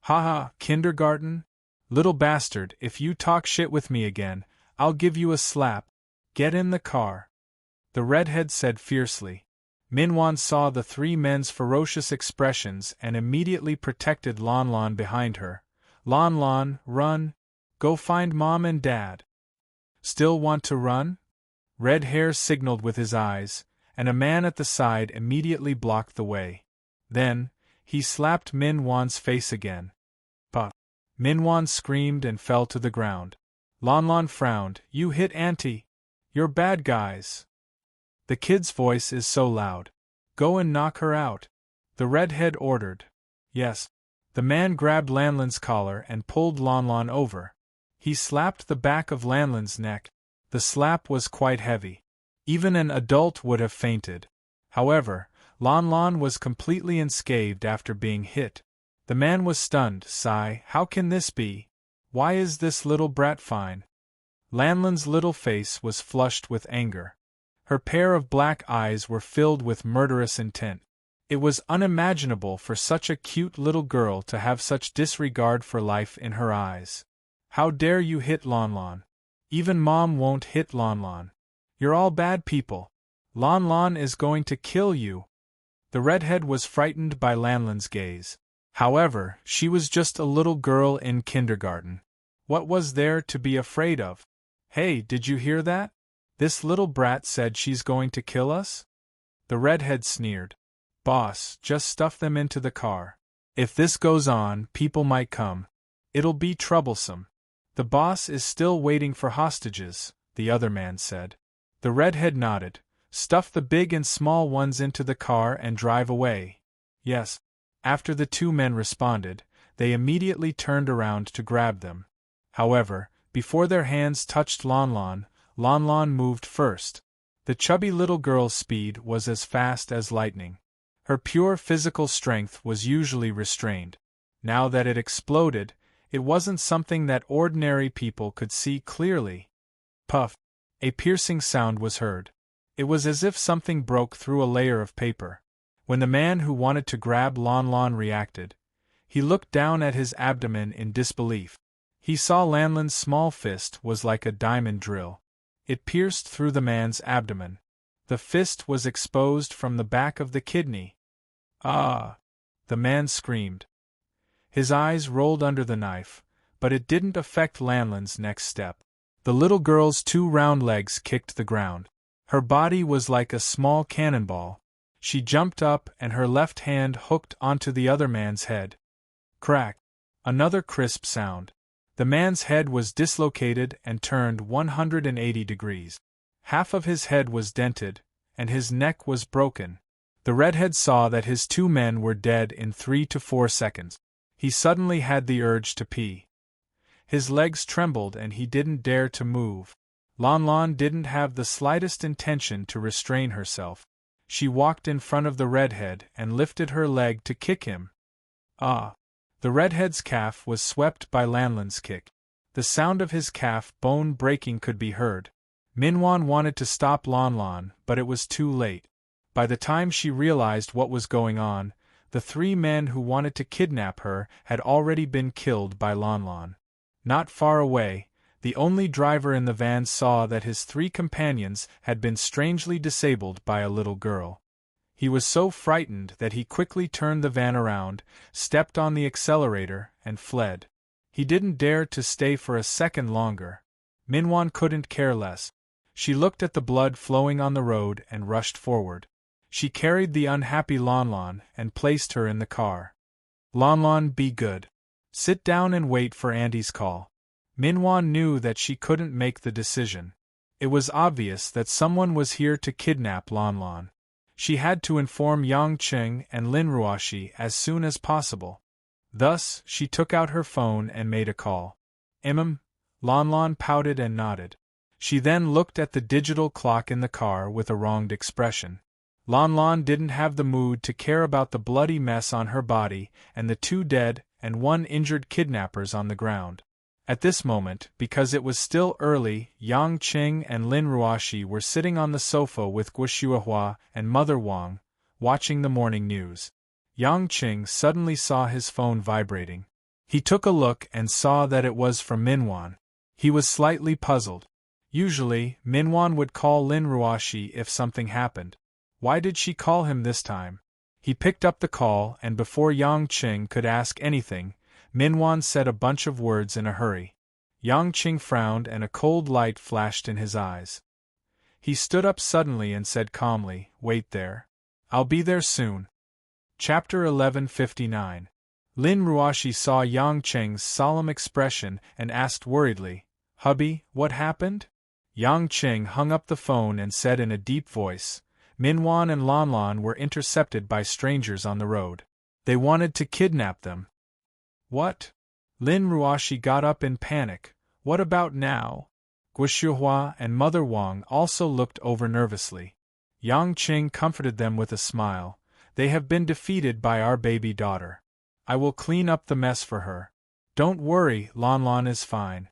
Ha ha, kindergarten? Little bastard, if you talk shit with me again, I'll give you a slap. Get in the car. The redhead said fiercely. Minwan saw the three men's ferocious expressions and immediately protected Lon Lon behind her. Lon Lon, run. Go find Mom and Dad. Still want to run? Red Hair signaled with his eyes, and a man at the side immediately blocked the way. Then, he slapped Minwan's face again. Puff. Minwan screamed and fell to the ground. Lon Lon frowned. You hit Auntie. You're bad guys. The kid's voice is so loud. Go and knock her out. The redhead ordered. Yes. The man grabbed Lanlin's collar and pulled Lon Lon over. He slapped the back of Lanlin's neck. The slap was quite heavy. Even an adult would have fainted. However, Lon Lon was completely unscathed after being hit. The man was stunned. Sigh, how can this be? Why is this little brat fine? Lanlin's little face was flushed with anger. Her pair of black eyes were filled with murderous intent. It was unimaginable for such a cute little girl to have such disregard for life in her eyes. How dare you hit Lon Lon? Even Mom won't hit Lon Lon. You're all bad people. Lon Lon is going to kill you. The redhead was frightened by Lanlin's gaze. However, she was just a little girl in kindergarten. What was there to be afraid of? Hey, did you hear that? This little brat said she's going to kill us? The redhead sneered. Boss, just stuff them into the car. If this goes on, people might come. It'll be troublesome. The boss is still waiting for hostages, the other man said. The redhead nodded. Stuff the big and small ones into the car and drive away. Yes. After the two men responded, they immediately turned around to grab them. However, before their hands touched Lon Lon moved first. The chubby little girl's speed was as fast as lightning. Her pure physical strength was usually restrained. Now that it exploded, it wasn't something that ordinary people could see clearly. Puff! A piercing sound was heard. It was as if something broke through a layer of paper. When the man who wanted to grab Lon Lon reacted, he looked down at his abdomen in disbelief. He saw Lanlin's small fist was like a diamond drill. It pierced through the man's abdomen. The fist was exposed from the back of the kidney. Ah! The man screamed. His eyes rolled under the knife, but it didn't affect Lanlin's next step. The little girl's two round legs kicked the ground. Her body was like a small cannonball. She jumped up and her left hand hooked onto the other man's head. Crack! Another crisp sound. The man's head was dislocated and turned 180 degrees. Half of his head was dented, and his neck was broken. The redhead saw that his two men were dead in 3 to 4 seconds. He suddenly had the urge to pee. His legs trembled and he didn't dare to move. Lon Lon didn't have the slightest intention to restrain herself. She walked in front of the redhead and lifted her leg to kick him. Ah! The redhead's calf was swept by Lanlin's kick. The sound of his calf bone breaking could be heard. Minwan wanted to stop Lon Lon, but it was too late. By the time she realized what was going on, the three men who wanted to kidnap her had already been killed by Lon Lon. Not far away, the only driver in the van saw that his three companions had been strangely disabled by a little girl. He was so frightened that he quickly turned the van around, stepped on the accelerator, and fled. He didn't dare to stay for a second longer. Minwan couldn't care less. She looked at the blood flowing on the road and rushed forward. She carried the unhappy Lon Lon and placed her in the car. Lon Lon, be good. Sit down and wait for Auntie's call. Minwan knew that she couldn't make the decision. It was obvious that someone was here to kidnap Lon Lon. She had to inform Yang Cheng and Lin Ruoshi as soon as possible. Thus, she took out her phone and made a call. Lon Lon pouted and nodded. She then looked at the digital clock in the car with a wronged expression. Lon Lon didn't have the mood to care about the bloody mess on her body and the 2 dead and 1 injured kidnappers on the ground. At this moment, because it was still early, Yang Qing and Lin Ruoxi were sitting on the sofa with Guo and Mother Wang, watching the morning news. Yang Qing suddenly saw his phone vibrating. He took a look and saw that it was from Minwan. He was slightly puzzled. Usually, Minwan would call Lin Ruoxi if something happened. Why did she call him this time? He picked up the call, and before Yang Qing could ask anything, Minwan said a bunch of words in a hurry. Yang Qing frowned and a cold light flashed in his eyes. He stood up suddenly and said calmly, "Wait there. I'll be there soon." Chapter 1159. Lin Ruoxi saw Yang Qing's solemn expression and asked worriedly, "Hubby, what happened?" Yang Qing hung up the phone and said in a deep voice, "Minwan and Lanlan were intercepted by strangers on the road. They wanted to kidnap them." "What?" Lin Ruoxi got up in panic. "What about now?" Guo and Mother Wang also looked over nervously. Yang Qing comforted them with a smile. "They have been defeated by our baby daughter. I will clean up the mess for her. Don't worry, Lanlan is fine."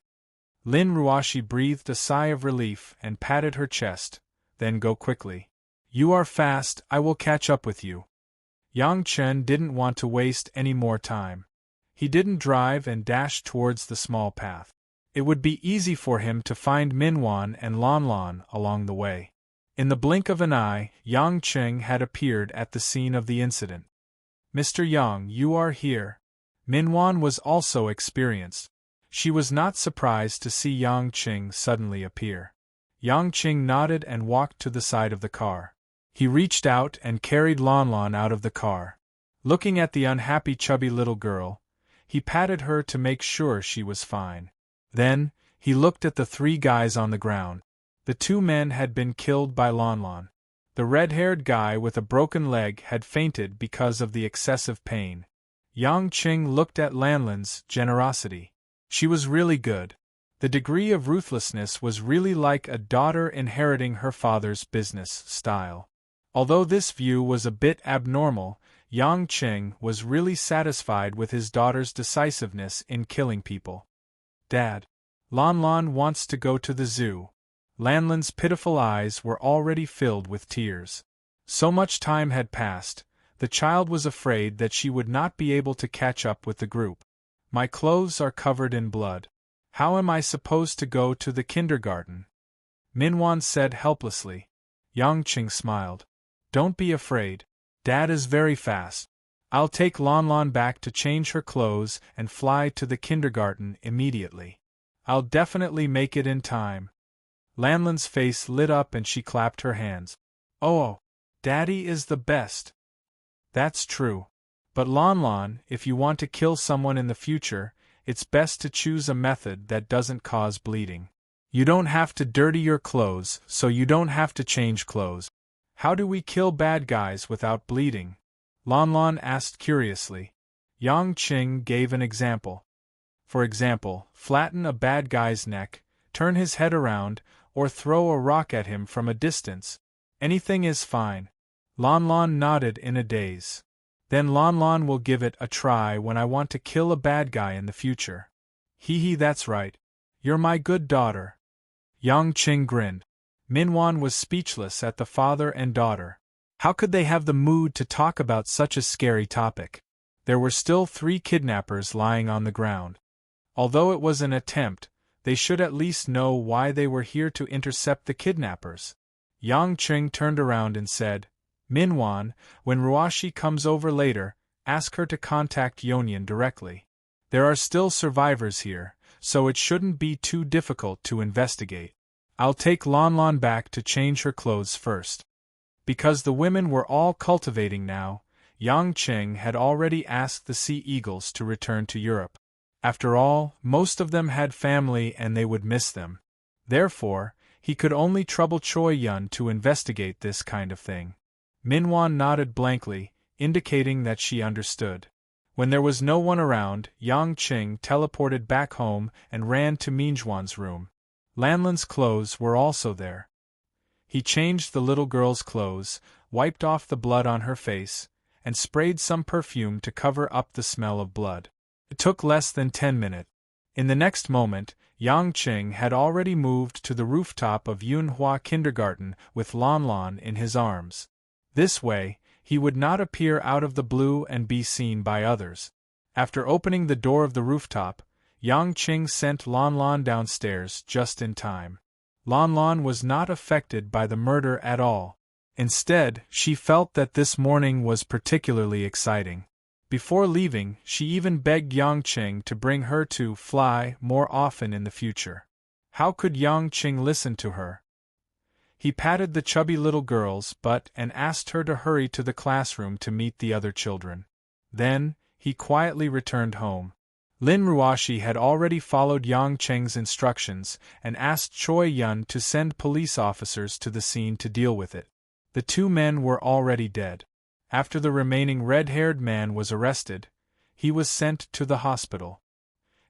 Lin Ruoxi breathed a sigh of relief and patted her chest, "Then go quickly. You are fast, I will catch up with you." Yang Chen didn't want to waste any more time. He didn't drive and dashed towards the small path. It would be easy for him to find Minwan and Lanlan along the way. In the blink of an eye, Yang Qing had appeared at the scene of the incident. "Mr. Yang, you are here." Minwan was also experienced. She was not surprised to see Yang Qing suddenly appear. Yang Qing nodded and walked to the side of the car. He reached out and carried Lanlan out of the car. Looking at the unhappy chubby little girl, he patted her to make sure she was fine. Then, he looked at the three guys on the ground. The two men had been killed by Lanlan. The red-haired guy with a broken leg had fainted because of the excessive pain. Yang Qing looked at Lanlan's generosity. She was really good. The degree of ruthlessness was really like a daughter inheriting her father's business style. Although this view was a bit abnormal, Yang Qing was really satisfied with his daughter's decisiveness in killing people. "Dad, Lanlan wants to go to the zoo." Lanlan's pitiful eyes were already filled with tears. So much time had passed, the child was afraid that she would not be able to catch up with the group. "My clothes are covered in blood. How am I supposed to go to the kindergarten?" Minwan said helplessly. Yang Qing smiled. "Don't be afraid. Dad is very fast. I'll take Lanlan back to change her clothes and fly to the kindergarten immediately. I'll definitely make it in time." Lanlan's face lit up and she clapped her hands. "Oh, Daddy is the best." "That's true. But Lanlan, if you want to kill someone in the future, it's best to choose a method that doesn't cause bleeding. You don't have to dirty your clothes, so you don't have to change clothes." "How do we kill bad guys without bleeding?" Lanlan asked curiously. Yang Qing gave an example. "For example, flatten a bad guy's neck, turn his head around, or throw a rock at him from a distance. Anything is fine." Lanlan nodded in a daze. "Then Lanlan will give it a try when I want to kill a bad guy in the future." Hee, that's right. You're my good daughter." Yang Qing grinned. Minwan was speechless at the father and daughter. How could they have the mood to talk about such a scary topic? There were still 3 kidnappers lying on the ground. Although it was an attempt, they should at least know why they were here to intercept the kidnappers. Yang Qing turned around and said, "Minwan, when Ruoxi comes over later, ask her to contact Yonian directly. There are still survivors here, so it shouldn't be too difficult to investigate. I'll take Lanlan back to change her clothes first." Because the women were all cultivating now, Yang Qing had already asked the Sea Eagles to return to Europe. After all, most of them had family and they would miss them. Therefore, he could only trouble Choi Yun to investigate this kind of thing. Minwan nodded blankly, indicating that she understood. When there was no one around, Yang Qing teleported back home and ran to Minjuan's room. Lanlan's clothes were also there. He changed the little girl's clothes, wiped off the blood on her face, and sprayed some perfume to cover up the smell of blood. It took less than 10 minutes. In the next moment, Yang Qing had already moved to the rooftop of Yunhua Kindergarten with Lan Lan in his arms. This way, he would not appear out of the blue and be seen by others. After opening the door of the rooftop, Yang Qing sent Lan Lan downstairs just in time. Lan Lan was not affected by the murder at all. Instead, she felt that this morning was particularly exciting. Before leaving, she even begged Yang Qing to bring her to fly more often in the future. How could Yang Qing listen to her? He patted the chubby little girl's butt and asked her to hurry to the classroom to meet the other children. Then, he quietly returned home. Lin Ruoshi had already followed Yang Qing's instructions and asked Choi Yun to send police officers to the scene to deal with it. The two men were already dead. After the remaining red-haired man was arrested, he was sent to the hospital.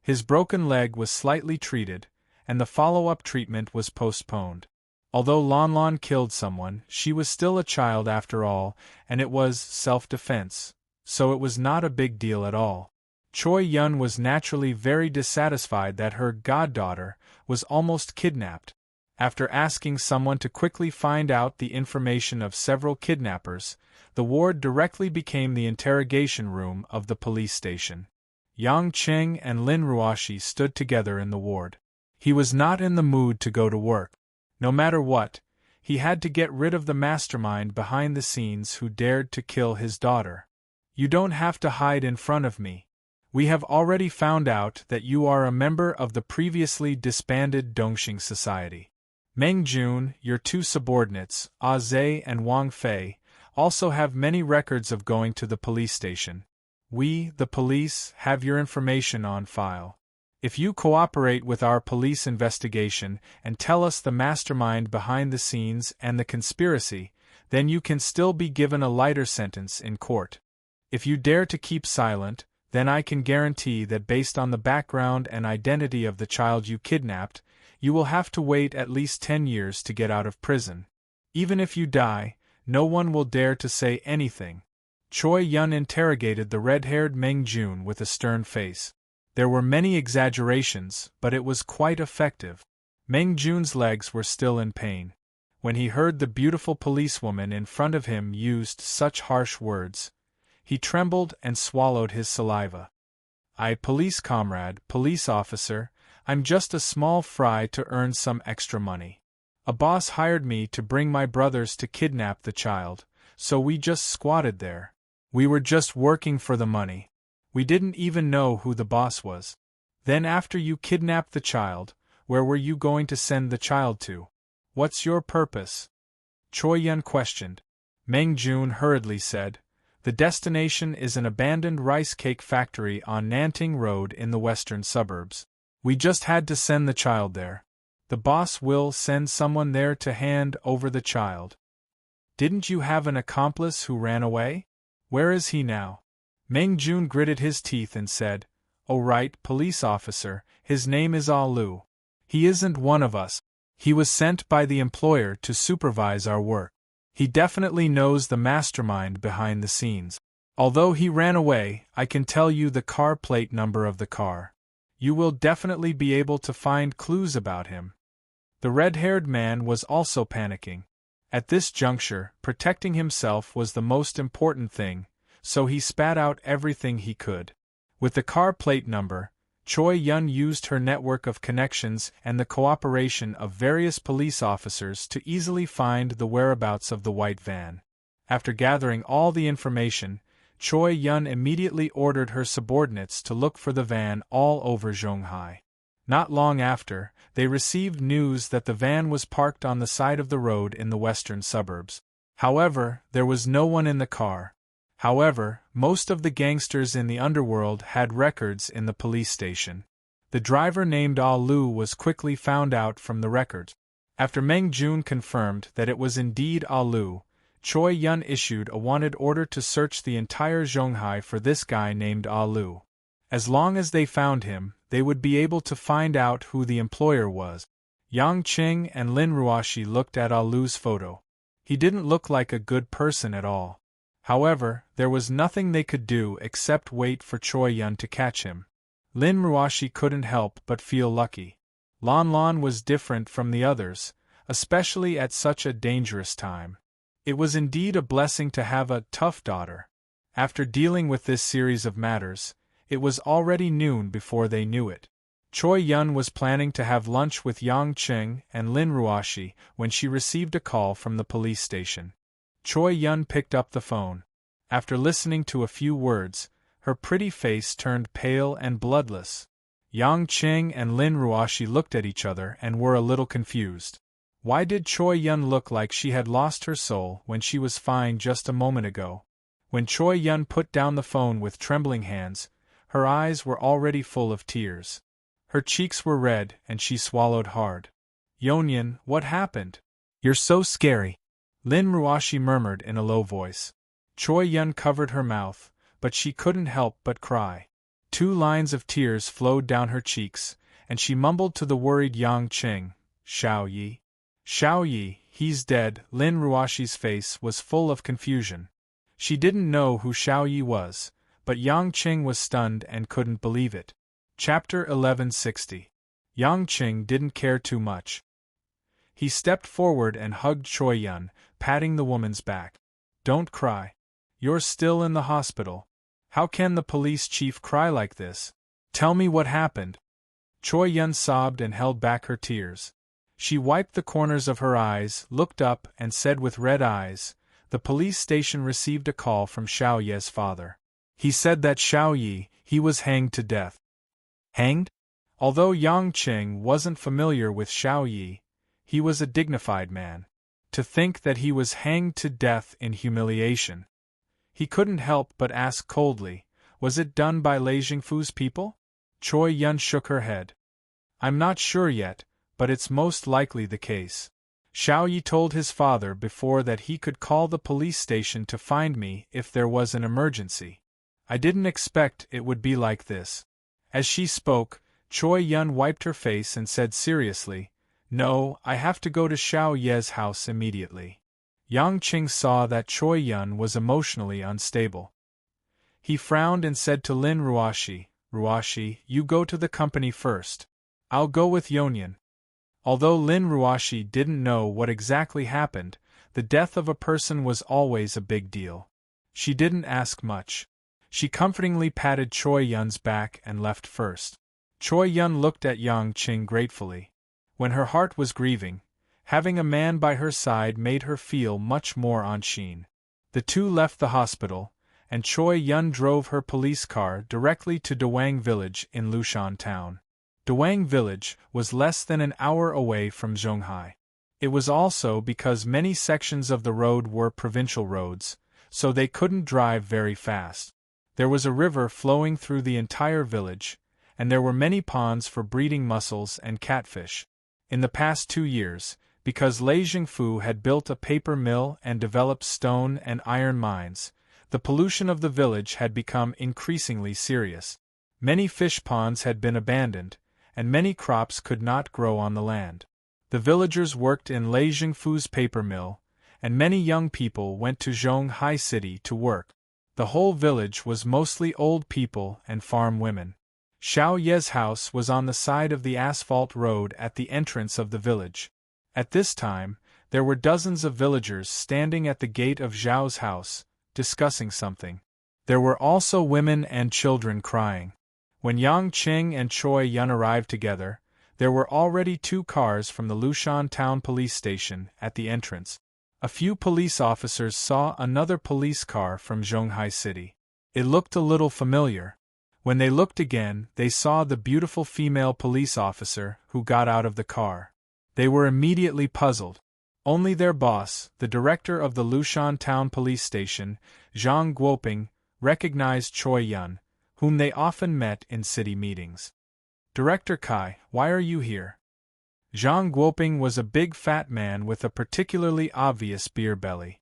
His broken leg was slightly treated, and the follow-up treatment was postponed. Although Lan Lan killed someone, she was still a child after all, and it was self-defense, so it was not a big deal at all. Choi Yun was naturally very dissatisfied that her goddaughter was almost kidnapped. After asking someone to quickly find out the information of several kidnappers, the ward directly became the interrogation room of the police station. Yang Qing and Lin Ruoshi stood together in the ward. He was not in the mood to go to work. No matter what, he had to get rid of the mastermind behind the scenes who dared to kill his daughter. You don't have to hide in front of me. We have already found out that you are a member of the previously disbanded Dongxing Society. Meng Jun, your two subordinates, Ah Zhe and Wang Fei, also have many records of going to the police station. We, the police, have your information on file. If you cooperate with our police investigation and tell us the mastermind behind the scenes and the conspiracy, then you can still be given a lighter sentence in court. If you dare to keep silent, then I can guarantee that based on the background and identity of the child you kidnapped, you will have to wait at least 10 years to get out of prison. Even if you die, no one will dare to say anything. Choi Yun interrogated the red-haired Meng Jun with a stern face. There were many exaggerations, but it was quite effective. Meng Jun's legs were still in pain. When he heard the beautiful policewoman in front of him used such harsh words, he trembled and swallowed his saliva. Police comrade, police officer, I'm just a small fry to earn some extra money. A boss hired me to bring my brothers to kidnap the child, so we just squatted there. We were just working for the money. We didn't even know who the boss was. Then after you kidnapped the child, where were you going to send the child to? What's your purpose? Choi Yun questioned. Meng Jun hurriedly said, the destination is an abandoned rice cake factory on Nanting Road in the western suburbs. We just had to send the child there. The boss will send someone there to hand over the child. Didn't you have an accomplice who ran away? Where is he now? Meng Jun gritted his teeth and said, Oh right, police officer, his name is Ah Lu. He isn't one of us. He was sent by the employer to supervise our work. He definitely knows the mastermind behind the scenes. Although he ran away, I can tell you the car plate number of the car. You will definitely be able to find clues about him. The red-haired man was also panicking. At this juncture, protecting himself was the most important thing, so he spat out everything he could. With the car plate number, Choi Yun used her network of connections and the cooperation of various police officers to easily find the whereabouts of the white van. After gathering all the information, Choi Yun immediately ordered her subordinates to look for the van all over Zhonghai. Not long after, they received news that the van was parked on the side of the road in the western suburbs. However, there was no one in the car. However, most of the gangsters in the underworld had records in the police station. The driver named Ah Lu was quickly found out from the records. After Meng Jun confirmed that it was indeed Ah Lu, Choi Yun issued a wanted order to search the entire Zhonghai for this guy named Ah Lu. As long as they found him, they would be able to find out who the employer was. Yang Qing and Lin Ruoshi looked at Ah Lu's photo. He didn't look like a good person at all. However, there was nothing they could do except wait for Choi Yun to catch him. Lin Ruashi couldn't help but feel lucky. Lon Lon was different from the others, especially at such a dangerous time. It was indeed a blessing to have a tough daughter. After dealing with this series of matters, it was already noon before they knew it. Choi Yun was planning to have lunch with Yang Qing and Lin Ruashi when she received a call from the police station. Choi Yun picked up the phone. After listening to a few words, her pretty face turned pale and bloodless. Yang Qing and Lin Ruashi looked at each other and were a little confused. Why did Choi Yun look like she had lost her soul when she was fine just a moment ago? When Choi Yun put down the phone with trembling hands, her eyes were already full of tears. Her cheeks were red and she swallowed hard. Yonyan, what happened? You're so scary, Lin Ruashi murmured in a low voice. Choi Yun covered her mouth, but she couldn't help but cry. 2 lines of tears flowed down her cheeks, and she mumbled to the worried Yang Qing, Xiao Yi. Xiao Yi, he's dead. Lin Ruashi's face was full of confusion. She didn't know who Xiao Yi was, but Yang Qing was stunned and couldn't believe it. Chapter 1160. Yang Qing didn't care too much. He stepped forward and hugged Choi Yun, patting the woman's back. Don't cry. You're still in the hospital. How can the police chief cry like this? Tell me what happened. Choi Yun sobbed and held back her tears. She wiped the corners of her eyes, looked up, and said with red eyes, the police station received a call from Xiao Ye's father. He said that Xiao Yi, he was hanged to death. Hanged? Although Yang Qing wasn't familiar with Xiao Yi, he was a dignified man. To think that he was hanged to death in humiliation. He couldn't help but ask coldly, was it done by Lei Jingfu's people? Choi Yun shook her head. I'm not sure yet, but it's most likely the case. Xiao Yi told his father before that he could call the police station to find me if there was an emergency. I didn't expect it would be like this. As she spoke, Choi Yun wiped her face and said seriously, no, I have to go to Xiao Ye's house immediately. Yang Qing saw that Choi Yun was emotionally unstable. He frowned and said to Lin Ruashi, Ruashi, you go to the company first. I'll go with Yonyan. Although Lin Ruashi didn't know what exactly happened, the death of a person was always a big deal. She didn't ask much. She comfortingly patted Choi Yun's back and left first. Choi Yun looked at Yang Qing gratefully. When her heart was grieving, having a man by her side made her feel much more on sheen. The two left the hospital, and Choi Yun drove her police car directly to Dawang Village in Lushan Town. Dawang Village was less than an hour away from Zhonghai. It was also because many sections of the road were provincial roads, so they couldn't drive very fast. There was a river flowing through the entire village, and there were many ponds for breeding mussels and catfish. In the past 2 years, because Lei Jingfu had built a paper mill and developed stone and iron mines, the pollution of the village had become increasingly serious. Many fish ponds had been abandoned, and many crops could not grow on the land. The villagers worked in Lei Jingfu's paper mill, and many young people went to Zhonghai City to work. The whole village was mostly old people and farm women. Xiao Ye's house was on the side of the asphalt road at the entrance of the village. At this time, there were dozens of villagers standing at the gate of Zhao's house, discussing something. There were also women and children crying. When Yang Qing and Choi Yun arrived together, there were already 2 cars from the Lushan Town Police Station at the entrance. A few police officers saw another police car from Zhonghai City. It looked a little familiar. When they looked again, they saw the beautiful female police officer who got out of the car. They were immediately puzzled. Only their boss, the director of the Lushan Town Police Station, Zhang Guoping, recognized Choi Yun, whom they often met in city meetings. Director Kai, why are you here? Zhang Guoping was a big fat man with a particularly obvious beer belly.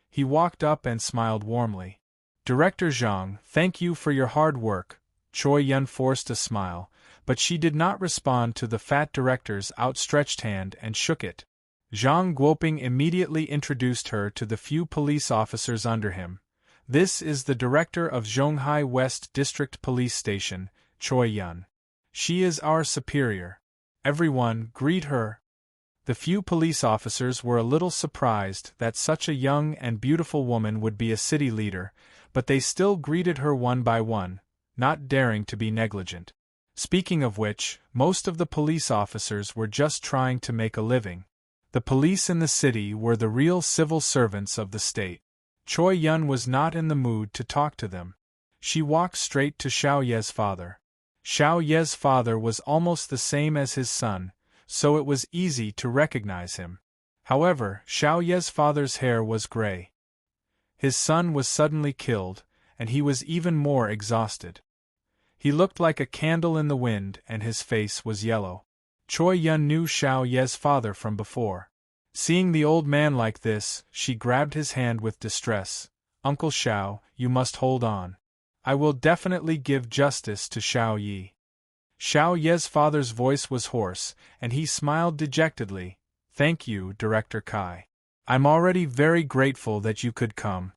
He walked up and smiled warmly. Director Zhang, thank you for your hard work. Choi Yun forced a smile, but she did not respond to the fat director's outstretched hand and shook it. Zhang Guoping immediately introduced her to the few police officers under him. This is the director of Zhonghai West District Police Station, Choi Yun. She is our superior. Everyone, greet her. The few police officers were a little surprised that such a young and beautiful woman would be a city leader, but they still greeted her one by one, not daring to be negligent. Speaking of which, most of the police officers were just trying to make a living. The police in the city were the real civil servants of the state. Choi Yun was not in the mood to talk to them. She walked straight to Xiao Ye's father. Xiao Ye's father was almost the same as his son, so it was easy to recognize him. However, Xiao Ye's father's hair was gray. His son was suddenly killed, and he was even more exhausted. He looked like a candle in the wind and his face was yellow. Choi Yun knew Xiao Ye's father from before. Seeing the old man like this, she grabbed his hand with distress. Uncle Xiao, you must hold on. I will definitely give justice to Xiao Yi. Xiao Ye's father's voice was hoarse, and he smiled dejectedly. Thank you, Director Kai. I'm already very grateful that you could come.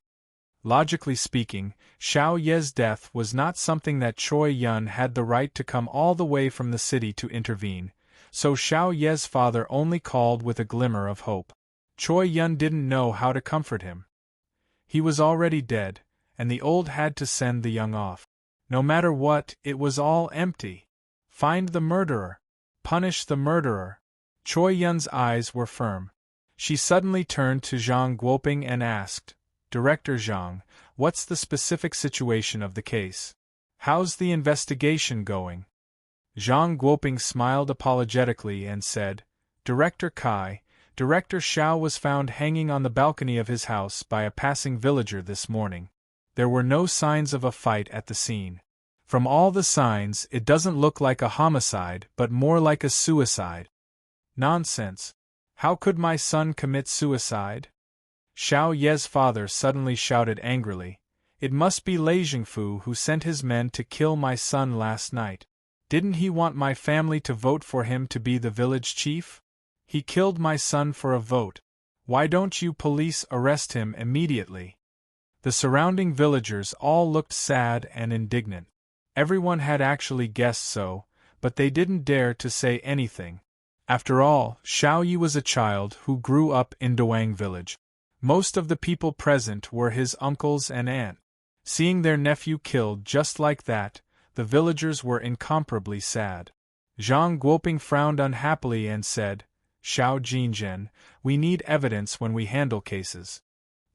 Logically speaking, Xiao Ye's death was not something that Choi Yun had the right to come all the way from the city to intervene, so Xiao Ye's father only called with a glimmer of hope. Choi Yun didn't know how to comfort him. He was already dead, and the old had to send the young off. No matter what, it was all empty. Find the murderer. Punish the murderer. Choi Yun's eyes were firm. She suddenly turned to Zhang Guoping and asked, Director Zhang, what's the specific situation of the case? How's the investigation going? Zhang Guoping smiled apologetically and said, Director Kai, Director Xiao was found hanging on the balcony of his house by a passing villager this morning. There were no signs of a fight at the scene. From all the signs, it doesn't look like a homicide, but more like a suicide. Nonsense. How could my son commit suicide? Xiao Ye's father suddenly shouted angrily. It must be Lei Jingfu who sent his men to kill my son last night. Didn't he want my family to vote for him to be the village chief? He killed my son for a vote. Why don't you police arrest him immediately? The surrounding villagers all looked sad and indignant. Everyone had actually guessed so, but they didn't dare to say anything. After all, Xiao Yi was a child who grew up in Dawang village. Most of the people present were his uncles and aunt. Seeing their nephew killed just like that, the villagers were incomparably sad. Zhang Guoping frowned unhappily and said, Xiao Jinzhen, we need evidence when we handle cases.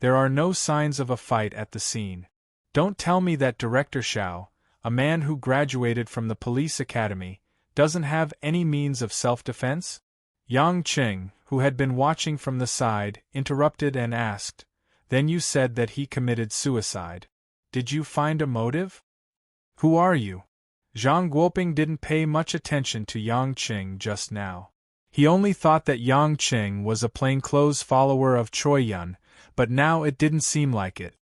There are no signs of a fight at the scene. Don't tell me that Director Xiao, a man who graduated from the police academy, doesn't have any means of self-defense? Yang Qing, who had been watching from the side, interrupted and asked, Then you said that he committed suicide. Did you find a motive? Who are you? Zhang Guoping didn't pay much attention to Yang Qing just now. He only thought that Yang Qing was a plainclothes follower of Choi Yun, but now it didn't seem like it.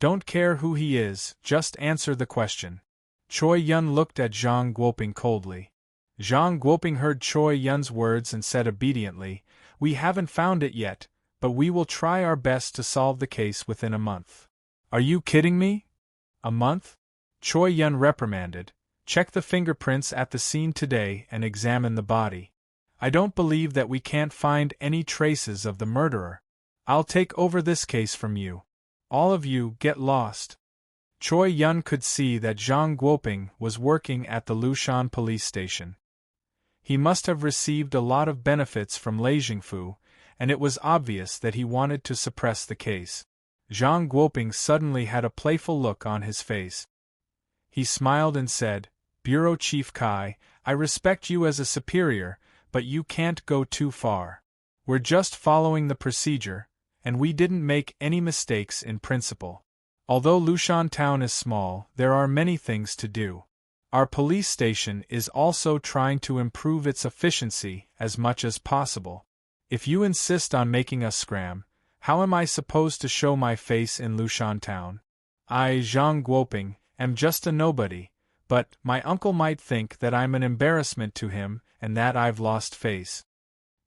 Don't care who he is, just answer the question. Choi Yun looked at Zhang Guoping coldly. Zhang Guoping heard Choi Yun's words and said obediently, We haven't found it yet, but we will try our best to solve the case within a month. Are you kidding me? A month? Choi Yun reprimanded. Check the fingerprints at the scene today and examine the body. I don't believe that we can't find any traces of the murderer. I'll take over this case from you. All of you get lost. Choi Yun could see that Zhang Guoping was working at the Lushan police station. He must have received a lot of benefits from Lei Jingfu, and it was obvious that he wanted to suppress the case. Zhang Guoping suddenly had a playful look on his face. He smiled and said, Bureau Chief Kai, I respect you as a superior, but you can't go too far. We're just following the procedure, and we didn't make any mistakes in principle. Although Lushan town is small, there are many things to do. Our police station is also trying to improve its efficiency as much as possible. If you insist on making us scram, how am I supposed to show my face in Lushan town? I, Zhang Guoping, am just a nobody, but my uncle might think that I'm an embarrassment to him and that I've lost face.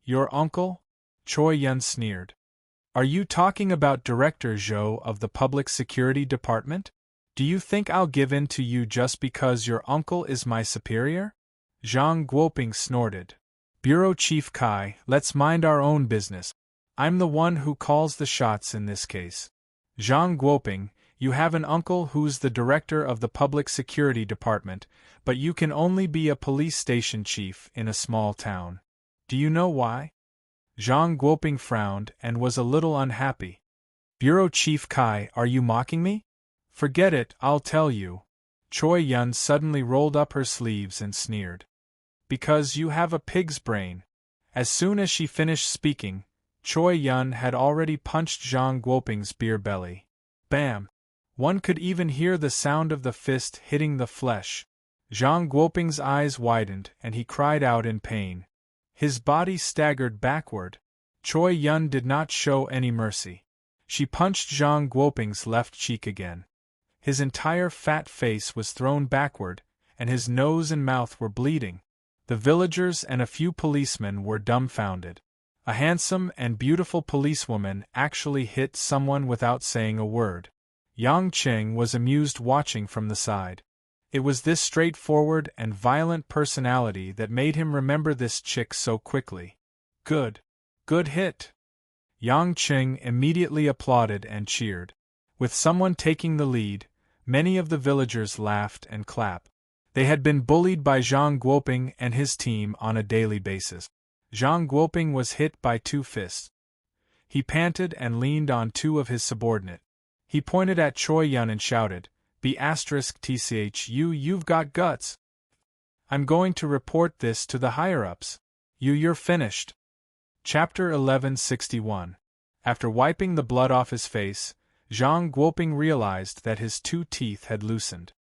Your uncle? Choi Yun sneered. Are you talking about Director Zhou of the Public Security Department? Do you think I'll give in to you just because your uncle is my superior? Zhang Guoping snorted. Bureau Chief Kai, let's mind our own business. I'm the one who calls the shots in this case. Zhang Guoping, you have an uncle who's the director of the Public Security Department, but you can only be a police station chief in a small town. Do you know why? Zhang Guoping frowned and was a little unhappy. Bureau Chief Kai, are you mocking me? Forget it, I'll tell you. Choi Yun suddenly rolled up her sleeves and sneered. Because you have a pig's brain. As soon as she finished speaking, Choi Yun had already punched Zhang Guoping's beer belly. Bam! One could even hear the sound of the fist hitting the flesh. Zhang Guoping's eyes widened and he cried out in pain. His body staggered backward. Choi Yun did not show any mercy. She punched Zhang Guoping's left cheek again. His entire fat face was thrown backward, and his nose and mouth were bleeding. The villagers and a few policemen were dumbfounded. A handsome and beautiful policewoman actually hit someone without saying a word. Yang Qing was amused watching from the side. It was this straightforward and violent personality that made him remember this chick so quickly. Good. Good hit. Yang Qing immediately applauded and cheered. With someone taking the lead, many of the villagers laughed and clapped. They had been bullied by Zhang Guoping and his team on a daily basis. Zhang Guoping was hit by 2 fists. He panted and leaned on 2 of his subordinates. He pointed at Choi Yun and shouted, "B***tch you've got guts. I'm going to report this to the higher-ups. You're finished." Chapter 1161. After wiping the blood off his face, Zhang Guoping realized that his 2 teeth had loosened.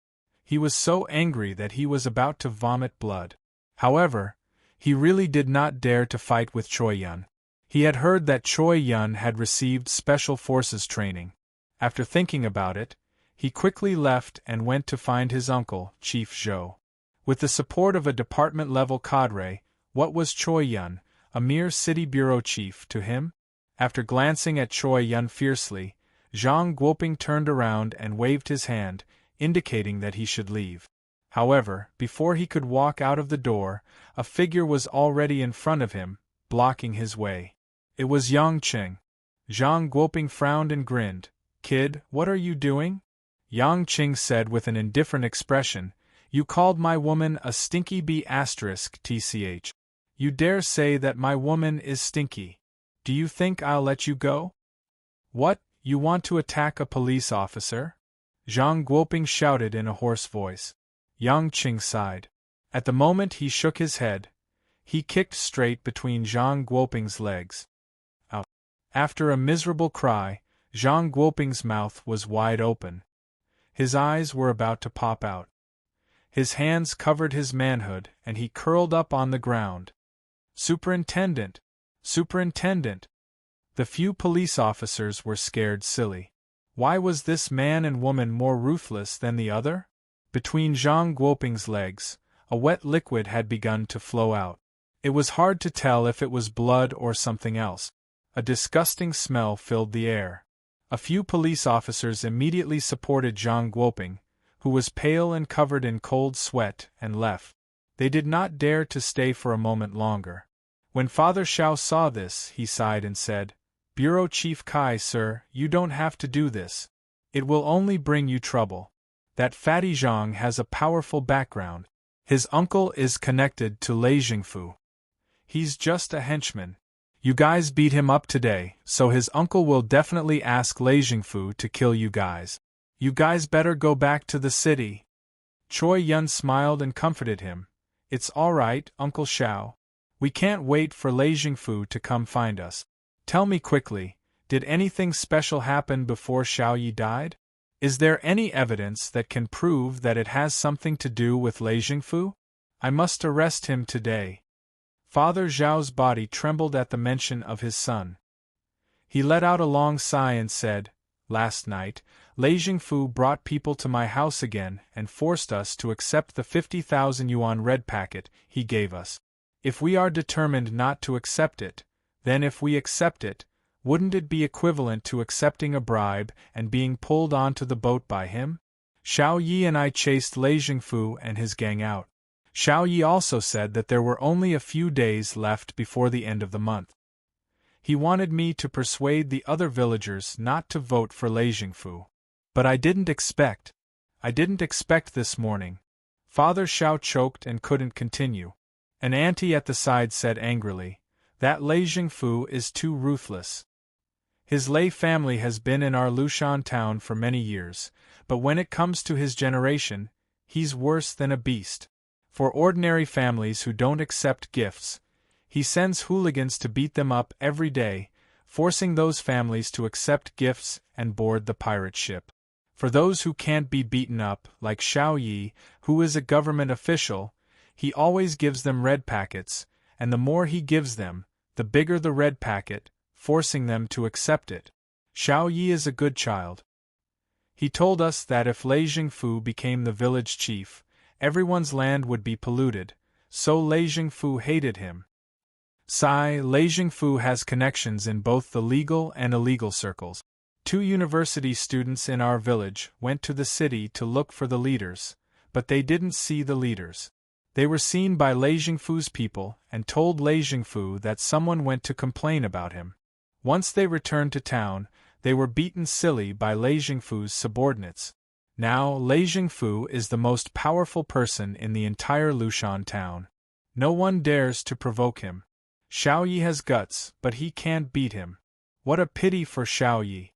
He was so angry that he was about to vomit blood. However, he really did not dare to fight with Choi Yun. He had heard that Choi Yun had received special forces training. After thinking about it, he quickly left and went to find his uncle, Chief Zhou. With the support of a department-level cadre, what was Choi Yun, a mere city bureau chief, to him? After glancing at Choi Yun fiercely, Zhang Guoping turned around and waved his hand, indicating that he should leave. However, before he could walk out of the door, a figure was already in front of him, blocking his way. It was Yang Qing. Zhang Guoping frowned and grinned. "Kid, what are you doing?" Yang Qing said with an indifferent expression, "You called my woman a stinky B***tch. You dare say that my woman is stinky. Do you think I'll let you go?" "What, you want to attack a police officer?" Zhang Guoping shouted in a hoarse voice. Yang Qing sighed. At the moment he shook his head. He kicked straight between Zhang Guoping's legs. Out. After a miserable cry, Zhang Guoping's mouth was wide open. His eyes were about to pop out. His hands covered his manhood and he curled up on the ground. "Superintendent! Superintendent!" The few police officers were scared silly. Why was this man and woman more ruthless than the other? Between Zhang Guoping's legs, a wet liquid had begun to flow out. It was hard to tell if it was blood or something else. A disgusting smell filled the air. A few police officers immediately supported Zhang Guoping, who was pale and covered in cold sweat, and left. They did not dare to stay for a moment longer. When Father Xiao saw this, he sighed and said, "Bureau Chief Kai, sir, you don't have to do this. It will only bring you trouble. That fatty Zhang has a powerful background. His uncle is connected to Lei Jingfu. He's just a henchman. You guys beat him up today, so his uncle will definitely ask Lei Jingfu to kill you guys. You guys better go back to the city." Choi Yun smiled and comforted him. "It's all right, Uncle Xiao. We can't wait for Lei Jingfu to come find us. Tell me quickly, did anything special happen before Xiao Yi died? Is there any evidence that can prove that it has something to do with Lei Jingfu? I must arrest him today." Father Zhao's body trembled at the mention of his son. He let out a long sigh and said, "Last night, Lei Jingfu brought people to my house again and forced us to accept the 50,000 yuan red packet he gave us. If we are determined not to accept it, then if we accept it, wouldn't it be equivalent to accepting a bribe and being pulled onto the boat by him? Xiao Yi and I chased Lei Jingfu and his gang out. Xiao Yi also said that there were only a few days left before the end of the month. He wanted me to persuade the other villagers not to vote for Lei Jingfu. But I didn't expect this morning. Father Xiao choked and couldn't continue. An auntie at the side said angrily, "That Lei Jingfu is too ruthless. His Lei family has been in our Lushan town for many years, but when it comes to his generation, he's worse than a beast. For ordinary families who don't accept gifts, he sends hooligans to beat them up every day, forcing those families to accept gifts and board the pirate ship. For those who can't be beaten up, like Xiao Yi, who is a government official, he always gives them red packets, and the more he gives them, the bigger the red packet, forcing them to accept it. Xiao Yi is a good child. He told us that if Lei Jingfu became the village chief, everyone's land would be polluted, so Lei Jingfu hated him. Lei Jingfu has connections in both the legal and illegal circles. 2 university students in our village went to the city to look for the leaders, but they didn't see the leaders. They were seen by Lei Jingfu's people and told Lei Jingfu that someone went to complain about him. Once they returned to town, they were beaten silly by Lei Jingfu's subordinates. Now Lei Jingfu is the most powerful person in the entire Lushan town. No one dares to provoke him. Xiao Yi has guts, but he can't beat him. What a pity for Xiao Yi.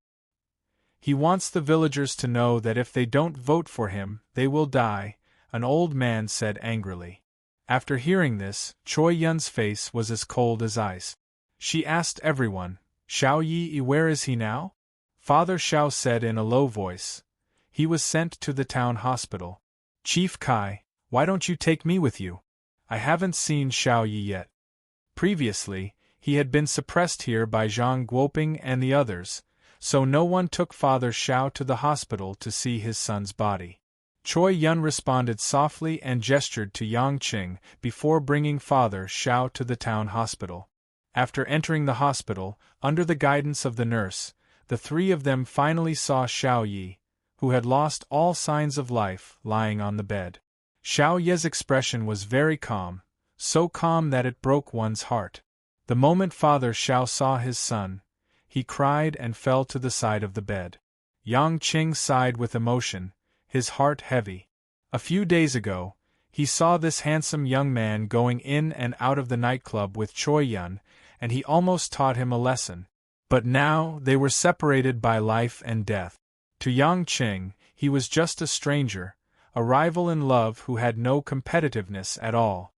He wants the villagers to know that if they don't vote for him, they will die, an old man said angrily. After hearing this, Choi Yun's face was as cold as ice. She asked everyone, "Xiao Yi, where is he now?" Father Xiao said in a low voice, "He was sent to the town hospital." "Chief Kai, why don't you take me with you? I haven't seen Xiao Yi yet." Previously, he had been suppressed here by Zhang Guoping and the others, so no one took Father Xiao to the hospital to see his son's body. Choi Yun responded softly and gestured to Yang Qing before bringing Father Xiao to the town hospital. After entering the hospital, under the guidance of the nurse, the 3 of them finally saw Xiao Yi, who had lost all signs of life, lying on the bed. Xiao Yi's expression was very calm, so calm that it broke one's heart. The moment Father Xiao saw his son, he cried and fell to the side of the bed. Yang Qing sighed with emotion, his heart heavy. A few days ago, he saw this handsome young man going in and out of the nightclub with Choi Yun, and he almost taught him a lesson. But now they were separated by life and death. To Yang Qing, he was just a stranger, a rival in love who had no competitiveness at all.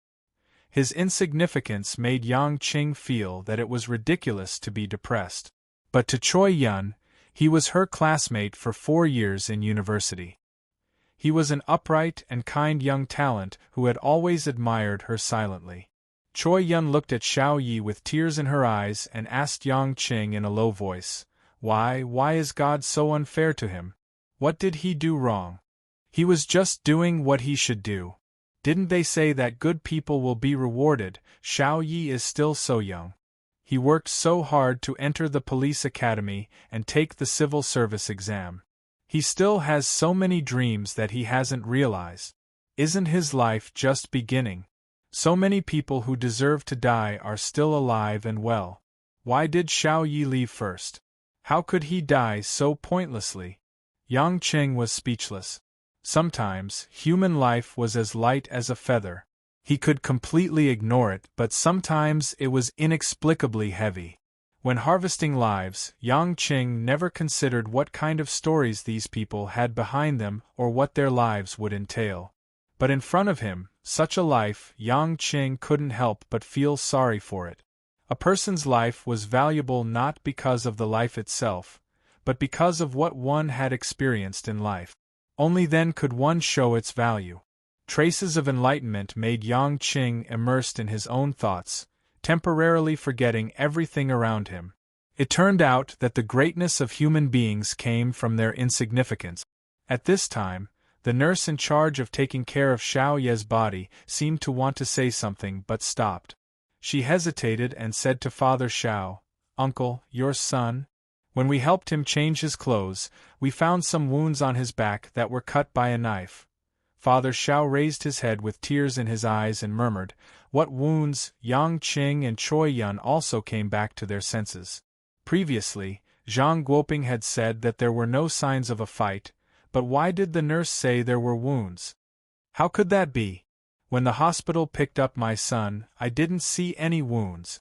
His insignificance made Yang Qing feel that it was ridiculous to be depressed. But to Choi Yun, he was her classmate for 4 years in university. He was an upright and kind young talent who had always admired her silently. Choi Yun looked at Xiao Yi with tears in her eyes and asked Yang Qing in a low voice, Why is God so unfair to him? What did he do wrong? He was just doing what he should do. Didn't they say that good people will be rewarded? Xiao Yi is still so young. He worked so hard to enter the police academy and take the civil service exam. He still has so many dreams that he hasn't realized. Isn't his life just beginning? So many people who deserve to die are still alive and well. Why did Xiao Yi leave first? How could he die so pointlessly? Yang Qing was speechless. Sometimes, human life was as light as a feather. He could completely ignore it, but sometimes it was inexplicably heavy. When harvesting lives, Yang Qing never considered what kind of stories these people had behind them or what their lives would entail. But in front of him, such a life, Yang Qing couldn't help but feel sorry for it. A person's life was valuable not because of the life itself, but because of what one had experienced in life. Only then could one show its value. Traces of enlightenment made Yang Qing immersed in his own thoughts, temporarily forgetting everything around him. It turned out that the greatness of human beings came from their insignificance. At this time, the nurse in charge of taking care of Xiao Ye's body seemed to want to say something but stopped. She hesitated and said to Father Xiao, "Uncle, your son?" When we helped him change his clothes, we found some wounds on his back that were cut by a knife. Father Shao raised his head with tears in his eyes and murmured, "What wounds?" Yang Qing and Choi Yun also came back to their senses. Previously, Zhang Guoping had said that there were no signs of a fight, but why did the nurse say there were wounds? How could that be? When the hospital picked up my son, I didn't see any wounds.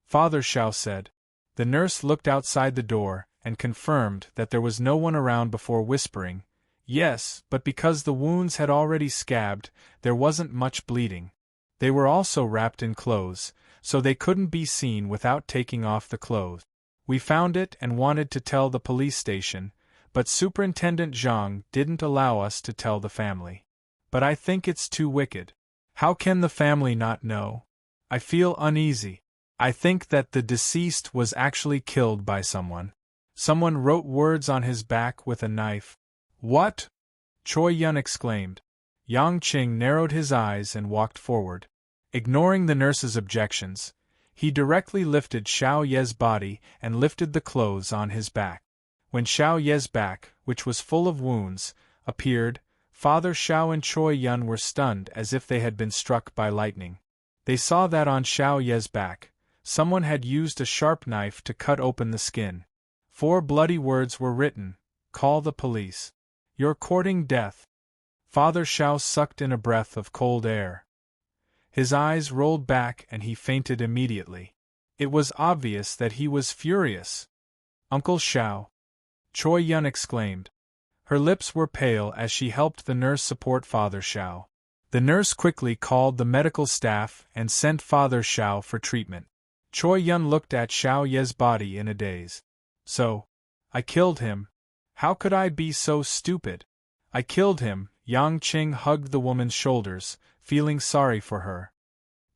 Father Shao said. The nurse looked outside the door and confirmed that there was no one around before whispering, "Yes, but because the wounds had already scabbed, there wasn't much bleeding. They were also wrapped in clothes, so they couldn't be seen without taking off the clothes. We found it and wanted to tell the police station, but Superintendent Zhang didn't allow us to tell the family. But I think it's too wicked. How can the family not know? I feel uneasy. I think that the deceased was actually killed by someone. Someone wrote words on his back with a knife." "What?" Choi Yun exclaimed. Yang Qing narrowed his eyes and walked forward. Ignoring the nurse's objections, he directly lifted Xiao Ye's body and lifted the clothes on his back. When Xiao Ye's back, which was full of wounds, appeared, Father Shao and Choi Yun were stunned as if they had been struck by lightning. They saw that on Xiao Ye's back, someone had used a sharp knife to cut open the skin. 4 bloody words were written: "Call the police. You're courting death." Father Shao sucked in a breath of cold air. His eyes rolled back and he fainted immediately. It was obvious that he was furious. "Uncle Shao!" Choi Yun exclaimed. Her lips were pale as she helped the nurse support Father Shao. The nurse quickly called the medical staff and sent Father Shao for treatment. Choi Yun looked at Xiao Ye's body in a daze. "So, I killed him. How could I be so stupid? I killed him." Yang Qing hugged the woman's shoulders, feeling sorry for her.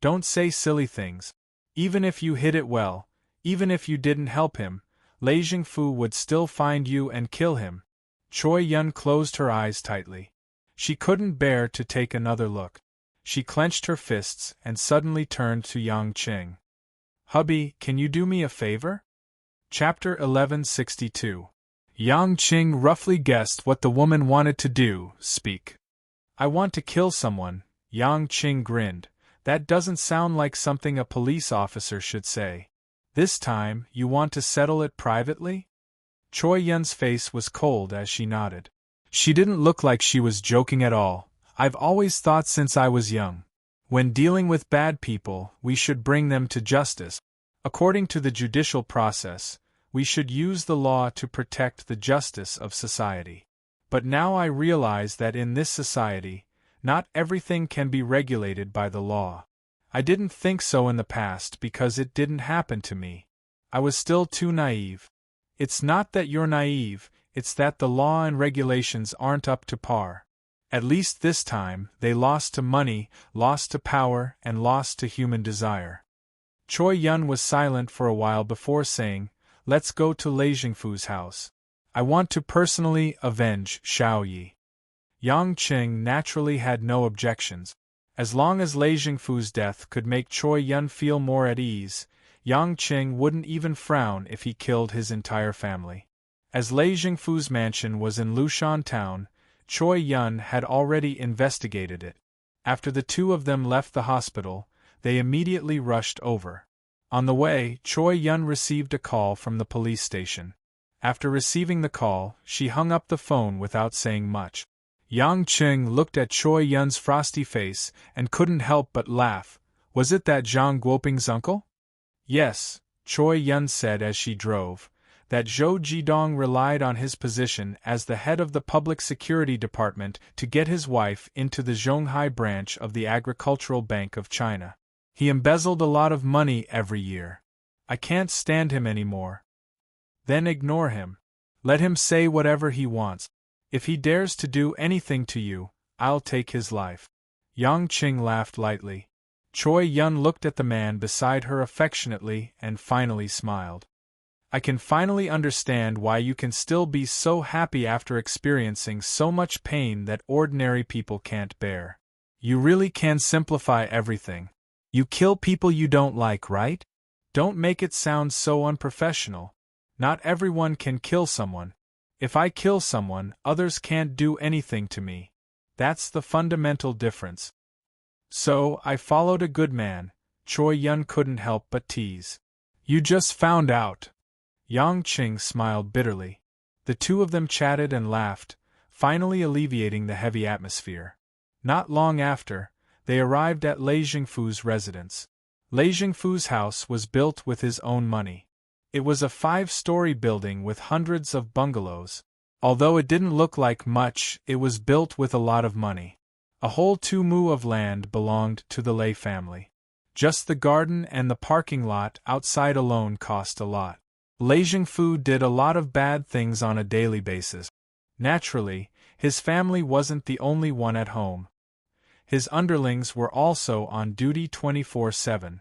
"Don't say silly things. Even if you hid it well, even if you didn't help him, Lei Jingfu would still find you and kill him." Choi Yun closed her eyes tightly. She couldn't bear to take another look. She clenched her fists and suddenly turned to Yang Qing. "Hubby, can you do me a favor?" Chapter 1162. Yang Qing roughly guessed what the woman wanted to do. "Speak." "I want to kill someone." Yang Qing grinned. "That doesn't sound like something a police officer should say. This time, you want to settle it privately?" Choi Yun's face was cold as she nodded. She didn't look like she was joking at all. "I've always thought since I was young. When dealing with bad people, we should bring them to justice. According to the judicial process, we should use the law to protect the justice of society. But now I realize that in this society, not everything can be regulated by the law. I didn't think so in the past because it didn't happen to me. I was still too naive." "It's not that you're naive, it's that the law and regulations aren't up to par. At least this time, they lost to money, lost to power, and lost to human desire." Choi Yun was silent for a while before saying, "Let's go to Lei Jingfu's house. I want to personally avenge Xiao Yi." Yang Qing naturally had no objections. As long as Lei Jingfu's death could make Choi Yun feel more at ease, Yang Qing wouldn't even frown if he killed his entire family. As Lei Jingfu's mansion was in Lushan town, Choi Yun had already investigated it. After the two of them left the hospital, they immediately rushed over. On the way, Choi Yun received a call from the police station. After receiving the call, she hung up the phone without saying much. Yang Qing looked at Choi Yun's frosty face and couldn't help but laugh. Was it that Zhang Guoping's uncle? "Yes," Choi Yun said as she drove, "that Zhou Jidong relied on his position as the head of the Public Security Department to get his wife into the Zhonghai branch of the Agricultural Bank of China. He embezzled a lot of money every year. I can't stand him anymore." "Then ignore him. Let him say whatever he wants. If he dares to do anything to you, I'll take his life." Yang Qing laughed lightly. Choi Yun looked at the man beside her affectionately and finally smiled. "I can finally understand why you can still be so happy after experiencing so much pain that ordinary people can't bear. You really can simplify everything. You kill people you don't like, right? Don't make it sound so unprofessional. Not everyone can kill someone. If I kill someone, others can't do anything to me. That's the fundamental difference. So, I followed a good man, Choi Yun couldn't help but tease. You just found out. Yang Qing smiled bitterly. The two of them chatted and laughed, finally alleviating the heavy atmosphere. Not long after, they arrived at Lei Jingfu's residence. Lei Jingfu's house was built with his own money. It was a 5-story building with hundreds of bungalows. Although it didn't look like much, it was built with a lot of money. A whole 2 mu of land belonged to the Lei family. Just the garden and the parking lot outside alone cost a lot. Lei Jingfu did a lot of bad things on a daily basis. Naturally, his family wasn't the only one at home. His underlings were also on duty 24/7.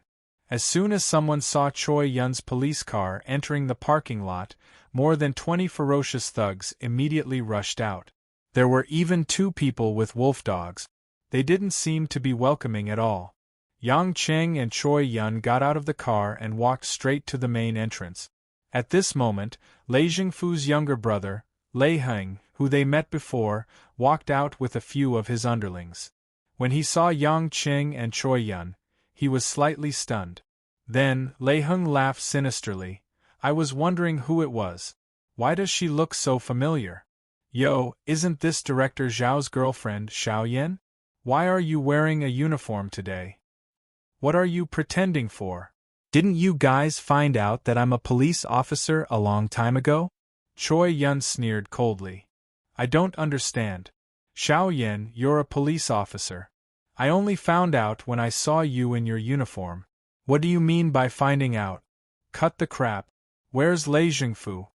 As soon as someone saw Choi Yun's police car entering the parking lot, more than 20 ferocious thugs immediately rushed out. There were even 2 people with wolf dogs. They didn't seem to be welcoming at all. Yang Cheng and Choi Yun got out of the car and walked straight to the main entrance. At this moment, Lei Jingfu's younger brother, Lei Heng, who they met before, walked out with a few of his underlings. When he saw Yang Cheng and Choi Yun, he was slightly stunned. Then, Lei Heng laughed sinisterly. I was wondering who it was. Why does she look so familiar? Yo, isn't this Director Zhao's girlfriend, Xiao Yan? Why are you wearing a uniform today? What are you pretending for? Didn't you guys find out that I'm a police officer a long time ago? Choi Yun sneered coldly. I don't understand. Xiao Yan, you're a police officer. I only found out when I saw you in your uniform. What do you mean by finding out? Cut the crap. Where's Lei Jingfu?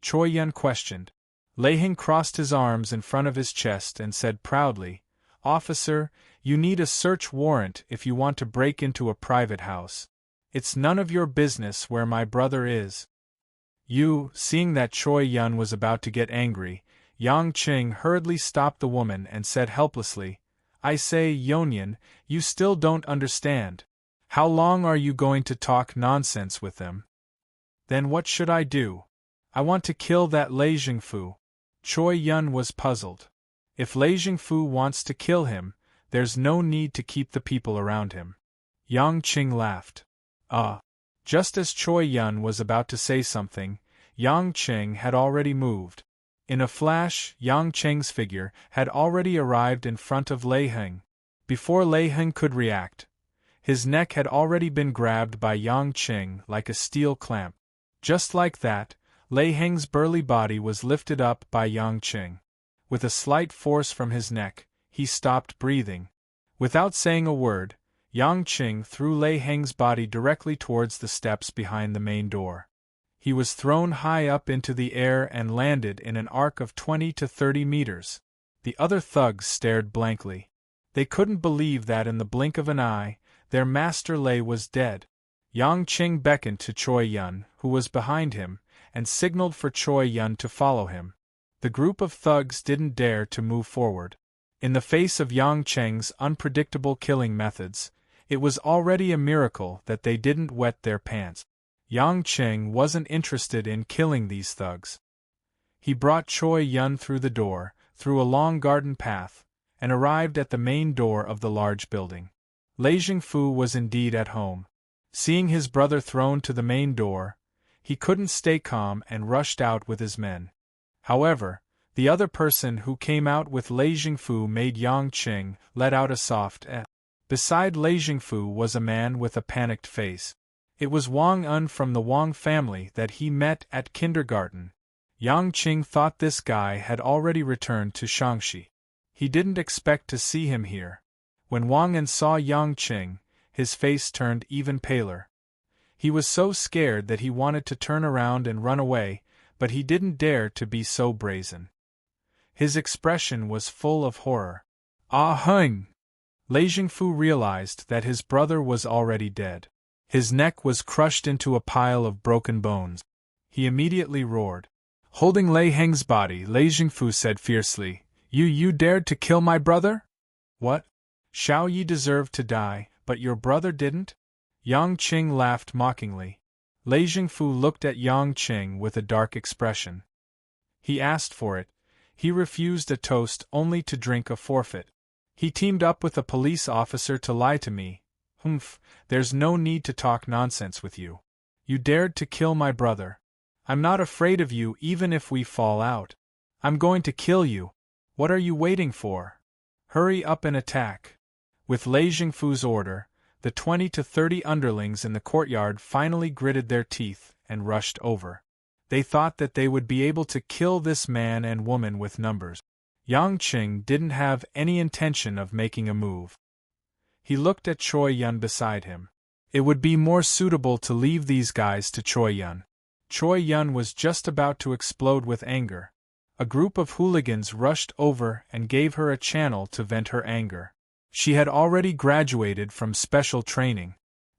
Choi Yun questioned. Lei Heng crossed his arms in front of his chest and said proudly, Officer, you need a search warrant if you want to break into a private house. It's none of your business where my brother is. Seeing that Choi Yun was about to get angry, Yang Qing hurriedly stopped the woman and said helplessly, I say, Yonyan, you still don't understand. How long are you going to talk nonsense with them? Then what should I do? I want to kill that Lei Jingfu. Choi Yun was puzzled. If Lei Jingfu wants to kill him, there's no need to keep the people around him. Yang Qing laughed. Just as Choi Yun was about to say something, Yang Qing had already moved. In a flash, Yang Qing's figure had already arrived in front of Lei Heng. Before Lei Heng could react, his neck had already been grabbed by Yang Qing like a steel clamp. Just like that, Lei Heng's burly body was lifted up by Yang Qing. With a slight force from his neck, he stopped breathing. Without saying a word, Yang Qing threw Lei Heng's body directly towards the steps behind the main door. He was thrown high up into the air and landed in an arc of 20 to 30 meters. The other thugs stared blankly. They couldn't believe that in the blink of an eye, their master Lei was dead. Yang Qing beckoned to Choi Yun, who was behind him, and signaled for Choi Yun to follow him. The group of thugs didn't dare to move forward. In the face of Yang Qing's unpredictable killing methods, it was already a miracle that they didn't wet their pants. Yang Qing wasn't interested in killing these thugs. He brought Choi Yun through the door, through a long garden path, and arrived at the main door of the large building. Lei Jingfu was indeed at home. Seeing his brother thrown to the main door, he couldn't stay calm and rushed out with his men. However, the other person who came out with Lei Jingfu made Yang Qing let out a soft eh. Beside Lei Jingfu was a man with a panicked face. It was Wang Un from the Wang family that he met at kindergarten. Yang Qing thought this guy had already returned to Shangxi. He didn't expect to see him here. When Wang Un saw Yang Qing, his face turned even paler. He was so scared that he wanted to turn around and run away, but he didn't dare to be so brazen. His expression was full of horror. Ah hung! Lei Jingfu realized that his brother was already dead. His neck was crushed into a pile of broken bones. He immediately roared. Holding Lei Heng's body, Lei Jingfu said fiercely, You dared to kill my brother? What? Xiao Yi deserved to die, but your brother didn't? Yang Qing laughed mockingly. Lei Jingfu looked at Yang Qing with a dark expression. He asked for it. He refused a toast only to drink a forfeit. He teamed up with a police officer to lie to me. Humph, there's no need to talk nonsense with you. You dared to kill my brother. I'm not afraid of you even if we fall out. I'm going to kill you. What are you waiting for? Hurry up and attack. With Lei Jingfu's order, the 20 to 30 underlings in the courtyard finally gritted their teeth and rushed over. They thought that they would be able to kill this man and woman with numbers. Yang Qing didn't have any intention of making a move. He looked at Choi Yun beside him. It would be more suitable to leave these guys to Choi Yun. Choi Yun was just about to explode with anger. A group of hooligans rushed over and gave her a channel to vent her anger. She had already graduated from special training.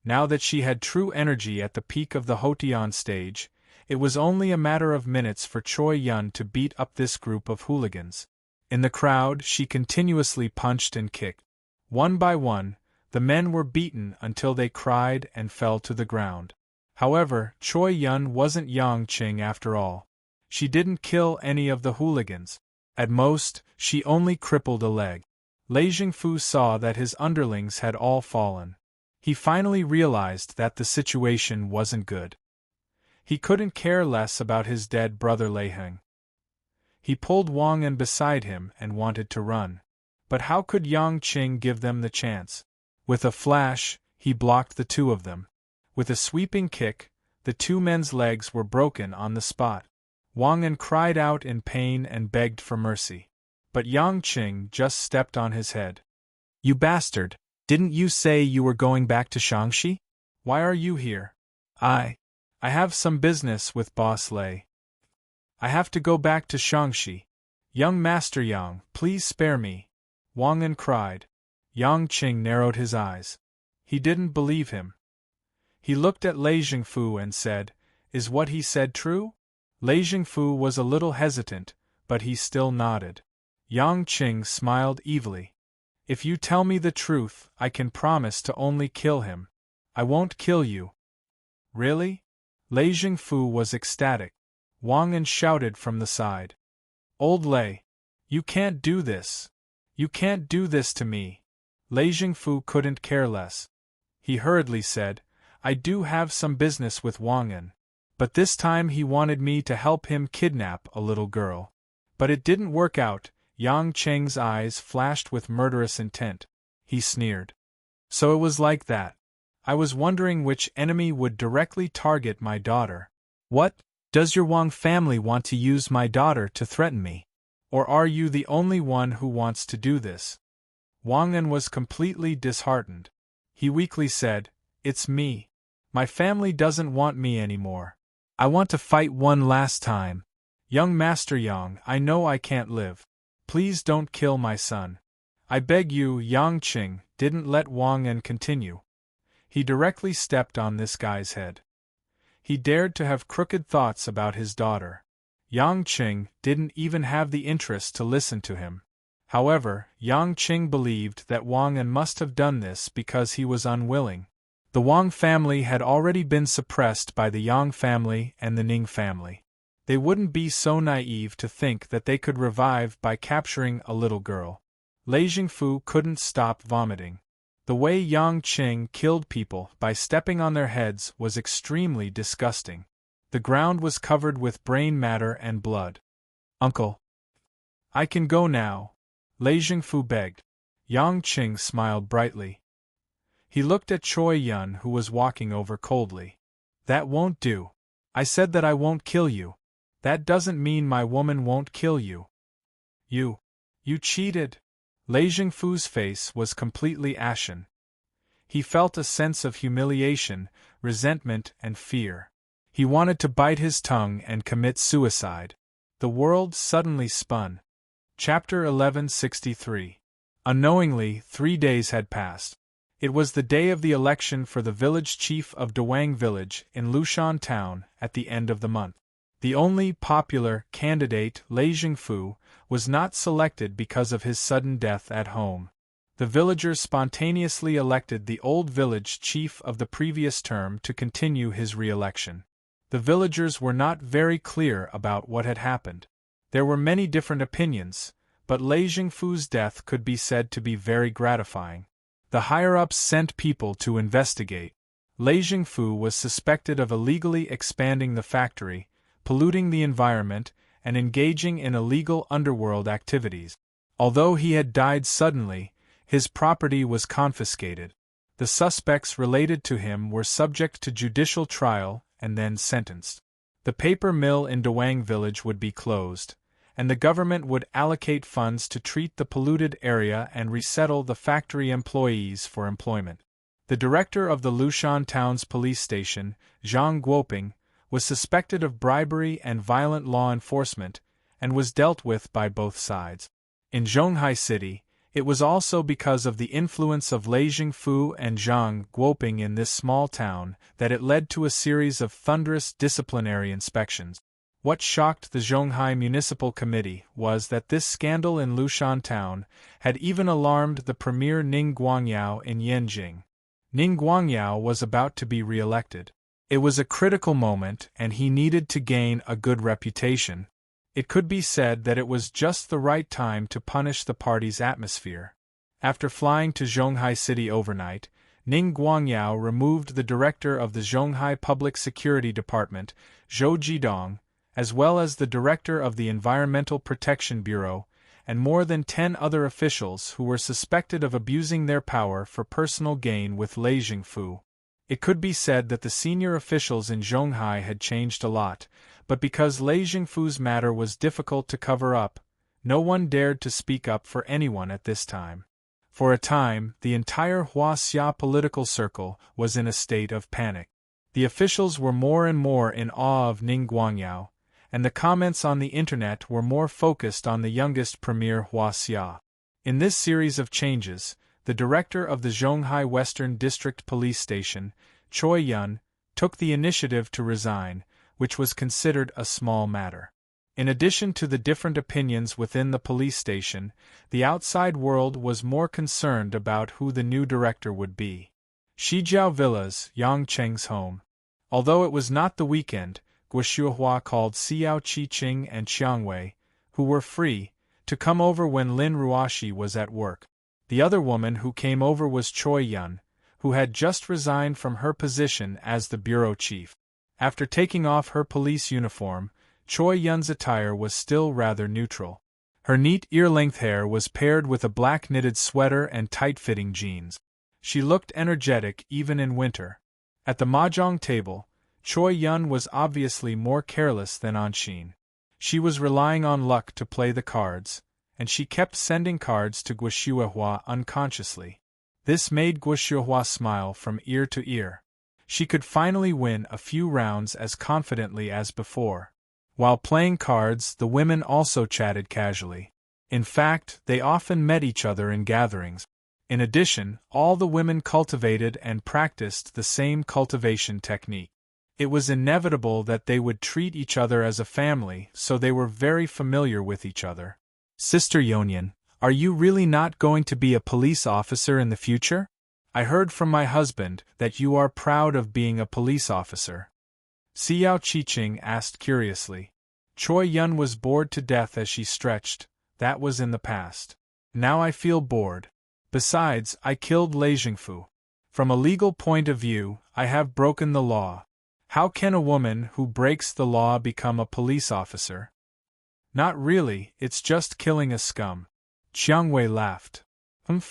Now that she had true energy at the peak of the Hotian stage, it was only a matter of minutes for Choi Yun to beat up this group of hooligans. In the crowd, she continuously punched and kicked. One by one, the men were beaten until they cried and fell to the ground. However, Choi Yun wasn't Yang Qing after all. She didn't kill any of the hooligans. At most, she only crippled a leg. Lei Jingfu saw that his underlings had all fallen. He finally realized that the situation wasn't good. He couldn't care less about his dead brother Lei Heng. He pulled Wang An beside him and wanted to run. But how could Yang Qing give them the chance? With a flash, he blocked the two of them. With a sweeping kick, the two men's legs were broken on the spot. Wang An cried out in pain and begged for mercy. But Yang Qing just stepped on his head. "You bastard! Didn't you say you were going back to Shangxi? Why are you here?" I have some business with Boss Lei. I have to go back to Shangxi. Young Master Yang, please spare me," Wang An cried. Yang Qing narrowed his eyes. He didn't believe him. He looked at Lei Jingfu and said, "Is what he said true?" Lei Jingfu was a little hesitant, but he still nodded. Yang Qing smiled evilly. "If you tell me the truth, I can promise to only kill him. I won't kill you." "Really?" Lei Jingfu was ecstatic. Wang An shouted from the side. "Old Lei! You can't do this! You can't do this to me!" Lei Jingfu couldn't care less. He hurriedly said, "I do have some business with Wang An. But this time he wanted me to help him kidnap a little girl. But it didn't work out." Yang Qing's eyes flashed with murderous intent. He sneered. "So it was like that. I was wondering which enemy would directly target my daughter. What? Does your Wang family want to use my daughter to threaten me? Or are you the only one who wants to do this?" Wang An was completely disheartened. He weakly said, "It's me. My family doesn't want me anymore. I want to fight one last time. Young Master Yang, I know I can't live. Please don't kill my son. I beg you." Yang Qing didn't let Wang An continue. He directly stepped on this guy's head. He dared to have crooked thoughts about his daughter. Yang Qing didn't even have the interest to listen to him. However, Yang Qing believed that Wang An must have done this because he was unwilling. The Wang family had already been suppressed by the Yang family and the Ning family. They wouldn't be so naive to think that they could revive by capturing a little girl. Lei Jingfu couldn't stop vomiting. The way Yang Qing killed people by stepping on their heads was extremely disgusting. The ground was covered with brain matter and blood. "Uncle, I can go now," Lei Jingfu begged. Yang Qing smiled brightly. He looked at Choi Yun, who was walking over coldly. "That won't do. I said that I won't kill you. That doesn't mean my woman won't kill you." You cheated." Lei Jingfu's face was completely ashen. He felt a sense of humiliation, resentment, and fear. He wanted to bite his tongue and commit suicide. The world suddenly spun. Chapter 1163. Unknowingly, 3 days had passed. It was the day of the election for the village chief of Dawang Village in Lushan Town at the end of the month. The only popular candidate, Lei Jingfu, was not selected because of his sudden death at home. The villagers spontaneously elected the old village chief of the previous term to continue his re-election. The villagers were not very clear about what had happened. There were many different opinions, but Lei Jingfu's death could be said to be very gratifying. The higher-ups sent people to investigate. Lei Jingfu was suspected of illegally expanding the factory, polluting the environment, and engaging in illegal underworld activities. Although he had died suddenly, his property was confiscated. The suspects related to him were subject to judicial trial and then sentenced. The paper mill in Dawang village would be closed, and the government would allocate funds to treat the polluted area and resettle the factory employees for employment. The director of the Lushan town's police station, Zhang Guoping, was suspected of bribery and violent law enforcement, and was dealt with by both sides. In Zhonghai City, it was also because of the influence of Lei Jingfu and Zhang Guoping in this small town that it led to a series of thunderous disciplinary inspections. What shocked the Zhonghai Municipal Committee was that this scandal in Lushan town had even alarmed the premier Ning Guangyao in Yanjing. Ning Guangyao was about to be re-elected. It was a critical moment and he needed to gain a good reputation. It could be said that it was just the right time to punish the party's atmosphere. After flying to Zhonghai City overnight, Ning Guangyao removed the director of the Zhonghai Public Security Department, Zhou Jidong, as well as the director of the Environmental Protection Bureau, and more than 10 other officials who were suspected of abusing their power for personal gain with Lei Jingfu. It could be said that the senior officials in Zhonghai had changed a lot, but because Lei Jingfu's matter was difficult to cover up, no one dared to speak up for anyone at this time. For a time, the entire Huaxia political circle was in a state of panic. The officials were more and more in awe of Ning Guangyao, and the comments on the internet were more focused on the youngest premier Huaxia. In this series of changes, the director of the Zhonghai Western District Police Station, Choi Yun, took the initiative to resign, which was considered a small matter. In addition to the different opinions within the police station, the outside world was more concerned about who the new director would be. Shijiao Villas, Yang Cheng's home. Although it was not the weekend, Guoshuahua called Xiao Qiqing and Qiangwei, who were free, to come over when Lin Ruoshi was at work. The other woman who came over was Choi Yun, who had just resigned from her position as the bureau chief. After taking off her police uniform, Choi Yun's attire was still rather neutral. Her neat ear-length hair was paired with a black knitted sweater and tight-fitting jeans. She looked energetic even in winter. At the mahjong table, Choi Yun was obviously more careless than Anshin. She was relying on luck to play the cards, and she kept sending cards to Guoshuahua unconsciously. This made Guoshuahua smile from ear to ear. She could finally win a few rounds as confidently as before. While playing cards, the women also chatted casually. In fact, they often met each other in gatherings. In addition, all the women cultivated and practiced the same cultivation technique. It was inevitable that they would treat each other as a family, so they were very familiar with each other. Sister Yonyan, are you really not going to be a police officer in the future? I heard from my husband that you are proud of being a police officer. Xiao Qiqing asked curiously. Choi Yun was bored to death as she stretched. That was in the past. Now I feel bored. Besides, I killed Lei Jingfu. From a legal point of view, I have broken the law. How can a woman who breaks the law become a police officer? Not really, it's just killing a scum. Qiangwei laughed.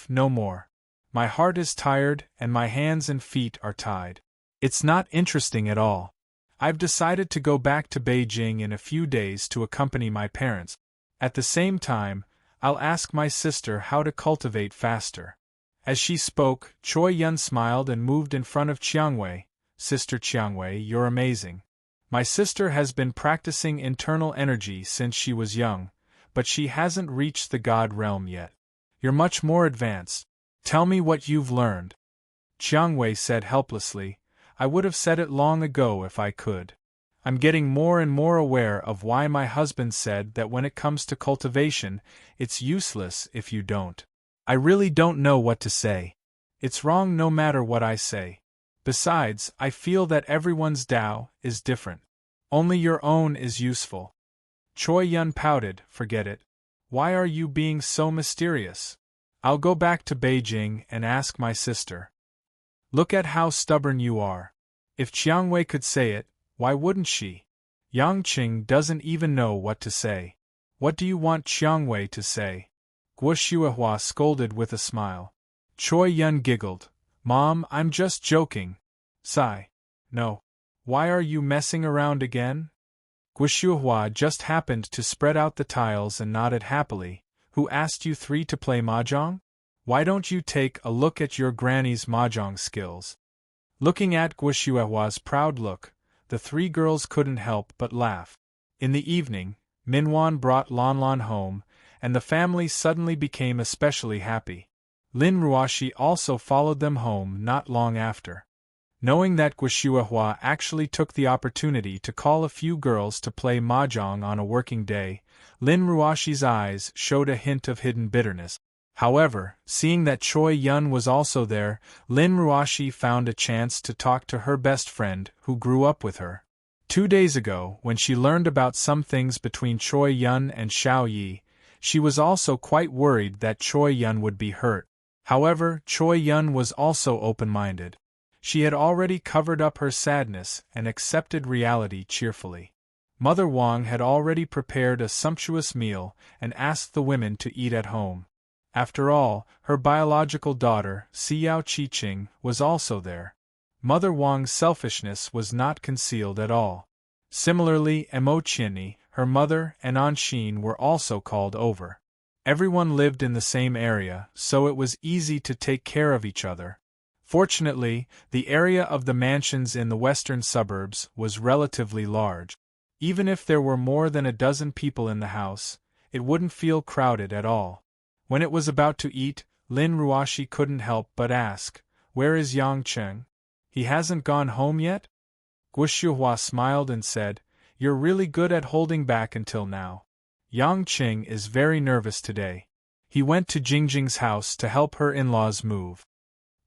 No more. My heart is tired and my hands and feet are tied. It's not interesting at all. I've decided to go back to Beijing in a few days to accompany my parents. At the same time, I'll ask my sister how to cultivate faster. As she spoke, Choi Yun smiled and moved in front of Qiangwei. Sister Qiangwei, you're amazing. My sister has been practicing internal energy since she was young, but she hasn't reached the God realm yet. You're much more advanced. Tell me what you've learned. Qiangwei said helplessly, I would have said it long ago if I could. I'm getting more and more aware of why my husband said that when it comes to cultivation, it's useless if you don't. I really don't know what to say. It's wrong no matter what I say. Besides, I feel that everyone's Tao is different. Only your own is useful. Choi Yun pouted, forget it. Why are you being so mysterious? I'll go back to Beijing and ask my sister. Look at how stubborn you are. If Chiangwei could say it, why wouldn't she? Yang Qing doesn't even know what to say. What do you want Chiangwei to say? Guo Shuihua scolded with a smile. Choi Yun giggled. Mom, I'm just joking. Sigh. No. Why are you messing around again? Guo Shuihua just happened to spread out the tiles and nodded happily. Who asked you three to play mahjong? Why don't you take a look at your granny's mahjong skills? Looking at Guo Shuihua's proud look, the three girls couldn't help but laugh. In the evening, Minwan brought Lanlan home, and the family suddenly became especially happy. Lin Ruoshi also followed them home not long after. Knowing that Guo Shuihua actually took the opportunity to call a few girls to play mahjong on a working day, Lin Ruoshi's eyes showed a hint of hidden bitterness. However, seeing that Choi Yun was also there, Lin Ruoshi found a chance to talk to her best friend who grew up with her. 2 days ago, when she learned about some things between Choi Yun and Xiao Yi, she was also quite worried that Choi Yun would be hurt. However, Choi Yun was also open-minded. She had already covered up her sadness and accepted reality cheerfully. Mother Wang had already prepared a sumptuous meal and asked the women to eat at home. After all, her biological daughter, Xiao Qiqing, was also there. Mother Wang's selfishness was not concealed at all. Similarly, Mo Qianni, her mother, and Anshin were also called over. Everyone lived in the same area, so it was easy to take care of each other. Fortunately, the area of the mansions in the western suburbs was relatively large. Even if there were more than a dozen people in the house, it wouldn't feel crowded at all. When it was about to eat, Lin Ruoshi couldn't help but ask, "Where is Yang Qing? He hasn't gone home yet?" Guo Shuihua smiled and said, "You're really good at holding back until now. Yang Qing is very nervous today. He went to Jingjing's house to help her in-laws move."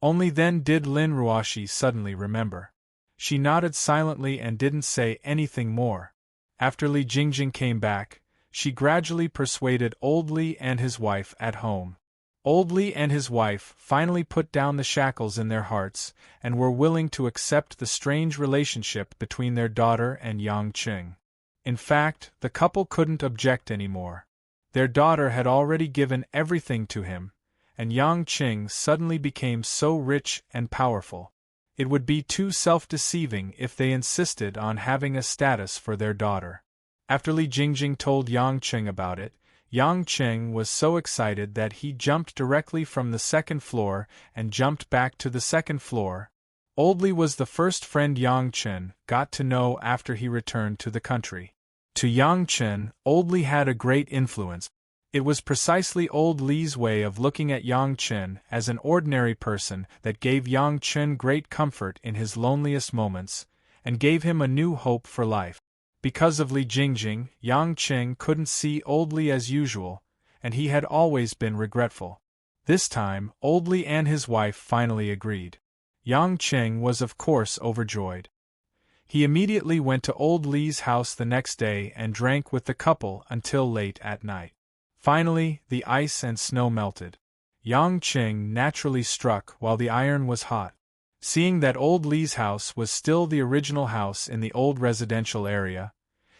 Only then did Lin Ruoshi suddenly remember. She nodded silently and didn't say anything more. After Li Jingjing came back, she gradually persuaded Old Li and his wife at home. Old Li and his wife finally put down the shackles in their hearts and were willing to accept the strange relationship between their daughter and Yang Qing. In fact, the couple couldn't object anymore. Their daughter had already given everything to him, and Yang Qing suddenly became so rich and powerful. It would be too self-deceiving if they insisted on having a status for their daughter. After Li Jingjing told Yang Qing about it, Yang Qing was so excited that he jumped directly from the second floor and jumped back to the second floor. Old Li was the first friend Yang Qing got to know after he returned to the country. To Yang Qing, Old Li had a great influence. It was precisely Old Li's way of looking at Yang Qing as an ordinary person that gave Yang Qing great comfort in his loneliest moments, and gave him a new hope for life. Because of Li Jingjing, Yang Qing couldn't see Old Li as usual, and he had always been regretful. This time, Old Li and his wife finally agreed. Yang Qing was of course overjoyed. He immediately went to Old Li's house the next day and drank with the couple until late at night. Finally, the ice and snow melted. Yang Qing naturally struck while the iron was hot. Seeing that Old Li's house was still the original house in the old residential area,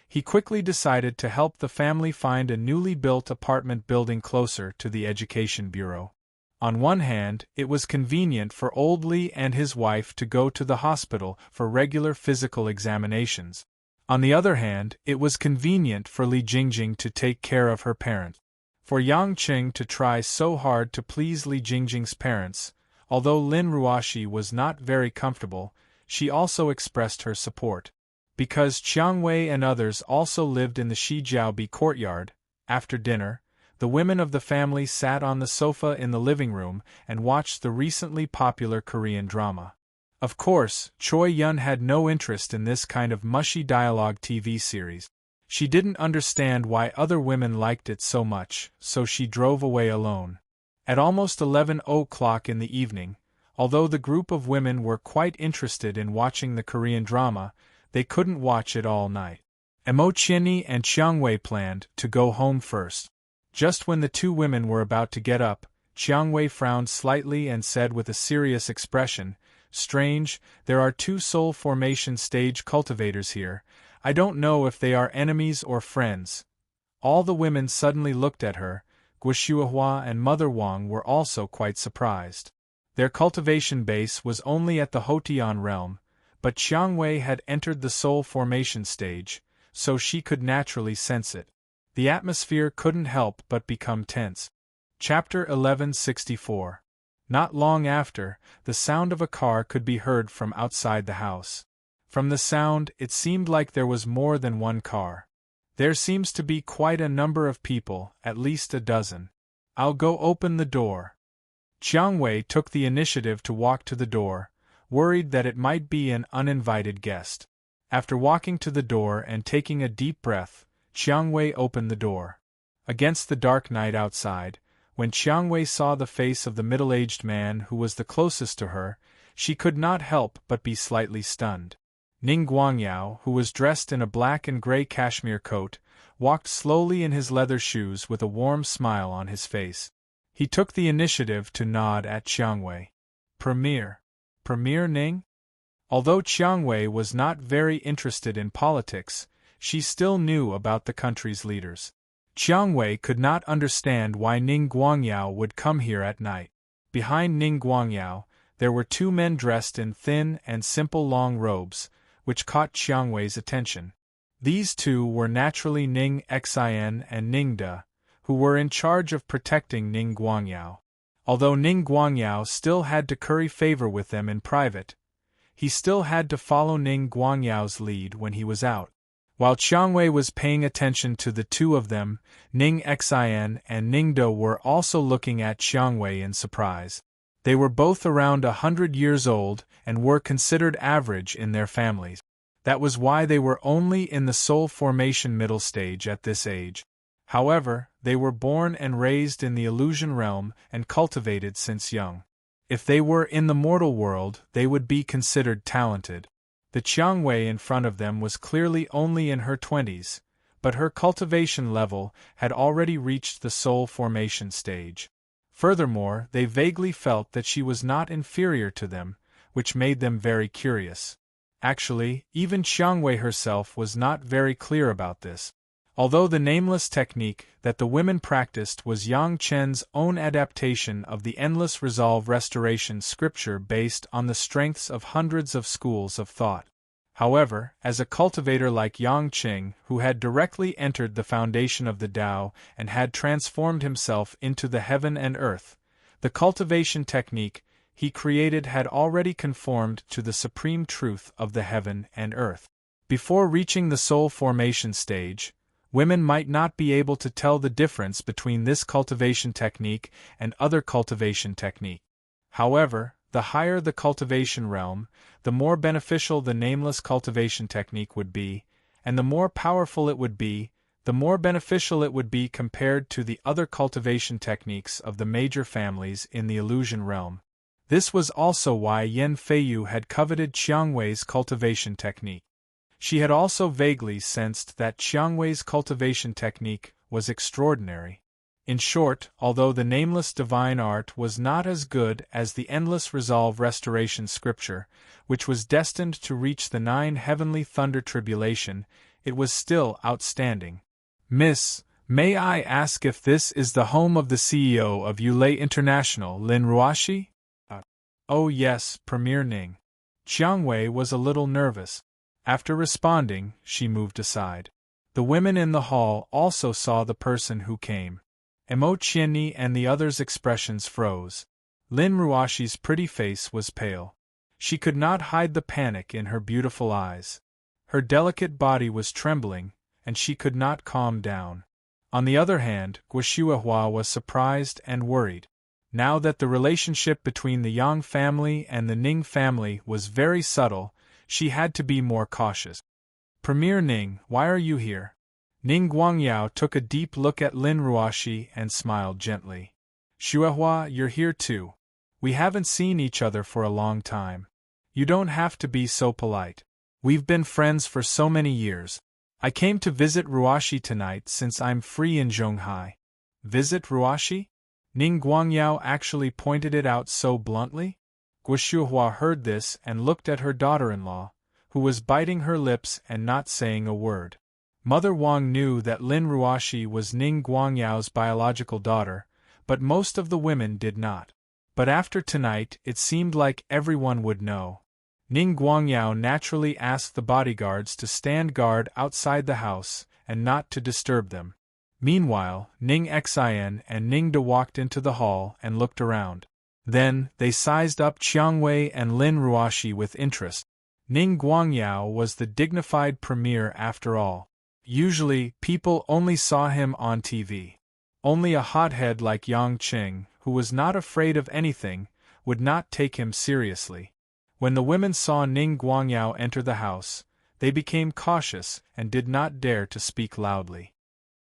he quickly decided to help the family find a newly built apartment building closer to the education bureau. On one hand, it was convenient for Old Li and his wife to go to the hospital for regular physical examinations. On the other hand, it was convenient for Li Jingjing to take care of her parents. For Yang Qing to try so hard to please Li Jingjing's parents, although Lin Ruoshi was not very comfortable, she also expressed her support. Because Chiang Wei and others also lived in the Shijiaobi courtyard, after dinner, the women of the family sat on the sofa in the living room and watched the recently popular Korean drama. Of course, Choi Yun had no interest in this kind of mushy dialogue TV series. She didn't understand why other women liked it so much, so she drove away alone. At almost 11 o'clock in the evening, although the group of women were quite interested in watching the Korean drama, they couldn't watch it all night. Emo Chinny and Chiang Wei planned to go home first. Just when the two women were about to get up, Chiang Wei frowned slightly and said with a serious expression, "Strange, there are two soul formation stage cultivators here. I don't know if they are enemies or friends." All the women suddenly looked at her. Guoshuahua and Mother Wang were also quite surprised. Their cultivation base was only at the Hotian realm, but Chiang Wei had entered the soul formation stage, so she could naturally sense it. The atmosphere couldn't help but become tense. Chapter 1164. Not long after, the sound of a car could be heard from outside the house. From the sound, it seemed like there was more than one car. "There seems to be quite a number of people, at least a dozen. I'll go open the door." Chiang Wei took the initiative to walk to the door, worried that it might be an uninvited guest. After walking to the door and taking a deep breath, Chiang Wei opened the door. Against the dark night outside, when Chiang Wei saw the face of the middle-aged man who was the closest to her, she could not help but be slightly stunned. Ning Guangyao, who was dressed in a black and gray cashmere coat, walked slowly in his leather shoes with a warm smile on his face. He took the initiative to nod at Chiang Wei. Premier Ning?" Although Chiang Wei was not very interested in politics, she still knew about the country's leaders. Chiang Wei could not understand why Ning Guangyao would come here at night. Behind Ning Guangyao, there were two men dressed in thin and simple long robes, which caught Chiang Wei's attention. These two were naturally Ning Xin and Ning De, who were in charge of protecting Ning Guangyao. Although Ning Guangyao still had to curry favor with them in private, he still had to follow Ning Guangyao's lead when he was out. While Chiang Wei was paying attention to the two of them, Ning Xin and Ning De were also looking at Chiang Wei in surprise. They were both around 100 years old and were considered average in their families. That was why they were only in the soul formation middle stage at this age. However, they were born and raised in the illusion realm and cultivated since young. If they were in the mortal world, they would be considered talented. The Chiang Wei in front of them was clearly only in her 20s, but her cultivation level had already reached the soul formation stage. Furthermore, they vaguely felt that she was not inferior to them, which made them very curious. Actually, even Chiang Wei herself was not very clear about this. Although the nameless technique that the women practiced was Yang Chen's own adaptation of the endless resolve restoration scripture based on the strengths of hundreds of schools of thought. However, as a cultivator like Yang Qing, who had directly entered the foundation of the Tao and had transformed himself into the heaven and earth, the cultivation technique he created had already conformed to the supreme truth of the heaven and earth. Before reaching the soul formation stage, women might not be able to tell the difference between this cultivation technique and other cultivation technique. However, the higher the cultivation realm, the more beneficial the nameless cultivation technique would be, and the more powerful it would be, the more beneficial it would be compared to the other cultivation techniques of the major families in the illusion realm. This was also why Yen Feiyu had coveted Chiang Wei's cultivation technique. She had also vaguely sensed that Chiang Wei's cultivation technique was extraordinary. In short, although the nameless divine art was not as good as the endless resolve restoration scripture, which was destined to reach the 9 heavenly thunder tribulation, it was still outstanding. "Miss, may I ask if this is the home of the CEO of Yulei International, Lin Ruoshi?" "Oh yes, Premier Ning." Chiang Wei was a little nervous. After responding, she moved aside. The women in the hall also saw the person who came. Emo Chienni and the others' expressions froze. Lin Ruoshi's pretty face was pale. She could not hide the panic in her beautiful eyes. Her delicate body was trembling, and she could not calm down. On the other hand, Guoshuahua was surprised and worried. Now that the relationship between the Yang family and the Ning family was very subtle, she had to be more cautious. "Premier Ning, why are you here?" Ning Guangyao took a deep look at Lin Ruoshi and smiled gently. Xuehua, you're here too. We haven't seen each other for a long time. You don't have to be so polite. We've been friends for so many years. I came to visit Ruashi tonight since I'm free in Zhonghai. Visit Ruashi? Ning Guangyao actually pointed it out so bluntly? Guoshuhua heard this and looked at her daughter-in-law, who was biting her lips and not saying a word. Mother Wang knew that Lin Ruashi was Ning Guangyao's biological daughter, but most of the women did not. But after tonight it seemed like everyone would know. Ning Guangyao naturally asked the bodyguards to stand guard outside the house and not to disturb them. Meanwhile, Ning Xian and Ning De walked into the hall and looked around. Then, they sized up Qiangwei and Lin Ruashi with interest. Ning Guangyao was the dignified premier after all. Usually, people only saw him on TV. Only a hothead like Yang Qing, who was not afraid of anything, would not take him seriously. When the women saw Ning Guangyao enter the house, they became cautious and did not dare to speak loudly.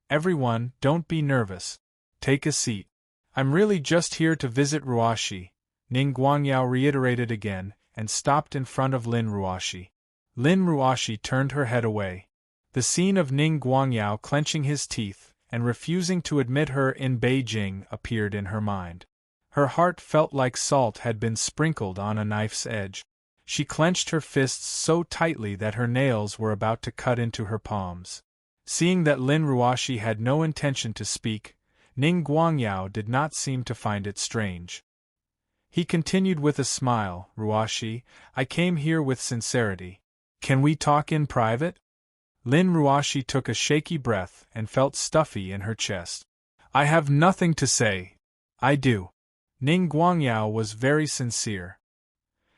Everyone, don't be nervous. Take a seat. I'm really just here to visit Ruashi, Ning Guangyao reiterated again, and stopped in front of Lin Ruashi. Lin Ruashi turned her head away. The scene of Ning Guangyao clenching his teeth and refusing to admit her in Beijing appeared in her mind. Her heart felt like salt had been sprinkled on a knife's edge. She clenched her fists so tightly that her nails were about to cut into her palms. Seeing that Lin Ruashi had no intention to speak, Ning Guangyao did not seem to find it strange. He continued with a smile, Ruashi, I came here with sincerity. Can we talk in private? Lin Ruashi took a shaky breath and felt stuffy in her chest. I have nothing to say. I do. Ning Guangyao was very sincere.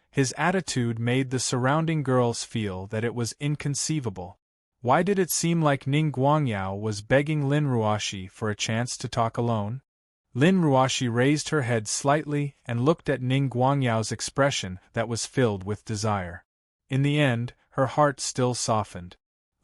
His attitude made the surrounding girls feel that it was inconceivable. Why did it seem like Ning Guangyao was begging Lin Ruashi for a chance to talk alone? Lin Ruashi raised her head slightly and looked at Ning Guangyao's expression that was filled with desire. In the end, her heart still softened.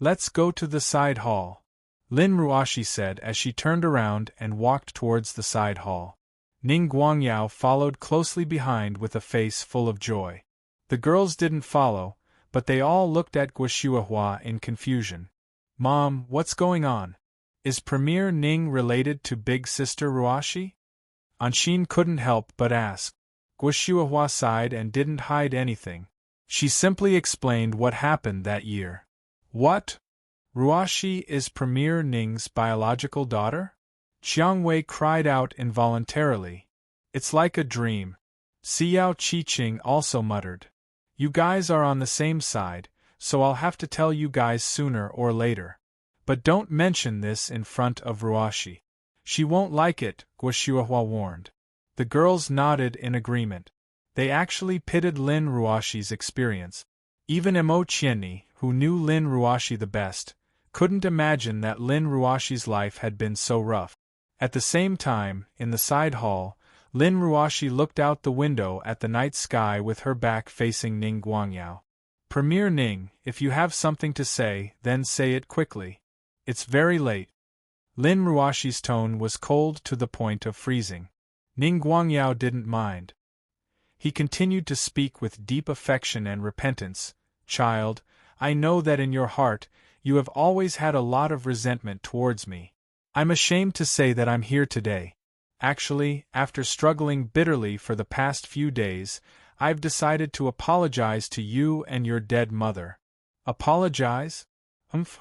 Let's go to the side hall, Lin Ruashi said as she turned around and walked towards the side hall. Ning Guangyao followed closely behind with a face full of joy. The girls didn't follow, but they all looked at Guoshuahua in confusion. Mom, what's going on? Is Premier Ning related to Big Sister Ruashi? Anshin couldn't help but ask. Guoshuahua sighed and didn't hide anything. She simply explained what happened that year. What? Ruashi is Premier Ning's biological daughter? Qiangwei cried out involuntarily. It's like a dream. Xiao Qiqing also muttered. You guys are on the same side, so I'll have to tell you guys sooner or later. But don't mention this in front of Ruashi. She won't like it, Guoshuahua warned. The girls nodded in agreement. They actually pitied Lin Ruashi's experience. Even Emo Qianni, who knew Lin Ruashi the best, couldn't imagine that Lin Ruashi's life had been so rough. At the same time, in the side hall, Lin Ruashi looked out the window at the night sky with her back facing Ning Guangyao. Premier Ning, if you have something to say, then say it quickly. It's very late. Lin Ruashi's tone was cold to the point of freezing. Ning Guangyao didn't mind. He continued to speak with deep affection and repentance. Child, I know that in your heart, you have always had a lot of resentment towards me. I'm ashamed to say that I'm here today. Actually, after struggling bitterly for the past few days, I've decided to apologize to you and your dead mother. Apologize? Humph.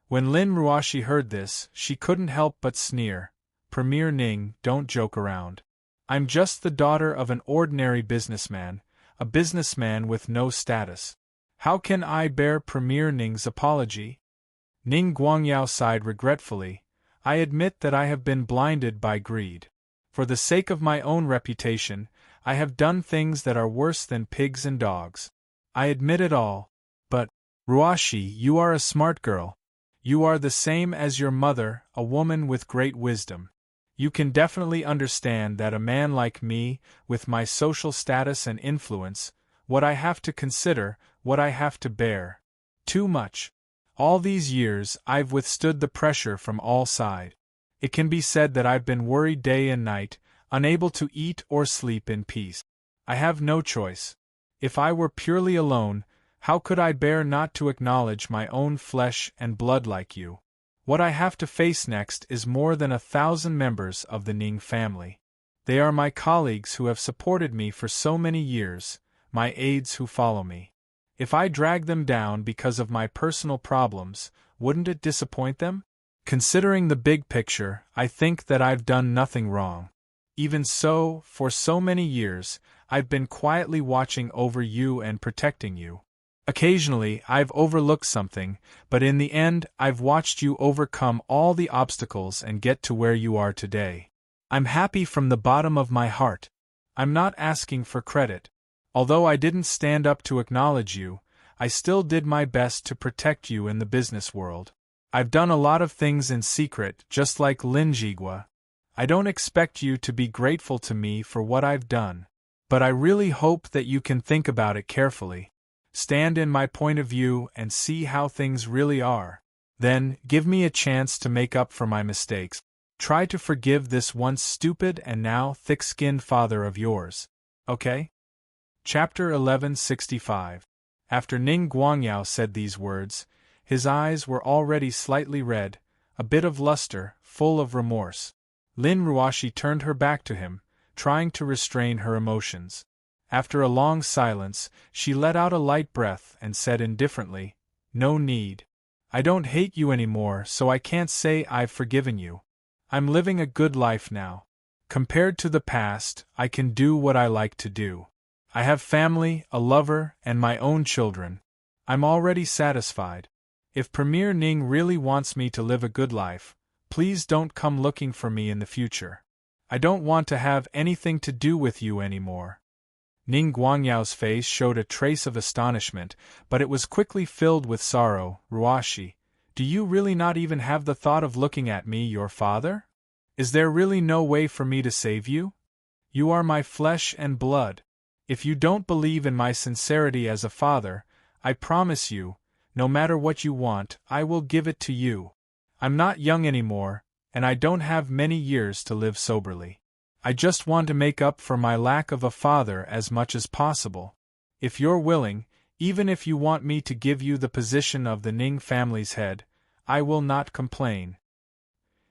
When Lin Ruashi heard this, she couldn't help but sneer. Premier Ning, don't joke around. I'm just the daughter of an ordinary businessman, a businessman with no status. How can I bear Premier Ning's apology? Ning Guangyao sighed regretfully. I admit that I have been blinded by greed. For the sake of my own reputation, I have done things that are worse than pigs and dogs. I admit it all. But, Ruashi, you are a smart girl. You are the same as your mother, a woman with great wisdom. You can definitely understand that a man like me, with my social status and influence, what I have to consider, what I have to bear. Too much. All these years, I've withstood the pressure from all sides. It can be said that I've been worried day and night. unable to eat or sleep in peace. I have no choice. If I were purely alone, how could I bear not to acknowledge my own flesh and blood like you? What I have to face next is more than 1,000 members of the Ning family. They are my colleagues who have supported me for so many years, my aides who follow me. If I drag them down because of my personal problems, wouldn't it disappoint them? Considering the big picture, I think that I've done nothing wrong. Even so, for so many years, I've been quietly watching over you and protecting you. Occasionally, I've overlooked something, but in the end, I've watched you overcome all the obstacles and get to where you are today. I'm happy from the bottom of my heart. I'm not asking for credit. Although I didn't stand up to acknowledge you, I still did my best to protect you in the business world. I've done a lot of things in secret, just like Lin Jigua. I don't expect you to be grateful to me for what I've done. But I really hope that you can think about it carefully. Stand in my point of view and see how things really are. Then, give me a chance to make up for my mistakes. Try to forgive this once stupid and now thick-skinned father of yours. Okay? Chapter 1165. After Ning Guangyao said these words, his eyes were already slightly red, a bit of luster, full of remorse. Lin Ruoshi turned her back to him, trying to restrain her emotions. After a long silence, she let out a light breath and said indifferently, "No need. I don't hate you anymore, so I can't say I've forgiven you. I'm living a good life now. Compared to the past, I can do what I like to do. I have family, a lover, and my own children. I'm already satisfied. If Premier Ning really wants me to live a good life, please don't come looking for me in the future. I don't want to have anything to do with you anymore." Ning Guangyao's face showed a trace of astonishment, but it was quickly filled with sorrow. "Ruoshi, do you really not even have the thought of looking at me, your father? Is there really no way for me to save you? You are my flesh and blood. If you don't believe in my sincerity as a father, I promise you, no matter what you want, I will give it to you. I'm not young anymore, and I don't have many years to live soberly. I just want to make up for my lack of a father as much as possible. If you're willing, even if you want me to give you the position of the Ning family's head, I will not complain."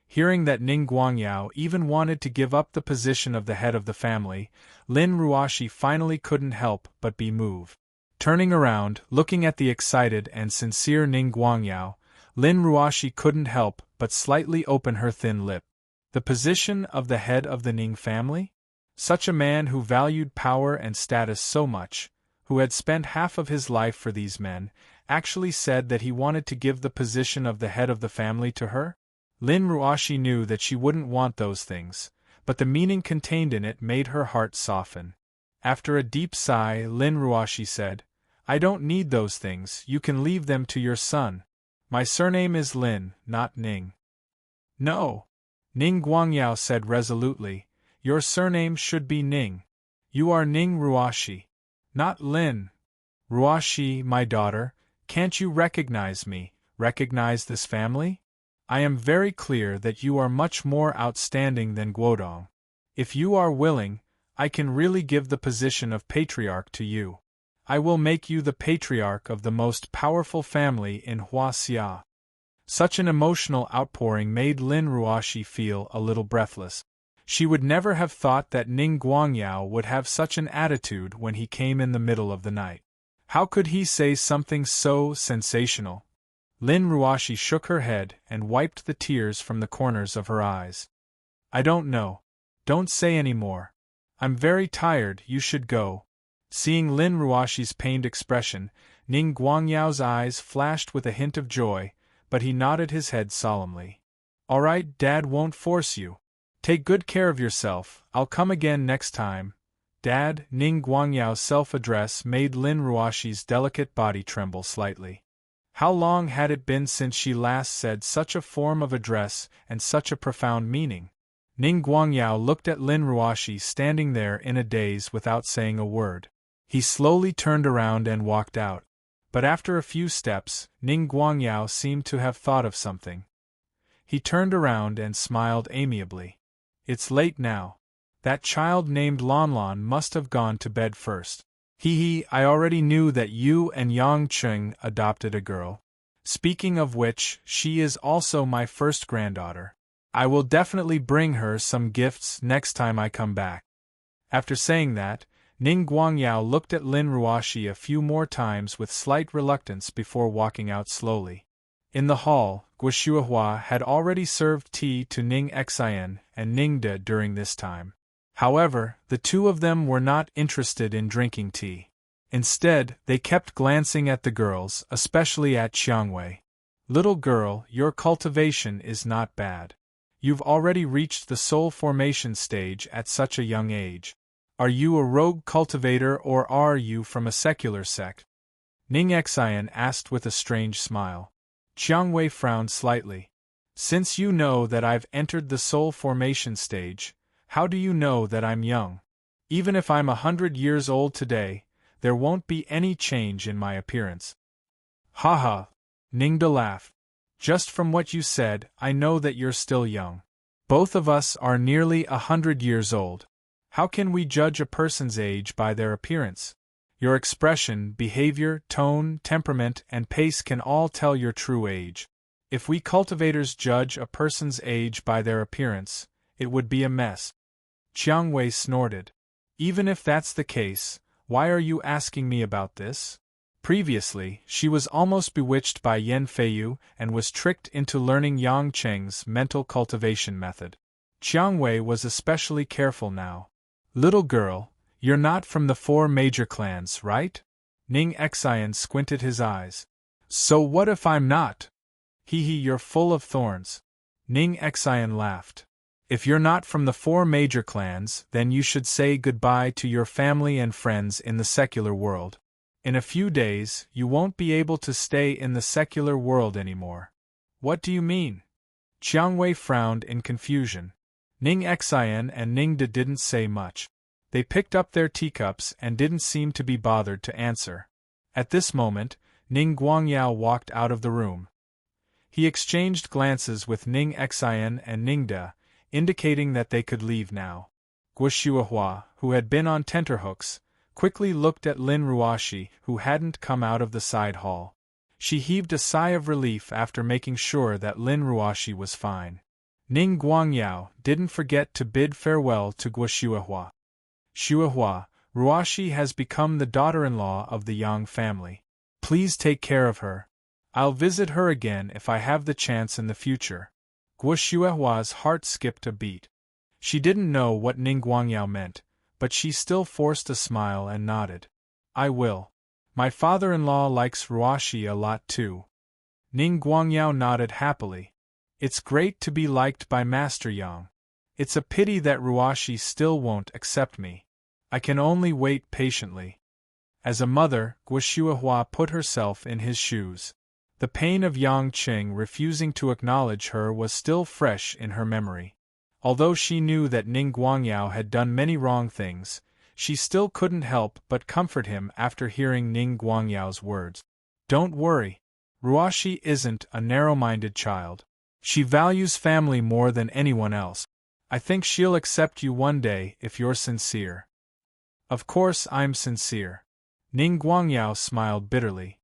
Hearing that Ning Guangyao even wanted to give up the position of the head of the family, Lin Ruoshi finally couldn't help but be moved. Turning around, looking at the excited and sincere Ning Guangyao, Lin Ruoshi couldn't help but slightly open her thin lip. The position of the head of the Ning family? Such a man who valued power and status so much, who had spent half of his life for these men, actually said that he wanted to give the position of the head of the family to her? Lin Ruoshi knew that she wouldn't want those things, but the meaning contained in it made her heart soften. After a deep sigh, Lin Ruoshi said, "I don't need those things, you can leave them to your son. My surname is Lin, not Ning." "No," Ning Guangyao said resolutely, "your surname should be Ning. You are Ning Ruoshi, not Lin. Ruoshi, my daughter, can't you recognize me, recognize this family? I am very clear that you are much more outstanding than Guodong. If you are willing, I can really give the position of patriarch to you. I will make you the patriarch of the most powerful family in Huaxia." Such an emotional outpouring made Lin Ruoshi feel a little breathless. She would never have thought that Ning Guangyao would have such an attitude when he came in the middle of the night. How could he say something so sensational? Lin Ruoshi shook her head and wiped the tears from the corners of her eyes. "I don't know. Don't say any more. I'm very tired, you should go." Seeing Lin Ruoshi's pained expression, Ning Guangyao's eyes flashed with a hint of joy, but he nodded his head solemnly. "All right, Dad won't force you. Take good care of yourself, I'll come again next time. Dad." Ning Guangyao's self-address made Lin Ruoshi's delicate body tremble slightly. How long had it been since she last said such a form of address and such a profound meaning? Ning Guangyao looked at Lin Ruoshi standing there in a daze without saying a word. He slowly turned around and walked out. But after a few steps, Ning Guangyao seemed to have thought of something. He turned around and smiled amiably. "It's late now. That child named Lanlan must have gone to bed first. I already knew that you and Yang Cheng adopted a girl. Speaking of which, she is also my first granddaughter. I will definitely bring her some gifts next time I come back. After saying that, Ning Guangyao looked at Lin Ruoxi a few more times with slight reluctance before walking out slowly. In the hall, Guo had already served tea to Ning Xian and Ning De during this time. However, the two of them were not interested in drinking tea. Instead, they kept glancing at the girls, especially at Qiangwei. Little girl, your cultivation is not bad. You've already reached the soul formation stage at such a young age. Are you a rogue cultivator or are you from a secular sect? Ning Xian asked with a strange smile. Qiangwei frowned slightly. Since you know that I've entered the soul formation stage, how do you know that I'm young? Even if I'm 100 years old today, there won't be any change in my appearance. Haha, Ningda laughed. Just from what you said, I know that you're still young. Both of us are nearly 100 years old. How can we judge a person's age by their appearance? Your expression, behavior, tone, temperament, and pace can all tell your true age. If we cultivators judge a person's age by their appearance, it would be a mess. Qiangwei snorted. Even if that's the case, why are you asking me about this? Previously, she was almost bewitched by Yan Feiyu and was tricked into learning Yang Cheng's mental cultivation method. Qiangwei was especially careful now. Little girl, you're not from the 4 major clans, right? Ning Xian squinted his eyes. So what if I'm not? You're full of thorns. Ning Xian laughed. If you're not from the 4 major clans, then you should say goodbye to your family and friends in the secular world. In a few days, you won't be able to stay in the secular world anymore. What do you mean? Qiangwei frowned in confusion. Ning Xian and Ning De didn't say much. They picked up their teacups and didn't seem to be bothered to answer. At this moment, Ning Guangyao walked out of the room. He exchanged glances with Ning Xian and Ning De, indicating that they could leave now. Guo, who had been on tenterhooks, quickly looked at Lin Ruoxi, who hadn't come out of the side hall. She heaved a sigh of relief after making sure that Lin Ruoxi was fine. Ning Guangyao didn't forget to bid farewell to Guo. Shuahua, Ruoxi has become the daughter-in-law of the Yang family. Please take care of her. I'll visit her again if I have the chance in the future. Guo Shuahua's heart skipped a beat. She didn't know what Ning Guangyao meant, but she still forced a smile and nodded. I will. My father-in-law likes Ruoxi a lot too. Ning Guangyao nodded happily. It's great to be liked by Master Yang. It's a pity that Ruoxi still won't accept me. I can only wait patiently. As a mother, Guo Shuahua put herself in his shoes. The pain of Yang Qing refusing to acknowledge her was still fresh in her memory. Although she knew that Ning Guangyao had done many wrong things, she still couldn't help but comfort him after hearing Ning Guangyao's words. Don't worry. Ruoxi isn't a narrow-minded child. She values family more than anyone else. I think she'll accept you one day if you're sincere. Of course I'm sincere. Ning Guangyao smiled bitterly.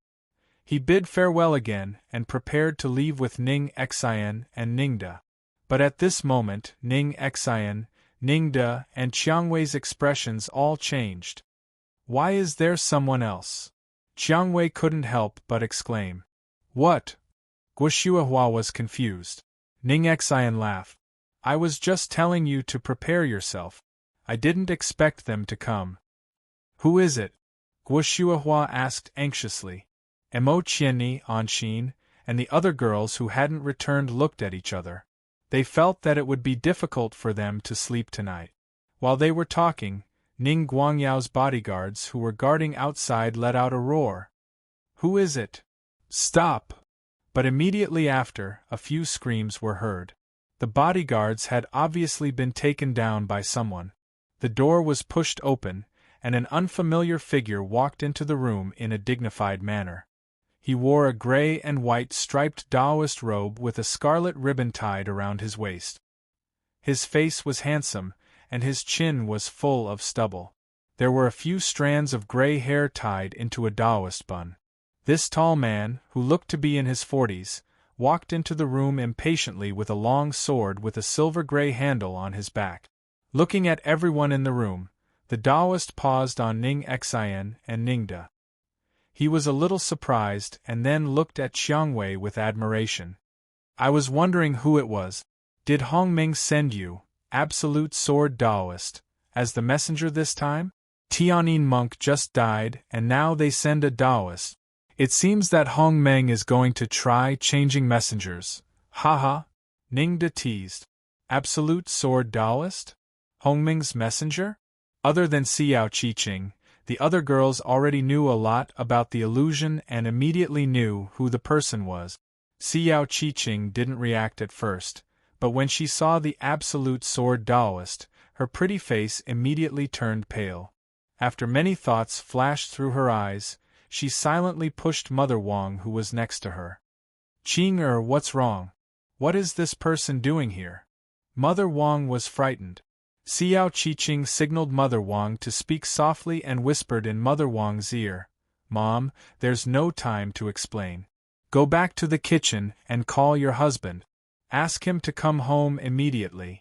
He bid farewell again and prepared to leave with Ning Xian and Ning De. But at this moment, Ning Xian, Ning De, and Qiangwei's expressions all changed. Why is there someone else? Qiangwei couldn't help but exclaim. What? Guo Shuahua was confused. Ning Xian laughed. I was just telling you to prepare yourself. I didn't expect them to come. Who is it? Guo Shuahua asked anxiously. Mo Qianni, Anxin, and the other girls who hadn't returned looked at each other. They felt that it would be difficult for them to sleep tonight. While they were talking, Ning Guangyao's bodyguards who were guarding outside let out a roar. Who is it? Stop! But immediately after, a few screams were heard. The bodyguards had obviously been taken down by someone. The door was pushed open, and an unfamiliar figure walked into the room in a dignified manner. He wore a gray and white striped Taoist robe with a scarlet ribbon tied around his waist. His face was handsome, and his chin was full of stubble. There were a few strands of gray hair tied into a Taoist bun. This tall man, who looked to be in his 40s, walked into the room impatiently with a long sword with a silver-gray handle on his back. Looking at everyone in the room, the Taoist paused on Ning Xin and Ningda. He was a little surprised and then looked at Xiangwei with admiration. I was wondering who it was. Did Hongming send you, Absolute Sword Taoist, as the messenger this time? Tianyin monk just died and now they send a Taoist. It seems that Hongmeng is going to try changing messengers. Haha, Ningda teased. Absolute Sword Taoist? Hongmeng's messenger? Other than Xiao Qiqing, the other girls already knew a lot about the illusion and immediately knew who the person was. Xiao Qiqing didn't react at first, but when she saw the Absolute Sword Taoist, her pretty face immediately turned pale. After many thoughts flashed through her eyes, she silently pushed Mother Wang, who was next to her. Qing what's wrong? What is this person doing here? Mother Wang was frightened. Xiao Qiqing signaled Mother Wang to speak softly and whispered in Mother Wang's ear, "Mom, there's no time to explain. Go back to the kitchen and call your husband. Ask him to come home immediately."